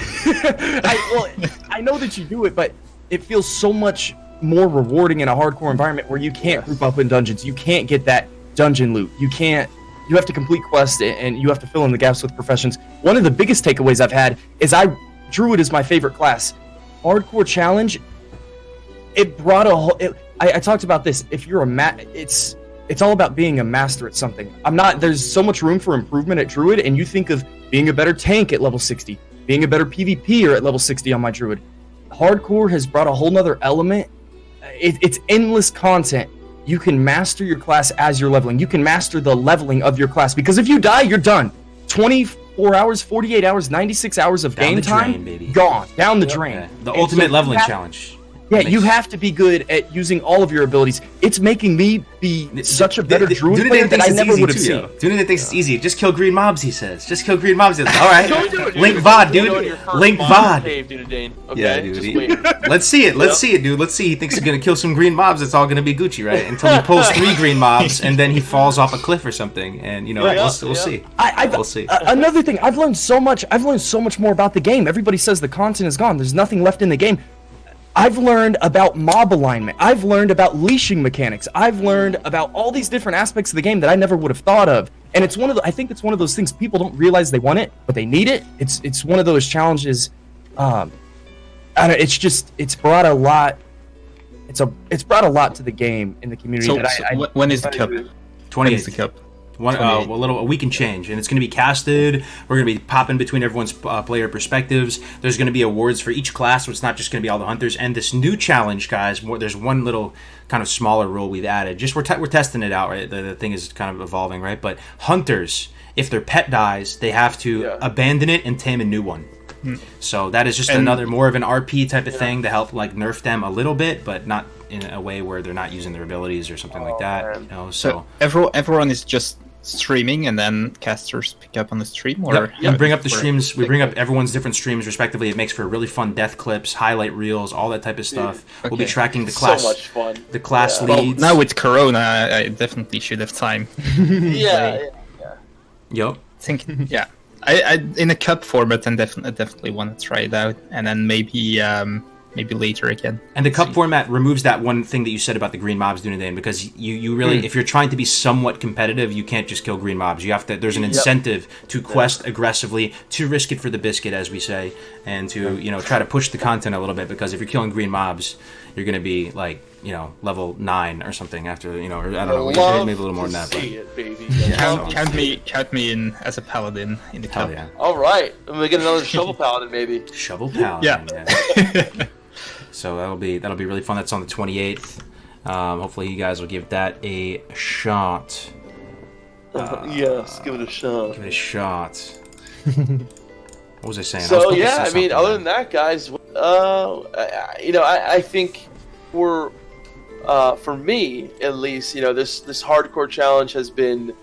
I know that you do it, but it feels so much more rewarding in a hardcore environment where you can't group up in dungeons. You can't get that dungeon loot. You have to complete quests and you have to fill in the gaps with professions. One of the biggest takeaways I've had is Druid is my favorite class. Hardcore challenge, it brought a whole. I talked about this. If you're it's all about being a master at something. There's so much room for improvement at Druid, and you think of being a better tank at level 60, being a better PvPer at level 60 on my Druid. Hardcore has brought a whole nother element. It's endless content. You can master your class as you're leveling. You can master the leveling of your class, because if you die, you're done. 24 hours, 48 hours, 96 hours of Down game the time, drain, baby. gone. Down the drain. Yeah. The And ultimate so leveling you have- challenge. Yeah, you have to be good at using all of your abilities. It's making me be such a better Druid player that I never would have seen. Dunedain thinks it's easy. Just kill green mobs, he says. Just kill green mobs. All right. Link VOD, dude. Link VOD. Yeah, dude. Let's see it. Let's see it, dude. Let's see. He thinks he's going to kill some green mobs. It's all going to be Gucci, right? Until he pulls 3 green mobs, and then he falls off a cliff or something. And, we'll see. We'll see. Another thing, I've learned so much more about the game. Everybody says the content is gone. There's nothing left in the game. I've learned about mob alignment. I've learned about leashing mechanics. I've learned about all these different aspects of the game that I never would have thought of. And it's I think it's one of those things people don't realize they want it, but they need it. It's one of those challenges. It's brought a lot. It's brought a lot to the game in the community. So, when is the cup? 28th. When is the cup? A week and change, and it's going to be casted. We're going to be popping between everyone's player perspectives. There's going to be awards for each class, so it's not just going to be all the hunters. And this new challenge, guys, there's one little kind of smaller rule we've added. Just we're testing it out, right? The thing is kind of evolving, right? But hunters, if their pet dies, they have to abandon it and tame a new one. So that is just another more of an RP type of thing to help nerf them a little bit, but not in a way where they're not using their abilities or something like that. So everyone is just streaming, and then casters pick up on the stream, or we bring up the streams. We bring up everyone's different streams respectively. It makes for really fun death clips, highlight reels, all that type of stuff. Okay. We'll be tracking the class. So much fun. The class Well, leads. now with Corona, I definitely should have time. Yeah. Yup. Yeah. I in a cup format, and definitely want to try it out, and then maybe later again. And the cup format removes that one thing that you said about the green mobs, Dunedain, because you really, if you're trying to be somewhat competitive, you can't just kill green mobs. You have to. There's an incentive to quest aggressively, to risk it for the biscuit, as we say, and to try to push the content a little bit. Because if you're killing green mobs, you're going to be level 9 or something after or I don't know, maybe a little more than that. But, It, baby. Count me in as a paladin in the cup. yeah. All right, I'm gonna get another shovel paladin, maybe. Shovel Paladin. Yeah. So that'll be really fun. That's on the 28th. Hopefully you guys will give that a shot. Yes, give it a shot. Give it a shot. What was I saying? So I yeah, I mean, other than that, guys, I think for me at least, this hardcore challenge has been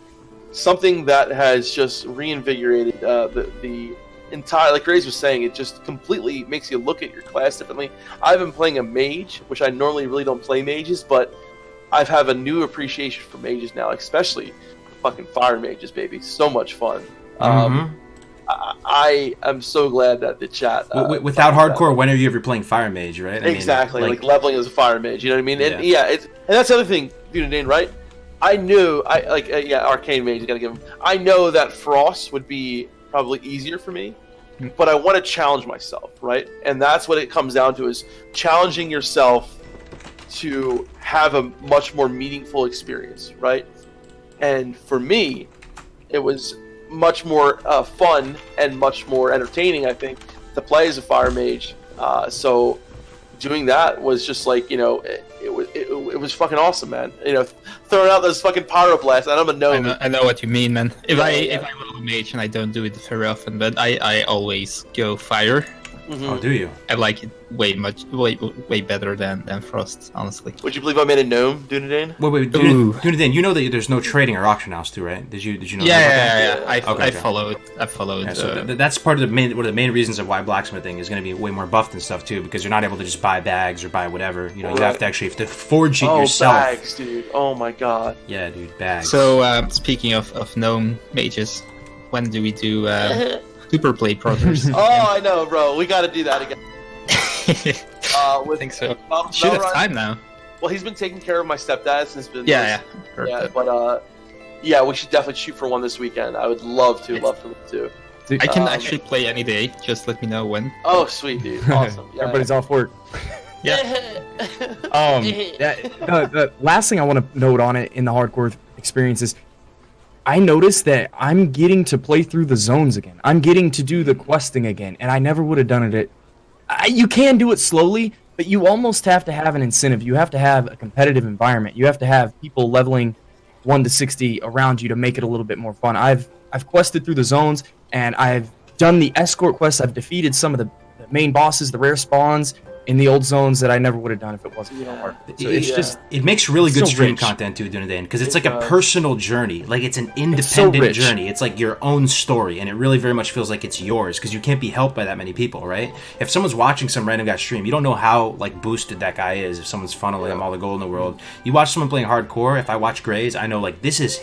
something that has just reinvigorated the entire, like Grace was saying, it just completely makes you look at your class differently. I've been playing a mage, which I normally really don't play mages, but I've have a new appreciation for mages now, especially fucking fire mages, baby. So much fun. I am so glad that the chat without hardcore, when are you ever playing fire mage, right? Exactly, like leveling as a fire mage, you know what I mean? And and that's the other thing, Dunedain, right? I knew arcane mage, you gotta give him. I know that frost would be probably easier for me, but I want to challenge myself, right? And that's what it comes down to, is challenging yourself to have a much more meaningful experience, right? And for me, it was much more fun and much more entertaining, I think, to play as a fire mage. So doing that was just like, it was fucking awesome, man. Throwing out those fucking pyroblast, and I'm a gnome. I know what you mean, man. If I roll a mage, and I don't do it very often, but I always go fire. Mm-hmm. Oh, do you? I like it way better than frost, honestly. Would you believe I made a gnome, Dunedain? Wait, Dunedain, you know that there's no trading or auction house too, right? Did you know? Yeah. I Okay. followed. Yeah, so that's part of one of the main reasons of why blacksmithing is going to be way more buffed and stuff too, because you're not able to just buy bags or buy whatever. You have to actually forge it yourself. Bags, dude! Oh my god. Yeah, dude, bags. So speaking of gnome mages, when do we do Super Blade Brothers? Oh, I know, bro. We got to do that again. I think so. Should have time now. Well, he's been taking care of my stepdad since been. Yeah. But we should definitely shoot for one this weekend. I would love to. I can actually play any day. Just let me know when. Oh, sweet, dude. Awesome. Yeah, Everybody's off work. Yeah. The last thing I want to note on it in the hardcore experience is I noticed that I'm getting to play through the zones again. I'm getting to do the questing again, and I never would have done it. You can do it slowly, but you almost have to have an incentive. You have to have a competitive environment. You have to have people leveling 1 to 60 around you to make it a little bit more fun. I've quested through the zones, and I've done the escort quests. I've defeated some of the main bosses, the rare spawns in the old zones that I never would have done if it wasn't for hard. So it makes really good so stream rich. content too, Dunedain, because it's like a personal journey. Like it's an independent journey. It's like your own story, and it really very much feels like it's yours because you can't be helped by that many people, right? If someone's watching some random guy stream, you don't know how like boosted that guy is. If someone's funneling him all the gold in the world, you watch someone playing hardcore. If I watch Grays, I know like this is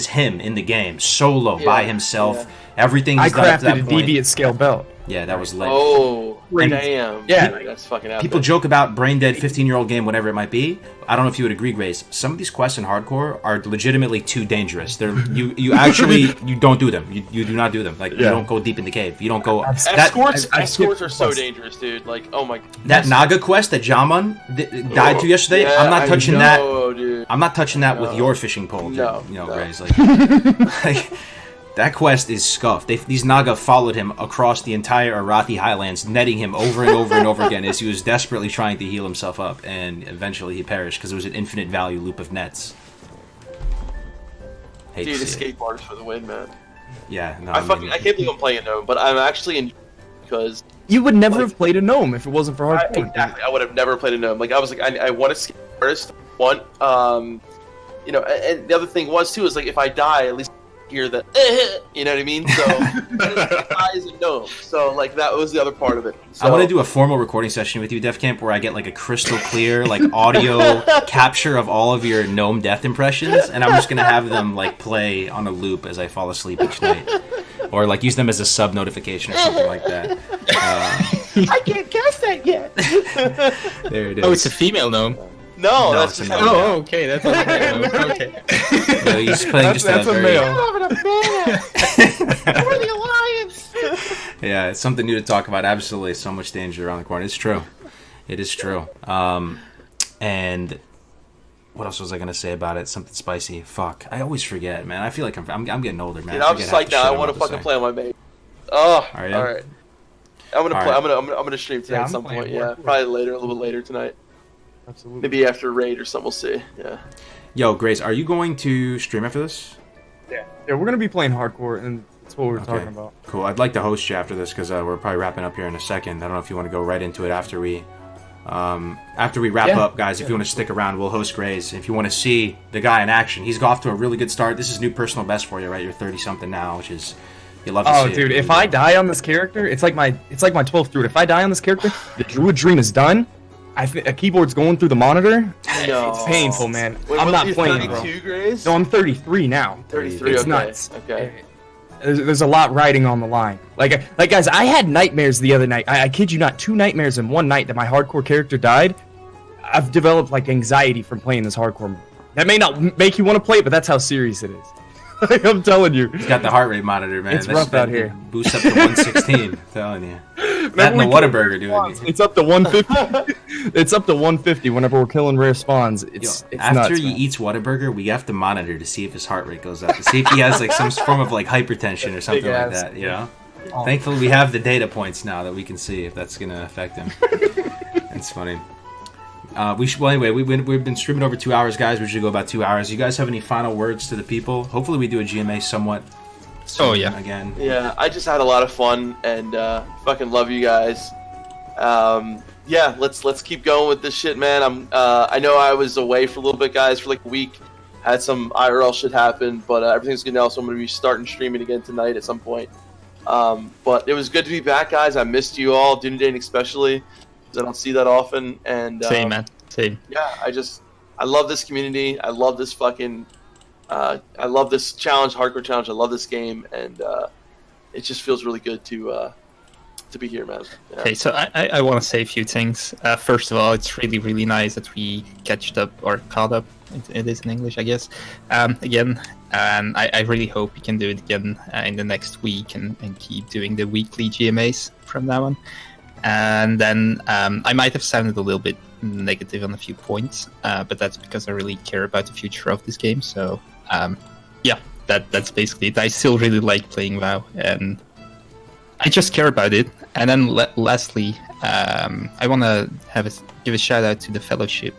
him in the game, solo by himself. Yeah. Everything I he's done up to crafted a that point. deviant scale belt. Yeah, that was lit. Oh, Crazy. damn. Yeah. That's fucking epic. People joke about brain dead 15-year-old game, whatever it might be. I don't know if you would agree, Grace. Some of these quests in hardcore are legitimately too dangerous. You actually don't do them. You do not do them. Like you don't go deep in the cave. You don't go. Escorts are so quests. dangerous, dude. Like, oh my. That Naga quest that Jaman died to yesterday. Yeah, I'm not touching that. Dude. I'm not touching that with your fishing pole. No, Grace. Like that quest is scuffed. These Naga followed him across the entire Arathi Highlands, netting him over and over and over again as he was desperately trying to heal himself up, and eventually he perished because it was an infinite value loop of nets. Dude, escape artists for the win, man. Yeah, no. I can't believe I'm playing a gnome, but I'm actually in because You would never have played a gnome if it wasn't for hardcore. exactly. I would have never played a gnome. Like I was like, I want to escape artist. And the other thing was too is like if I die, at least hear that, you know what I mean? So I is a gnome. So like that was the other part of it. So, I want to do a formal recording session with you, Defcamp, where I get like a crystal clear like audio capture of all of your gnome death impressions, and I'm just gonna have them like play on a loop as I fall asleep each night, or like use them as a sub notification or something like that. I can't cast that yet. There it is. Oh, it's a female gnome. No, that's that's a just gnome. Oh, okay, that's a male gnome. Okay. So he's playing just That's a very- male. We're the alliance. Yeah, it's something new to talk about. Absolutely, so much danger around the corner. It's true. It is true. And what else was I gonna say about it? Something spicy. Fuck, I always forget, man. I feel like I'm getting older, man. Dude, I'm just like now. I want to fucking play on my mate. Oh, Are you? all right. I'm gonna All play. right. I'm gonna stream tonight Yeah, at I'm some playing point. Yeah, Warcraft. probably later, a little bit later tonight. Absolutely. Maybe after raid or something. We'll see. Yeah. Yo, Grace, are you going to stream after this? Yeah, we're gonna be playing hardcore, and that's what we were talking about. Cool. I'd like to host you after this because we're probably wrapping up here in a second. I don't know if you want to go right into it after we wrap Yeah. up, guys. If you want to stick around, we'll host Grace. If you want to see the guy in action, he's off to a really good start. This is new personal best for you, right? You're 30-something now, which is you love to see. Oh, dude, if I die on this character, it's like my 12th druid. If I die on this character, the druid dream is done. A keyboard's going through the monitor. No. It's painful, man. Wait, I'm what, not you're playing, bro. 32, Grace? No, I'm 33 now. 33. It's okay. nuts. Okay. There's a lot riding on the line. Like guys, I had nightmares the other night. I kid you not, 2 nightmares in one night that my hardcore character died. I've developed like anxiety from playing this hardcore mode. That may not make you want to play it, but that's how serious it is. Like, I'm telling you. He's got the heart rate monitor, man. It's rough out here. Boosts up to 116. I'm telling you. That and the Whataburger, dude. It's up to 150. It's up to 150 whenever we're killing rare spawns. It's After nuts, he man. eats Whataburger, we have to monitor to see if his heart rate goes up, to see if he has like some form of like hypertension or something like ass. that. You know. Thankfully, we have the data points now that we can see if that's gonna affect him. That's funny. Well, anyway, we've been streaming over 2 hours, guys. We usually go about 2 hours. You guys have any final words to the people? Hopefully, we do a GMA somewhat. Oh yeah. Again. Yeah, I just had a lot of fun and fucking love you guys. Yeah, let's keep going with this shit, man. I know I was away for a little bit, guys, for like a week. Had some IRL shit happen, but everything's good now, so I'm gonna be starting streaming again tonight at some point. But it was good to be back, guys. I missed you all, Dunedain especially, because I don't see that often. And Same, man. Same. Yeah, I love this community. I love this fucking. I love this challenge, hardcore challenge. I love this game, and it just feels really good to be here, man. Yeah. Okay, so I want to say a few things. First of all, it's really, really nice that we caught up. It is in English, I guess. Again, and I really hope we can do it again in the next week and keep doing the weekly GMAs from now on. And then I might have sounded a little bit negative on a few points, but that's because I really care about the future of this game. So, yeah, that's basically it. I still really like playing WoW, and I just care about it. And then lastly, I want to give a shout out to the Fellowship,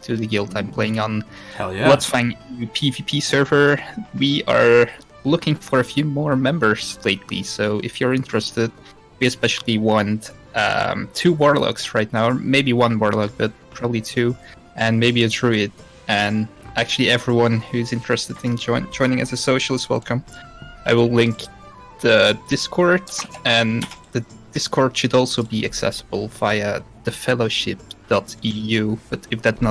to the guild I'm playing on. Hell yeah. Bloodfang PvP server. We are looking for a few more members lately, so if you're interested, we especially want 2 warlocks right now, or maybe 1 warlock, but probably 2, and maybe a druid. And actually, everyone who's interested in joining as a social is welcome. I will link the Discord, and the Discord should also be accessible via thefellowship.eu. But if that's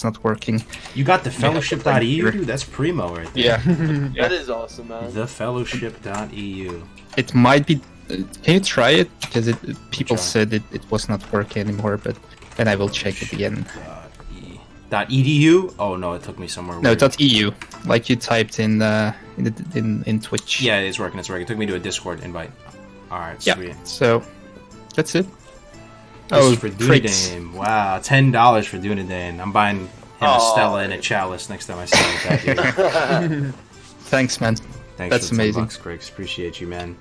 not working, You got the fellowship.eu, dude? That's primo right there. yeah, That is awesome, man. Thefellowship.eu. it might be. Can you try it? Because people Try. said it was not working anymore, but then I will check it again. .edu? Oh no, it took me somewhere No, weird. .eu, like you typed in Twitch. Yeah, it's working. It took me to a Discord invite. Alright, Yeah. sweet. So that's it. This is for tricks. Dunedain. Wow, $10 for Dunedain. I'm buying him a Aw. Stella and a chalice next time I see him. Thank you. Thanks, man. Thanks That's for the amazing. $10, Griggs. Appreciate you, man.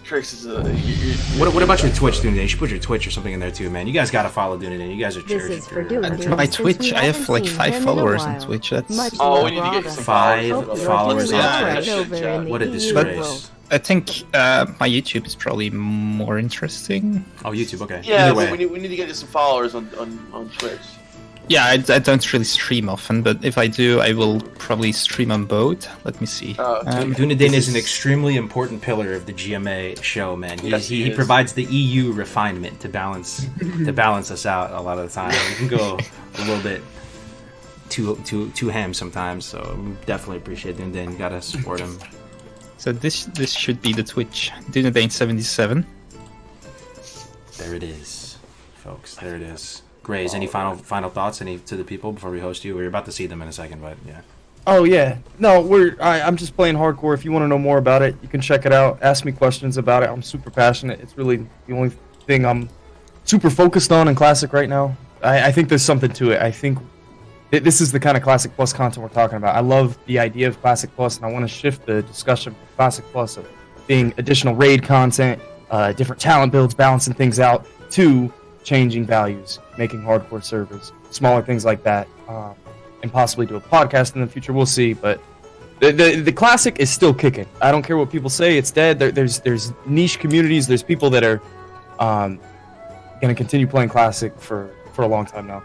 Trix is What about your Twitch, Dunedain? You should put your Twitch or something in there too, man. You guys gotta follow Dunedain. You guys are This is for Dunedain. My Since Twitch, we I have haven't like seen 5 him in a followers on while. Twitch. That's Much Oh, more we need to get you brother. some 5 Hope you're followers doing on all Twitch. right over in the What a EU disgrace. world. I think my YouTube is probably more interesting. Oh, YouTube, okay. Yeah, Either way. we need to get you some followers on Twitch. Yeah, I don't really stream often, but if I do, I will probably stream on both. Let me see. Dunedain is an extremely important pillar of the GMA show, man. Yes, he He is. provides the EU refinement to balance us out a lot of the time. We can go a little bit too ham sometimes, so we definitely appreciate Dunedain. Gotta support him. So this should be the Twitch. Dunedain77. There it is, folks. There it is. Grays, any final thoughts to the people before we host you? We're about to see them in a second, but yeah. Oh yeah, no, I'm just playing hardcore. If you want to know more about it, you can check it out. Ask me questions about it. I'm super passionate. It's really the only thing I'm super focused on in Classic right now. I think there's something to it. I think this is the kind of Classic Plus content we're talking about. I love the idea of Classic Plus, and I want to shift the discussion from Classic Plus of being additional raid content, different talent builds, balancing things out, to changing values, making hardcore servers, smaller things like that, and possibly do a podcast in the future. We'll see, but the Classic is still kicking. I don't care what people say; it's dead. There's niche communities. There's people that are going to continue playing Classic for a long time now.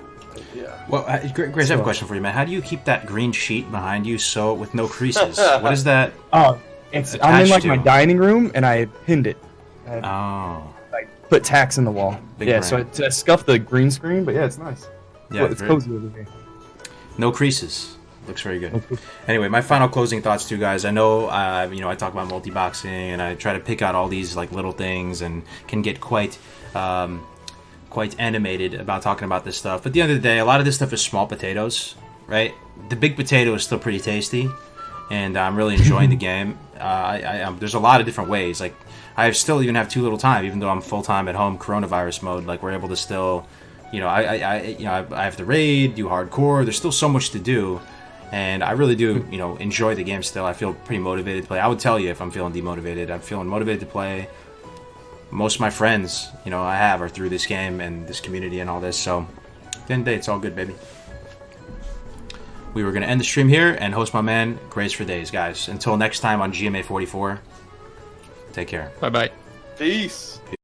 Yeah. Well, Grays, I have a question for you, man. How do you keep that green sheet behind you with no creases? What is that? Oh, I'm in like my to? dining room, and I pinned it. Oh, I put tacks in the wall. Big yeah, brain. so I scuffed the green screen, but yeah, it's nice. yeah, It's very- cozy over here. no creases. Looks very good. Anyway, my final closing thoughts too, guys. I know, I talk about multi-boxing and I try to pick out all these like little things and can get quite animated about talking about this stuff. But at the end of the day, a lot of this stuff is small potatoes, right? The big potato is still pretty tasty, and I'm really enjoying the game. There's a lot of different ways. Like I still even have too little time, even though I'm full time at home, coronavirus mode. Like we're able to still, I have to raid, do hardcore. There's still so much to do. And I really do, enjoy the game still. I feel pretty motivated to play. I would tell you if I'm feeling demotivated. I'm feeling motivated to play. most of my friends, you know, I have are through this game and this community and all this. So at the end of the day, it's all good, baby. We were going to end the stream here and host my man, Graysfordays, guys. Until next time on GMA 44, take care. Bye-bye. Peace. Peace.